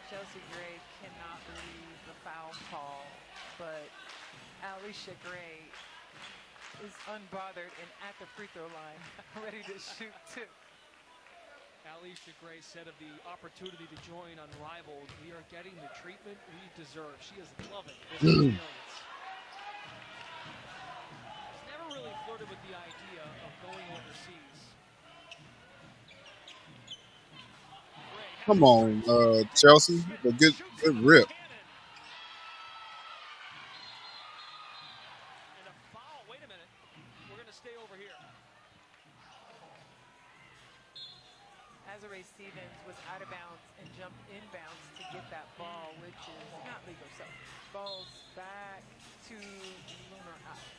Speaker 2: Chelsea Gray cannot believe the foul call, but Alicia Gray is unbothered and at the free throw line, ready to shoot too.
Speaker 3: Alicia Gray said of the opportunity to join Unrivaled, "We are getting the treatment we deserve." She is loving this experience. She's never really flirted with the idea of going overseas.
Speaker 1: Come on, Chelsea. A good rip.
Speaker 3: And a foul. Wait a minute. We're going to stay over here.
Speaker 2: Azurá Stevens was out of bounds and jumped inbounds to get that ball, which is not legal. So ball's back to Lunar Owls.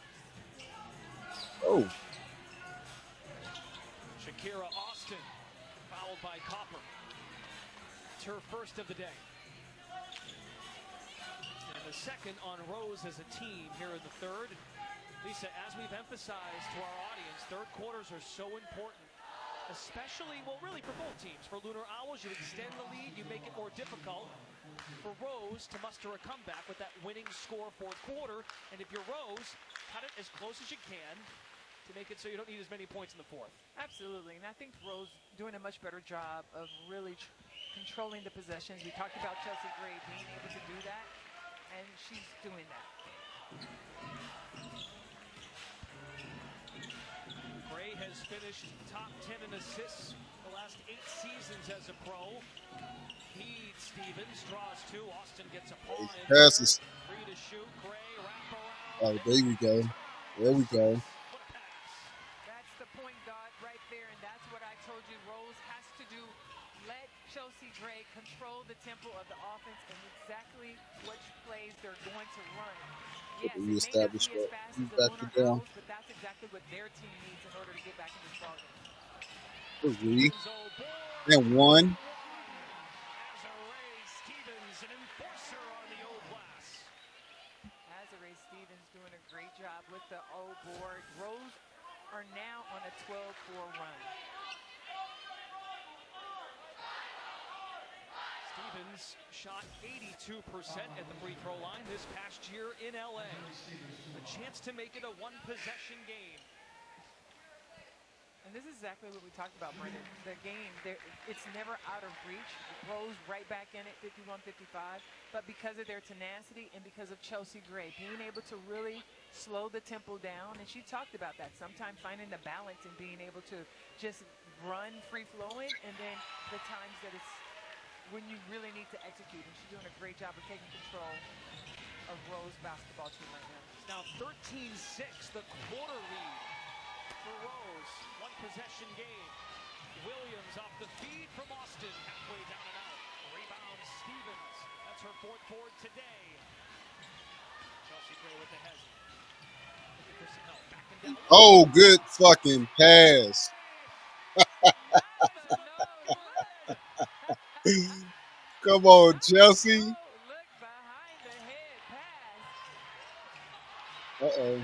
Speaker 1: Oh.
Speaker 3: Shakira Austin fouled by Copper. It's her first of the day. And the second on Rose as a team here in the third. Lisa, as we've emphasized to our audience, third quarters are so important. Especially, well, really for both teams. For Lunar Owls, you extend the lead, you make it more difficult for Rose to muster a comeback with that winning score fourth quarter. And if you're Rose, cut it as close as you can to make it so you don't need as many points in the fourth.
Speaker 2: Absolutely, and I think Rose doing a much better job of really controlling the possessions. We talked about Chelsea Gray being able to do that, and she's doing that.
Speaker 3: Gray has finished top 10 in assists the last 8 seasons as a pro. He, Stevens, draws 2. Austin gets a pawn in there.
Speaker 1: Passes.
Speaker 3: Free to shoot. Gray, wrap around.
Speaker 1: Oh, there we go. There we go.
Speaker 2: That's the point guard right there, and that's what I told you Rose has to do. Let Chelsea Gray control the tempo of the offense and exactly which plays they're going to run. Yes, it may not be as fast as the Lunar Owls, but that's exactly what their team needs in order to get back in this ballgame.
Speaker 1: 3 and 1.
Speaker 3: Azurá Stevens, an enforcer on the O glass.
Speaker 2: Azurá Stevens doing a great job with the O board. Rose are now on a 12-4 run.
Speaker 3: Stevens shot 82% at the free throw line this past year in LA. A chance to make it a one-possession game.
Speaker 2: And this is exactly what we talked about, Brendan. The game, it's never out of reach. Rose right back in it, 51-55. But because of their tenacity and because of Chelsea Gray being able to really slow the tempo down, and she talked about that, sometimes finding the balance and being able to just run free-flowing, and then the times that it's when you really need to execute. And she's doing a great job of taking control of Rose basketball team right now.
Speaker 3: Now 13-6, the quarter lead for Rose. One possession game. Williams off the feed from Austin, halfway down and out. Rebound Stevens. That's her fourth board today. Chelsea Gray with the hezzy. Back and down.
Speaker 1: Oh, good fucking pass. Come on, Chelsea. Uh-oh.
Speaker 3: Rose,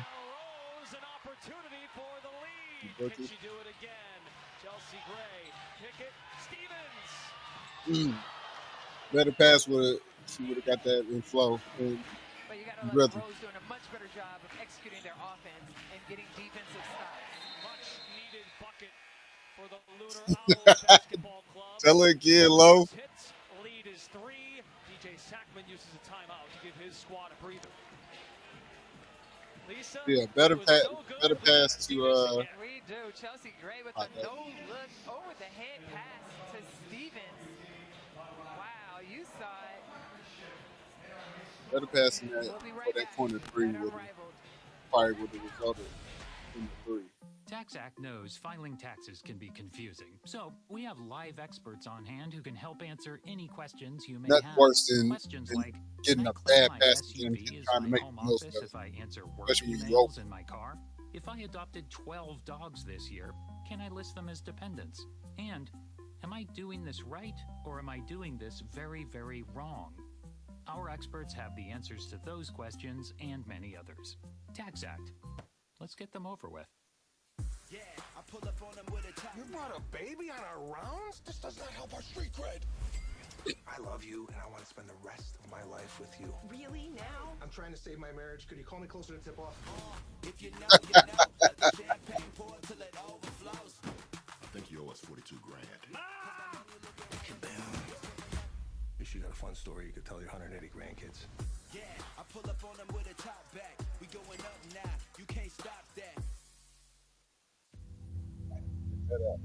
Speaker 3: an opportunity for the lead. Can she do it again? Chelsea Gray, Pickett, Stevens.
Speaker 1: Better pass she would have got that in flow.
Speaker 2: But you got to look, Rose doing a much better job of executing their offense and getting defensive stops.
Speaker 3: Much needed bucket for the Lunar Owls basketball club.
Speaker 1: Tell her again, Low.
Speaker 3: Hits, lead is 3. DJ Sackman uses a timeout to give his squad a breather. Lisa,
Speaker 1: yeah, better pass to
Speaker 2: we do. Chelsea Gray with a no-look over-the-head pass to Stevens. Wow, you saw it.
Speaker 1: Better passing that
Speaker 2: We'll be
Speaker 1: for
Speaker 2: right
Speaker 1: that
Speaker 2: back
Speaker 1: corner three
Speaker 2: at
Speaker 1: would
Speaker 2: Unrivaled.
Speaker 1: probably would have resulted in the three.
Speaker 5: TaxAct knows filing taxes can be confusing, so we have live experts on hand who can help answer any questions you may
Speaker 1: Nothing
Speaker 5: have.
Speaker 1: worse than
Speaker 5: Questions like,
Speaker 1: getting
Speaker 5: can I
Speaker 1: a
Speaker 5: claim
Speaker 1: bad
Speaker 5: my
Speaker 1: pass and then
Speaker 5: SUV is
Speaker 1: trying
Speaker 5: my
Speaker 1: to make
Speaker 5: home
Speaker 1: the most
Speaker 5: office
Speaker 1: of it,
Speaker 5: if I answer work
Speaker 1: especially when you
Speaker 5: emails
Speaker 1: open.
Speaker 5: in my car? If I adopted 12 dogs this year, can I list them as dependents? And am I doing this right, or am I doing this very, very wrong? Our experts have the answers to those questions and many others. TaxAct. Let's get them over with.
Speaker 21: Yeah, I pull up on them with a top. You brought a baby on our rounds? This does not help our street cred. I love you, and I want to spend the rest of my life with you.
Speaker 20: Really? Now?
Speaker 21: I'm trying to save my marriage. Could you call me closer to tip off?
Speaker 22: If you know, you know. Let the champagne pour till it overflows.
Speaker 21: I think you owe us 42 grand. At least you got a fun story you could tell your 180 grandkids.
Speaker 22: Yeah, I pull up on them with a top back. We going up now. You can't stop that.
Speaker 1: Pick that up.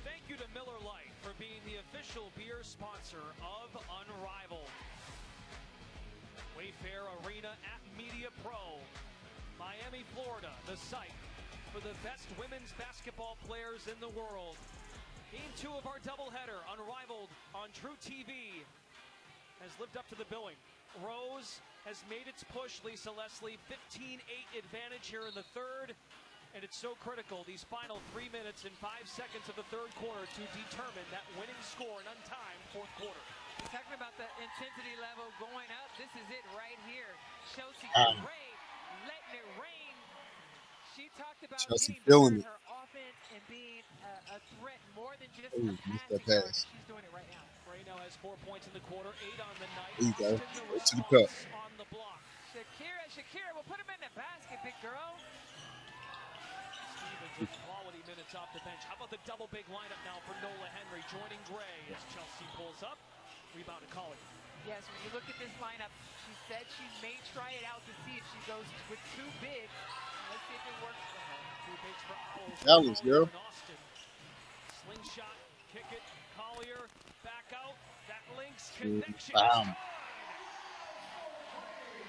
Speaker 3: Thank you to Miller Lite for being the official beer sponsor of Unrivaled. Wayfair Arena at Media Pro, Miami, Florida, the site for the best women's basketball players in the world. Game 2 of our doubleheader, Unrivaled on True TV, has lived up to the billing. Rose has made its push, Lisa Leslie, 15-8 advantage here in the third. And it's so critical, these final 3 minutes and 5 seconds of the third quarter, to determine that winning score in untimed fourth quarter.
Speaker 2: Talking about the intensity level going up, this is it right here. Chelsea Gray letting it rain. She talked about
Speaker 1: Chelsea
Speaker 2: getting
Speaker 1: feeling
Speaker 2: better
Speaker 1: it.
Speaker 2: at her offense and being a threat more than just
Speaker 1: Ooh,
Speaker 2: a
Speaker 1: missed that
Speaker 2: passing yard.
Speaker 1: pass.
Speaker 2: She's doing it right now.
Speaker 3: Gray now has 4 points in the quarter, 8 on the night.
Speaker 1: There you go.
Speaker 3: Austin, the
Speaker 1: Right to the cup.
Speaker 3: response on the block.
Speaker 2: Shakira, we'll put him in the basket, big girl.
Speaker 3: Stevens with quality minutes off the bench. How about the double big lineup now for Nola Henry joining Gray as Chelsea pulls up. Rebound to Collier.
Speaker 2: Yes, when you look at this lineup, she said she may try it out to see if she goes with too big. Let's see if it works for her.
Speaker 3: Too big for Owls.
Speaker 1: Challenge, girl.
Speaker 3: Austin. Slingshot, kick it. Collier, back out. That links
Speaker 1: Good.
Speaker 3: connection.
Speaker 1: Bam.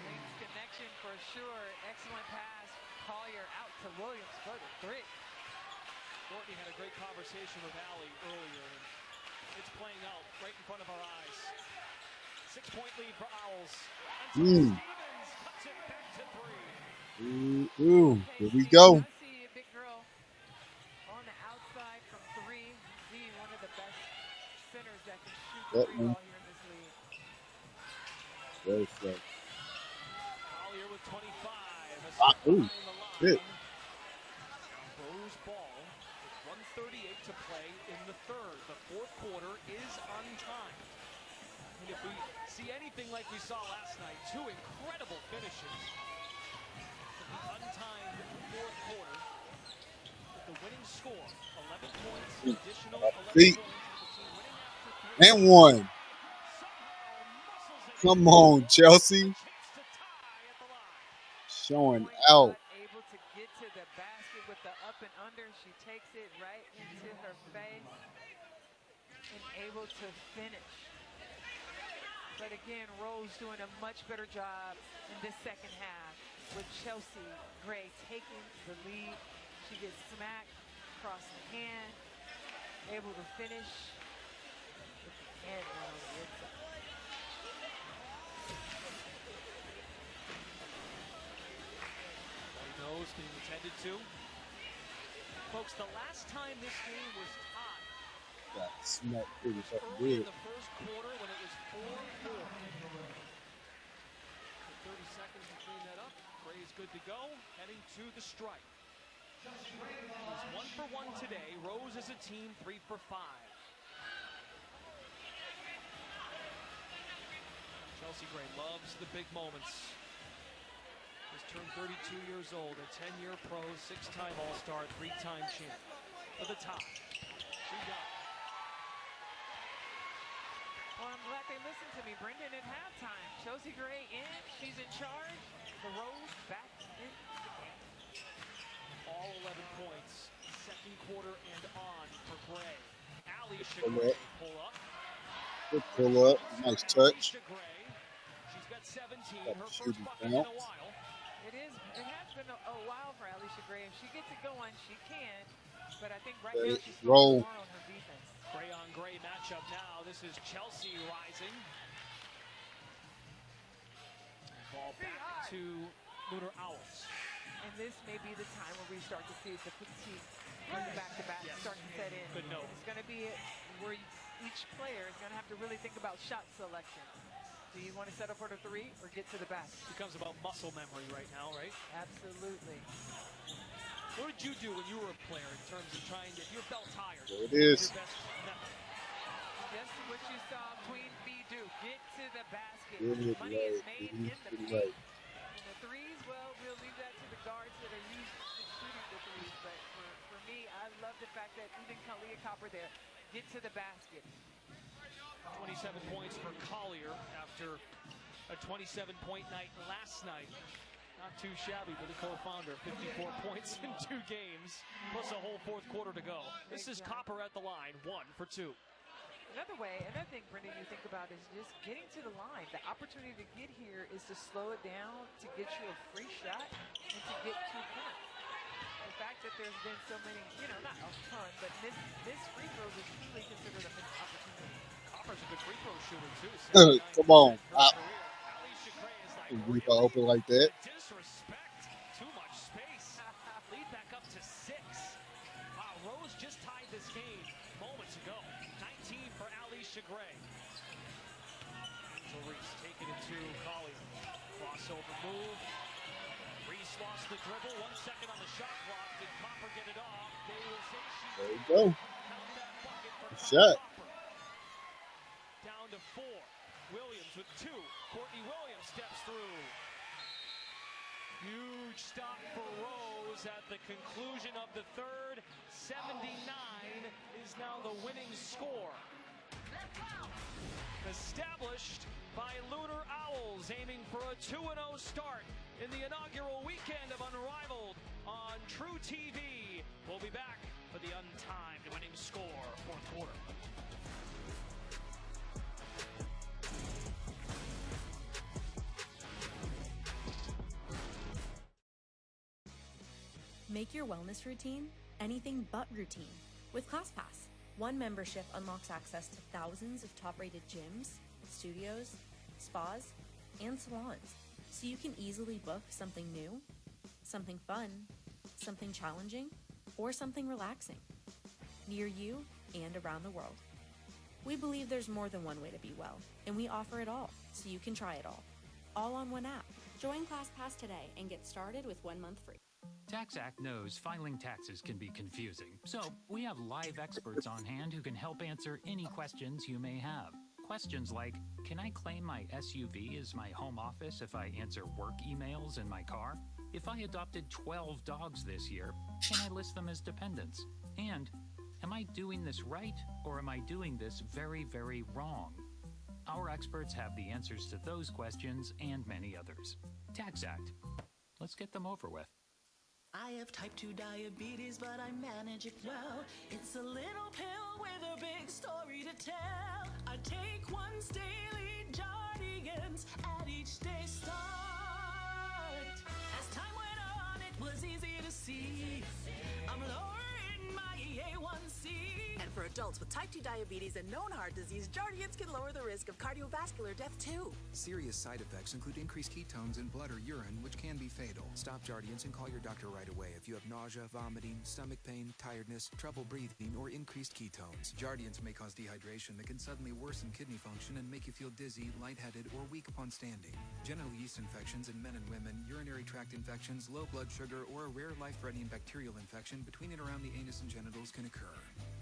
Speaker 2: Links connection for sure. Excellent pass. Collier out to Williams for the three.
Speaker 3: Courtney had a great conversation with Allie earlier. And it's playing out right in front of our eyes. 6-point lead for Owls. Stevens cuts it back to 3.
Speaker 1: Ooh, here we go.
Speaker 2: I see a big girl on the outside from 3. Z, one of the best centers that can shoot the
Speaker 1: That
Speaker 2: three
Speaker 1: one.
Speaker 2: ball here in this league.
Speaker 1: Very slow.
Speaker 3: Collier with 25.
Speaker 1: Ooh, shit.
Speaker 3: Rose ball with 1:38 to play in the third. The fourth quarter is untimed. And if we see anything like we saw last night, 2 incredible finishes. The untimed fourth quarter with the winning score, 11 points, additional 11
Speaker 1: Feet.
Speaker 3: points, with the team winning after 3.
Speaker 1: And one. Come on, Chelsea. Showing out.
Speaker 2: Able to get to the basket with the up and under. She takes it right into her face and able to finish. But again, Rose doing a much better job in this second half with Chelsea Gray taking the lead. She gets smacked across the hand, able to finish with the hand on the inside.
Speaker 3: Knows being attended to. Folks, the last time this game was tied
Speaker 1: Got smacked pretty fucking
Speaker 3: early in
Speaker 1: good.
Speaker 3: the first quarter when it was 4-4. 30 seconds to clean that up. Gray is good to go, heading to the strike. He's 1 for 1 today. Rose as a team 3 for 5. Chelsea Gray loves the big moments. Has turned 32 years old, a 10-year pro, 6-time All-Star, 3-time champ. To the top. She got it.
Speaker 2: listen to me, Brendan, at halftime. Chelsea Gray in. She's in charge. The Rose back in the game.
Speaker 3: All 11 points, second quarter and on for Gray. Alicia
Speaker 1: Pull
Speaker 3: Gray
Speaker 1: up.
Speaker 3: pull up.
Speaker 1: Good pull up. Nice touch.
Speaker 3: Alicia Gray, she's got 17,
Speaker 1: Got
Speaker 3: her
Speaker 1: the
Speaker 3: first
Speaker 1: shooting
Speaker 3: bucket in a
Speaker 1: bounce.
Speaker 3: while.
Speaker 2: It has been a while for Alicia Gray. If she gets it going, she can. But I think right
Speaker 1: Let
Speaker 2: now
Speaker 1: it
Speaker 2: she's
Speaker 1: roll.
Speaker 2: more on her defense.
Speaker 3: Gray on Gray matchup now. This is Chelsea rising. Ball back to Lunar Owls.
Speaker 2: And this may be the time where we start to see the fatigue from the back-to-back start to set in.
Speaker 3: Good note.
Speaker 2: It's going to be where each player is going to have to really think about shot selection. Do you want to settle for the three or get to the basket?
Speaker 3: Becomes about muscle memory right now, right?
Speaker 2: Absolutely.
Speaker 3: What did you do when you were a player in terms of trying to, you're belt tired?
Speaker 1: There it is.
Speaker 3: Your best method?
Speaker 2: Just what you saw Queen Bee do. Get to the basket.
Speaker 1: Good
Speaker 2: Money is
Speaker 1: right.
Speaker 2: made in the paint. And the threes, well, we'll leave that to the guards that are used to shooting the threes. But for me, I love the fact that even Kalia Copper there, get to the basket.
Speaker 3: 27 points for Collier after a 27-point night last night. Not too shabby for the co-founder. 54 points in 2 games, plus a whole fourth quarter to go. This is Copper at the line, 1 for 2.
Speaker 2: Another thing, Brendan, you think about is just getting to the line. The opportunity to get here is to slow it down, to get you a free shot, and to get 2 points. The fact that there's been so many, not a ton, but missed free throws is truly considered a missed opportunity.
Speaker 3: Copper's a good free throw shooter, too.
Speaker 1: Come on.
Speaker 3: Alicia Gray is like,
Speaker 1: If I open like that.
Speaker 3: disrespect. Too much space. Lead back up to 6. Wow, Rose just tied this game moments ago. 19 for Alicia Gray. So Reese taking it to Collier. Crossover move. Reese lost the dribble. 1 second on the shot clock. Did Copper get it off? They will say she
Speaker 1: There you go.
Speaker 3: held that bucket for
Speaker 1: Good
Speaker 3: Copper.
Speaker 1: shot.
Speaker 3: Down to 4. Williams with 2. Courtney Williams steps through. Huge stop for Rose at the conclusion of the third. 79 is now the winning score. Established by Lunar Owls, aiming for a 2-0 start in the inaugural weekend of Unrivaled on True TV. We'll be back for the untimed winning score, fourth quarter.
Speaker 4: Make your wellness routine anything but routine with ClassPass. One membership unlocks access to thousands of top-rated gyms, studios, spas, and salons, so you can easily book something new, something fun, something challenging, or something relaxing, near you and around the world. We believe there's more than one way to be well, and we offer it all, so you can try it all on one app.
Speaker 6: Join ClassPass today and get started with 1 month free.
Speaker 5: TaxAct knows filing taxes can be confusing, so we have live experts on hand who can help answer any questions you may have. Questions like, can I claim my SUV as my home office if I answer work emails in my car? If I adopted 12 dogs this year, can I list them as dependents? And, am I doing this right, or am I doing this very, very wrong? Our experts have the answers to those questions and many others. TaxAct. Let's get them over with.
Speaker 12: I have type 2 diabetes, but I manage it well. It's a little pill with a big story to tell. I take once daily Jardians at each day start. As time went on, it was easy to see I'm lowering my A1C.
Speaker 19: And for adults with type 2 diabetes and known heart disease, Jardians can lower the risk of cardiovascular death too.
Speaker 23: Serious side effects include increased ketones in blood or urine, which can be fatal. Stop Jardians and call your doctor right away if you have nausea, vomiting, stomach pain, tiredness, trouble breathing, or increased ketones. Jardians may cause dehydration that can suddenly worsen kidney function and make you feel dizzy, lightheaded, or weak upon standing. Genital yeast infections in men and women, urinary tract infections, low blood sugar, or a rare life-threatening bacterial infection between and around the anus and genitals can occur.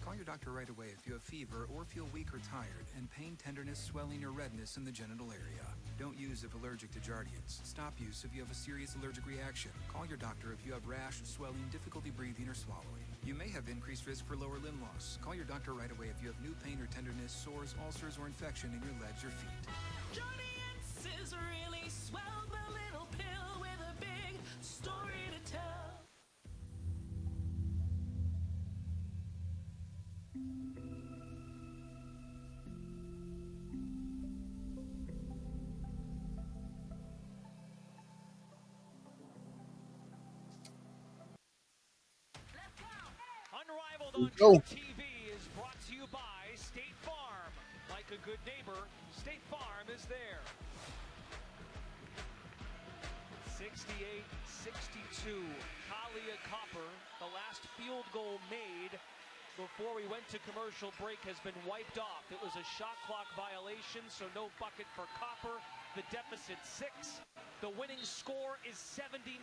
Speaker 23: Call your doctor right away if you have fever or feel weak or tired, and pain, tenderness, swelling, or redness in the genital area. Don't use if allergic to Jardiance. Stop use if you have a serious allergic reaction. Call your doctor if you have rash, swelling, difficulty breathing, or swallowing. You may have increased risk for lower limb loss. Call your doctor right away if you have new pain or tenderness, sores, ulcers, or infection in your legs or feet.
Speaker 12: Jardiance is really swell, the little pill with a big story to tell.
Speaker 3: Unrivaled
Speaker 1: There
Speaker 3: on
Speaker 1: you go.
Speaker 3: TV is brought to you by State Farm. Like a good neighbor, State Farm is there. 68-62. Kalia Copper, the last field goal made before we went to commercial break, has been wiped off. It was a shot clock violation, so no bucket for Copper. The deficit 6. The winning score is 79.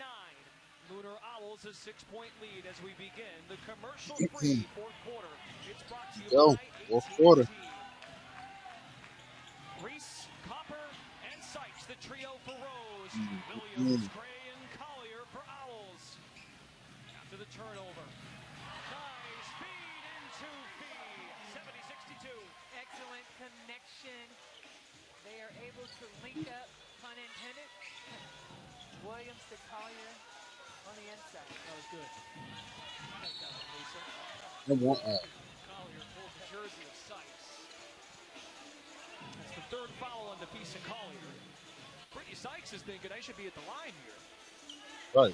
Speaker 3: Lunar Owls a 6-point lead as we begin the commercial-free fourth quarter. It's brought to you
Speaker 1: Go.
Speaker 3: by
Speaker 1: Fourth
Speaker 3: AT&T.
Speaker 1: quarter.
Speaker 3: Reese, Copper, and Sykes, the trio for Rose.
Speaker 1: Mm.
Speaker 3: Williams, Gray, and Collier for Owls. After the turnover. Nice feed into feed. 70-62.
Speaker 2: Excellent connection. They are able to link up, pun intended. Williams to Collier on the inside.
Speaker 3: That was good. Take that one, Lisa.
Speaker 1: I want
Speaker 3: Collier pulls the jersey of Sykes. That's the third foul on Defisa Collier. Brittany Sykes is thinking I should be at the line here.
Speaker 1: right.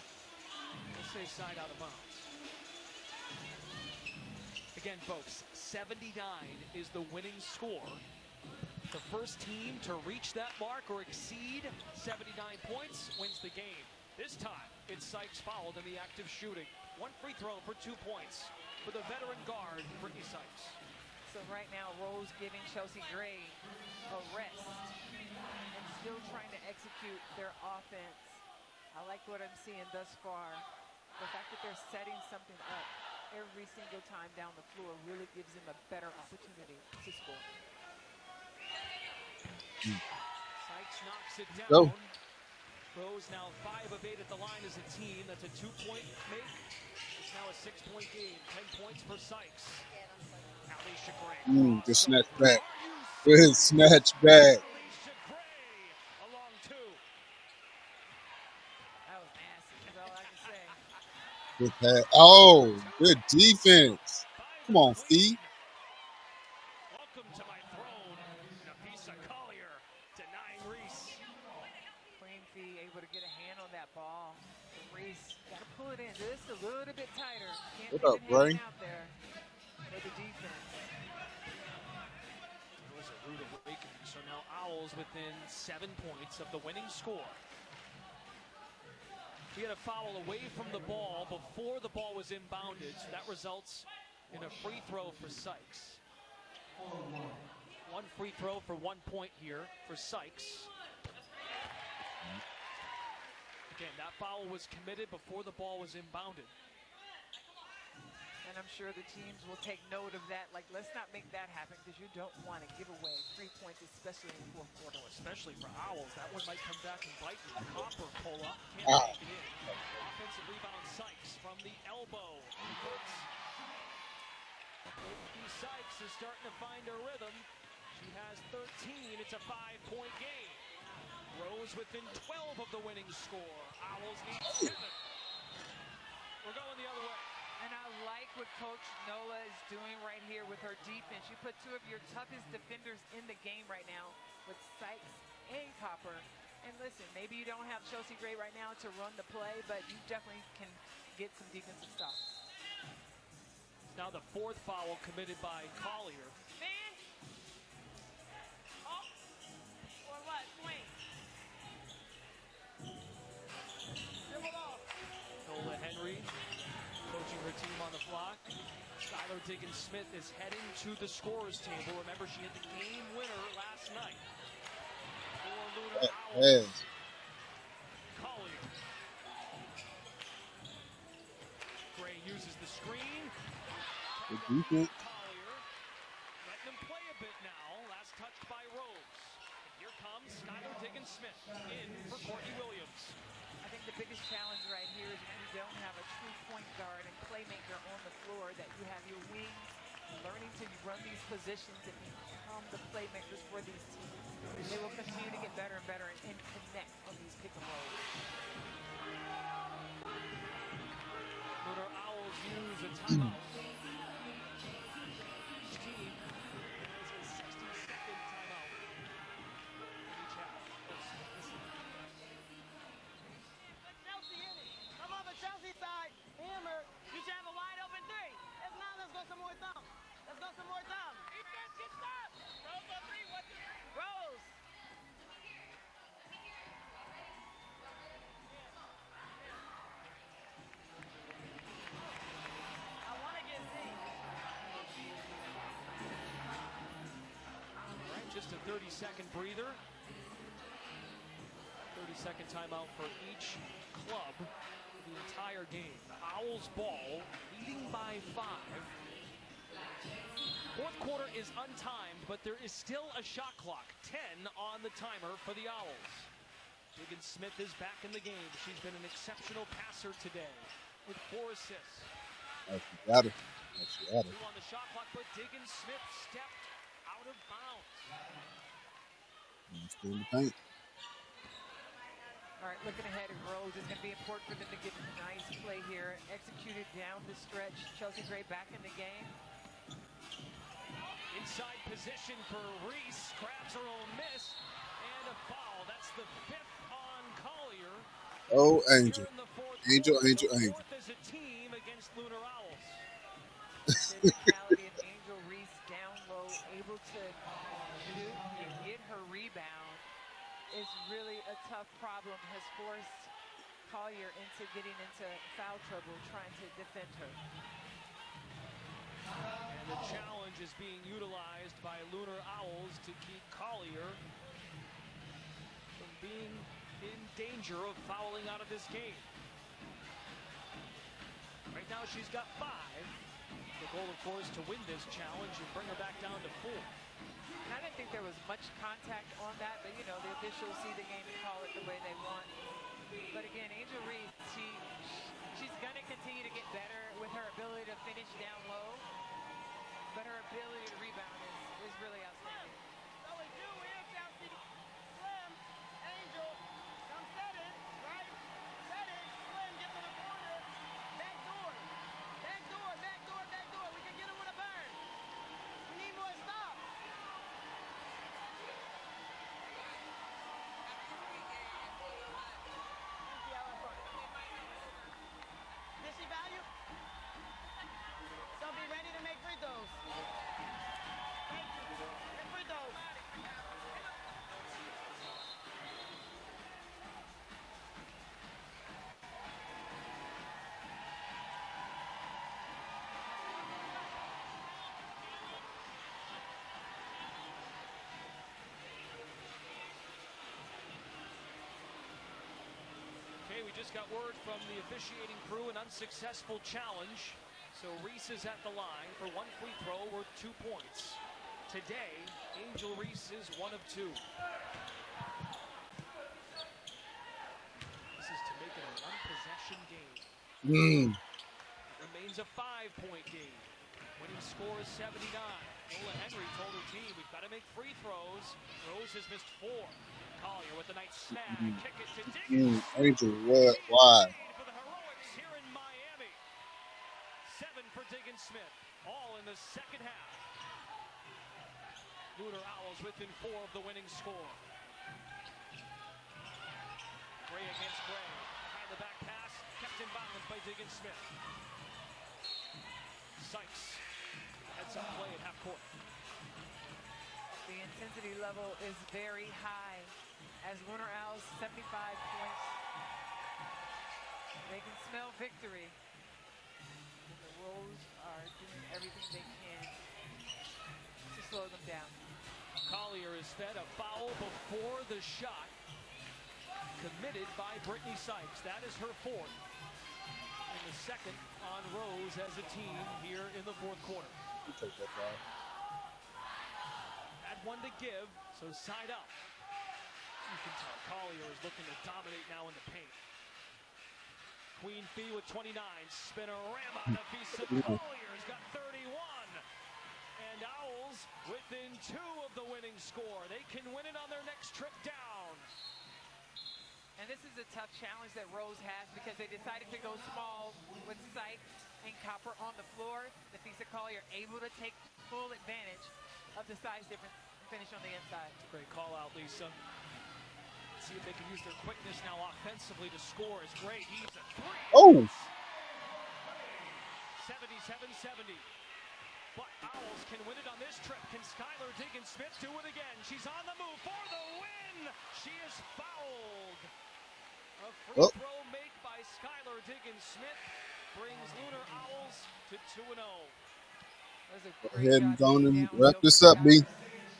Speaker 3: Let's say side out of bounds. Again, folks, 79 is the winning score. The first team to reach that mark or exceed 79 points wins the game. This time, it's Sykes fouled in the act of shooting. One free throw for 2 points for the veteran guard, Brittany Sykes.
Speaker 2: So right now, Rose giving Chelsea Gray a rest and still trying to execute their offense. I like what I'm seeing thus far. The fact that they're setting something up every single time down the floor really gives them a better opportunity to score.
Speaker 3: Sykes knocks it down.
Speaker 1: Go.
Speaker 3: Rose now 5 of 8 at the line as a team. That's a 2-point make. It's now a 6-point game. 10 points for Sykes. Alicia Gray.
Speaker 1: Good snatch back. Good snatch back.
Speaker 3: Alicia Gray along 2.
Speaker 2: That was nasty, is all I can say.
Speaker 1: Good pass. Oh, good defense. Come on, Fee.
Speaker 3: Welcome to my throne. Defisa Collier denying Reese.
Speaker 2: Queen Fee able to get a hand on that ball. Reese got to pull it in just a little bit tighter. Can't
Speaker 1: What
Speaker 2: leave
Speaker 1: up,
Speaker 2: it hanging
Speaker 1: Bray?
Speaker 2: out there for the defense.
Speaker 3: It was a rude awakening. So now Owls within 7 points of the winning score. He had a foul away from the ball before the ball was inbounded. So that results in a free throw for Sykes. One free throw for 1 point here for Sykes. Again, that foul was committed before the ball was inbounded.
Speaker 2: And I'm sure the teams will take note of that. Like, let's not make that happen because you don't want to give away 3 points, especially in the fourth quarter.
Speaker 3: Especially for Owls. That one might come back and bite you. Copper pull up. Can't
Speaker 1: Wow.
Speaker 3: make it in. Offensive rebound Sykes from the elbow. Sykes is starting to find her rhythm. She has 13. It's a 5-point game. Rose within 12 of the winning score. Owls need 7. We're going the other way.
Speaker 2: And I like what Coach Nola is doing right here with her defense. You put 2 of your toughest defenders in the game right now with Sykes and Copper. And listen, maybe you don't have Chelsea Gray right now to run the play, but you definitely can get some defensive stops.
Speaker 3: Now the 4th foul committed by Collier.
Speaker 2: Man! Oh! Or what? Swing.
Speaker 3: Nola Henry coaching her team on the flock. Skylar Diggins-Smith is heading to the scorer's table. Remember, she hit the game winner last night. For Lunar Owls. Collier. Gray uses the screen.
Speaker 1: Good defense.
Speaker 3: Smith in for Courtney Williams.
Speaker 2: I think the biggest challenge right here is when you don't have a true point guard and playmaker on the floor, that you have your wings learning to run these positions and become the playmakers for these teams. They will continue to get better and better and connect on these pick and rolls.
Speaker 3: Lunar Owls use a timeout. Each team has a 60-second timeout in each half.
Speaker 13: Chelsea in it. Come on the Chelsea side. Hammer. You should have a wide open three. If not, let's go some more thumb. Let's go some more thumb. Defense, get stopped. Rose on three. 1, 2, 3. Rose. I want to get Z.
Speaker 3: All right, just a 30-second breather. 30-second timeout for each club the entire game. The Owls ball, leading by 5. Fourth quarter is untimed, but there is still a shot clock. 10 on the timer for the Owls. Diggins Smith is back in the game. She's been an exceptional passer today with 4 assists.
Speaker 1: She got it. She got it.
Speaker 3: 2 on the shot clock, but Diggins Smith stepped out of bounds.
Speaker 1: Still in the paint.
Speaker 2: All right, looking ahead at Rose, it's going to be important for them to get a nice play here. Executed down the stretch. Chelsea Gray back in the game.
Speaker 3: Inside position for Reese. Grabs her own miss. And a foul. That's the 5th on Collier.
Speaker 1: Oh, Angel. Angel.
Speaker 3: Fourth as a team against Lunar Owls.
Speaker 2: Physicality of Angel Reese down low, able to shoot and get her rebound. Is really a tough problem, has forced Collier into getting into foul trouble trying to defend her.
Speaker 3: And the challenge is being utilized by Lunar Owls to keep Collier from being in danger of fouling out of this game. Right now she's got 5. The goal, of course, to win this challenge and bring her back down to 4.
Speaker 2: And I didn't think there was much contact on that, but you know, the officials see the game and call it the way they want. But again, Angel Reese, she's going to continue to get better with her ability to finish down low, but her ability to rebound is really outstanding.
Speaker 13: So it's you here, Chelsea. Slim, Angel, come set it, right? Set it, Slim, get to the corner. Back door. Back door, back door, back door. We can get him with a burn. We need more stops. Did she value? So be ready to make free throws. Make free throws.
Speaker 3: Okay, we just got word from the officiating crew, an unsuccessful challenge. So Reese is at the line for 1 free throw worth 2 points. Today, Angel Reese is 1 of 2. This is to make it an one-possession game. Remains a 5-point game. Winning score is 79. Ola Henry told her team, we've got to make free throws. Rose has missed 4. Collier with a nice snag. Kick it to Diggins.
Speaker 1: Angel, what? Why?
Speaker 3: For the heroics here in Miami. 7 for Diggins Smith. All in the second half. Lunar Owls within 4 of the winning score. Gray against Gray. Behind the back pass. Kept in bounds by Diggins Smith. Sykes had some play at half court.
Speaker 2: The intensity level is very high as Lunar Owls 75 points. They can smell victory. And the Wolves are doing everything they can to slow them down.
Speaker 3: Collier is fed a foul before the shot committed by Brittany Sykes. That is her 4th. And the 2nd on Rose as a team here in the 4th quarter.
Speaker 1: You take that foul.
Speaker 3: Had 1 to give, so side up. You can tell Collier is looking to dominate now in the paint. Queen Fee with 29. Spinorama to Fisa Collier's got 31. And Owls within 2 of the winning score. They can win it on their next trip down.
Speaker 2: And this is a tough challenge that Rose has because they decided to go small with Sykes and Copper on the floor. The Fisa Collier able to take full advantage of the size difference and finish on the inside.
Speaker 3: Great call out, Lisa. See if they can use their quickness now offensively to score. It's great. He's a 3.
Speaker 1: Oh!
Speaker 3: 77-70. But Owls can win it on this trip. Can Skylar Diggins-Smith do it again? She's on the move for the win. She is fouled. A free throw make by Skylar Diggins-Smith brings Lunar Owls to 2-0.
Speaker 1: Go ahead and go and wrap this up, B.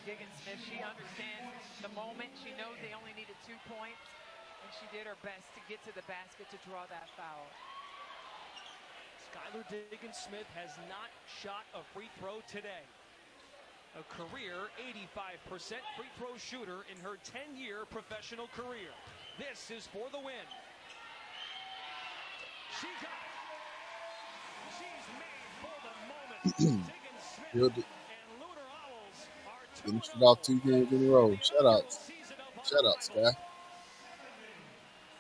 Speaker 2: Diggins-Smith, she understands the moment. She knows they only needed 2 points, and she did her best to get to the basket to draw that foul.
Speaker 3: Skylar Diggins-Smith has not shot a free throw today. A career 85% free throw shooter in her 10-year professional career. This is for the win. She got it. She's made for the moment. Diggins-Smith and Lunar Owls are 2-0.
Speaker 1: Finished it off 2 games in a row. Shout out, Sky.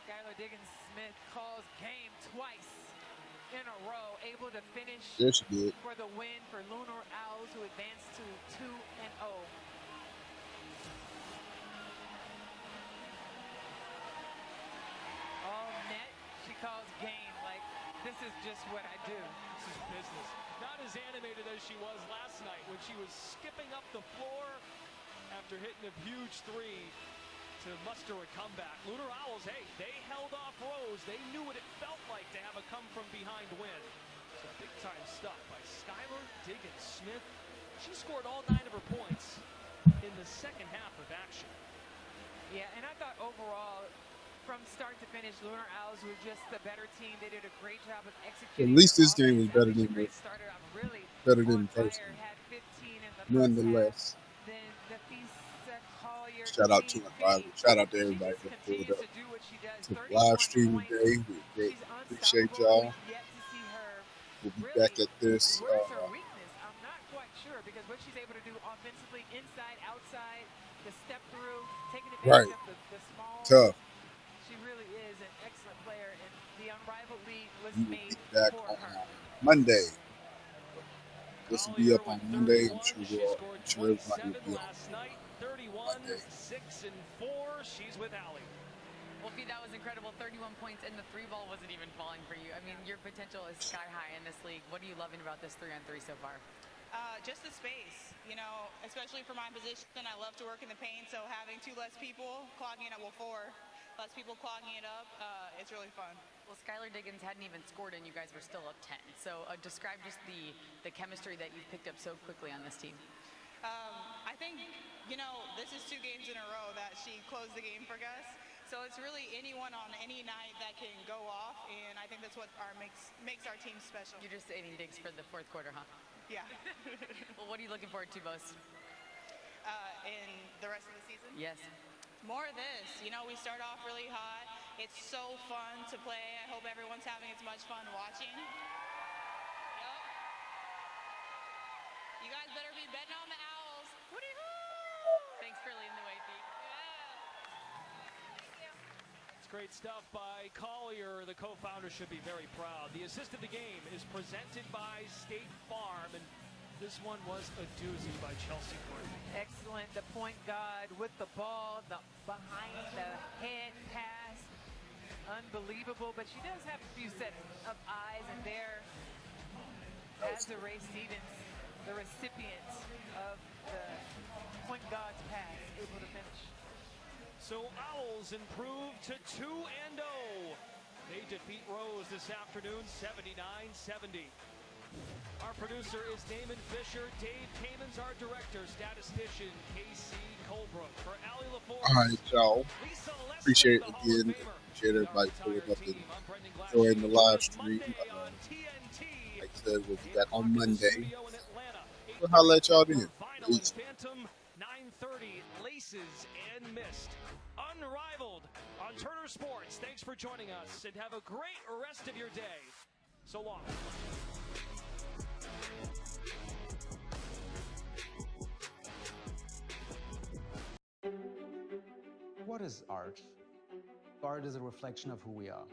Speaker 2: Skylar Diggins-Smith calls game twice in a row, able to finish for the win for Lunar Owls, who advanced to 2-0. All net, she calls game like, this is just what I do.
Speaker 3: This is business. Not as animated as she was last night when she was skipping up the floor after hitting a huge 3 to muster a comeback. Lunar Owls, hey, they held off Rose. They knew what it felt like to have a come-from-behind win. So big-time stuff by Skylar Diggins-Smith. She scored all 9 of her points in the second half of action.
Speaker 2: Yeah, and I thought overall, from start to finish, Lunar Owls were just the better team. They did a great job of executing.
Speaker 1: At least this game was better than the first one. Nonetheless. Shout out to Unrivaled. Shout out to everybody that pulled up to the live stream today. We great. Appreciate y'all. We'll be back at this.
Speaker 2: Where's her weakness? I'm not quite sure, because what she's able to do offensively, inside, outside, the step through, taking advantage of the small.
Speaker 1: Tough.
Speaker 2: She really is an excellent player, and the Unrivaled League was
Speaker 1: We will
Speaker 2: made
Speaker 1: be back
Speaker 2: for
Speaker 1: on
Speaker 2: her.
Speaker 1: Monday. This will be up on Monday. I'm sure everybody will be on Monday.
Speaker 3: 6-4. She's with Allie.
Speaker 9: Well, Pete, that was incredible. 31 points, and the 3 ball wasn't even falling for you. I mean, your potential is sky high in this league. What are you loving about this 3-on-3 so far?
Speaker 14: Just the space, you know, especially for my position. I love to work in the paint, so having 2 less people clogging it up, 4 less people clogging it up, it's really fun.
Speaker 9: Well, Skylar Diggins hadn't even scored, and you guys were still up 10. So describe just the chemistry that you've picked up so quickly on this team.
Speaker 14: I think, you know, this is 2 games in a row that she closed the game for Gus. So it's really anyone on any night that can go off, and I think that's what makes our team special.
Speaker 9: You're just aiding Diggs for the 4th quarter, huh?
Speaker 14: Yeah.
Speaker 9: Well, what are you looking forward to most?
Speaker 14: In the rest of the season?
Speaker 9: Yes.
Speaker 14: More of this. You know, we start off really hot. It's so fun to play. I hope everyone's having as much fun watching. Yep. You guys better be betting on the Owls.
Speaker 9: Thanks for leading the way, Pete.
Speaker 3: It's great stuff by Collier. The co-founder should be very proud. The assist of the game is presented by State Farm, and this one was a doozy by Chelsea Gordon.
Speaker 2: Excellent. The point guard with the ball, the behind the head pass. Unbelievable, but she does have a few sets of eyes, and there, Azarae Stevens, the recipient of the point guard's pass, able to finish.
Speaker 3: So Owls improve to 2-0. They defeat Rose this afternoon, 79-70. Our producer is Damon Fisher. Dave Kamen's our director. Statistician KC Colebrook. For Allie LaForge.
Speaker 1: All right, y'all. Appreciate it again. Appreciate everybody pulling up and joining the live stream. Like I said, we'll be back on Monday. We'll holler at y'all then. Peace.
Speaker 3: Phantom 9:30 laces and mist. Unrivaled. on Turner Sports. Thanks for joining us, and have a great rest of your day. So long.
Speaker 10: What is art? Art is a reflection of who we are.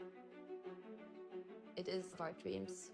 Speaker 15: It is our dreams.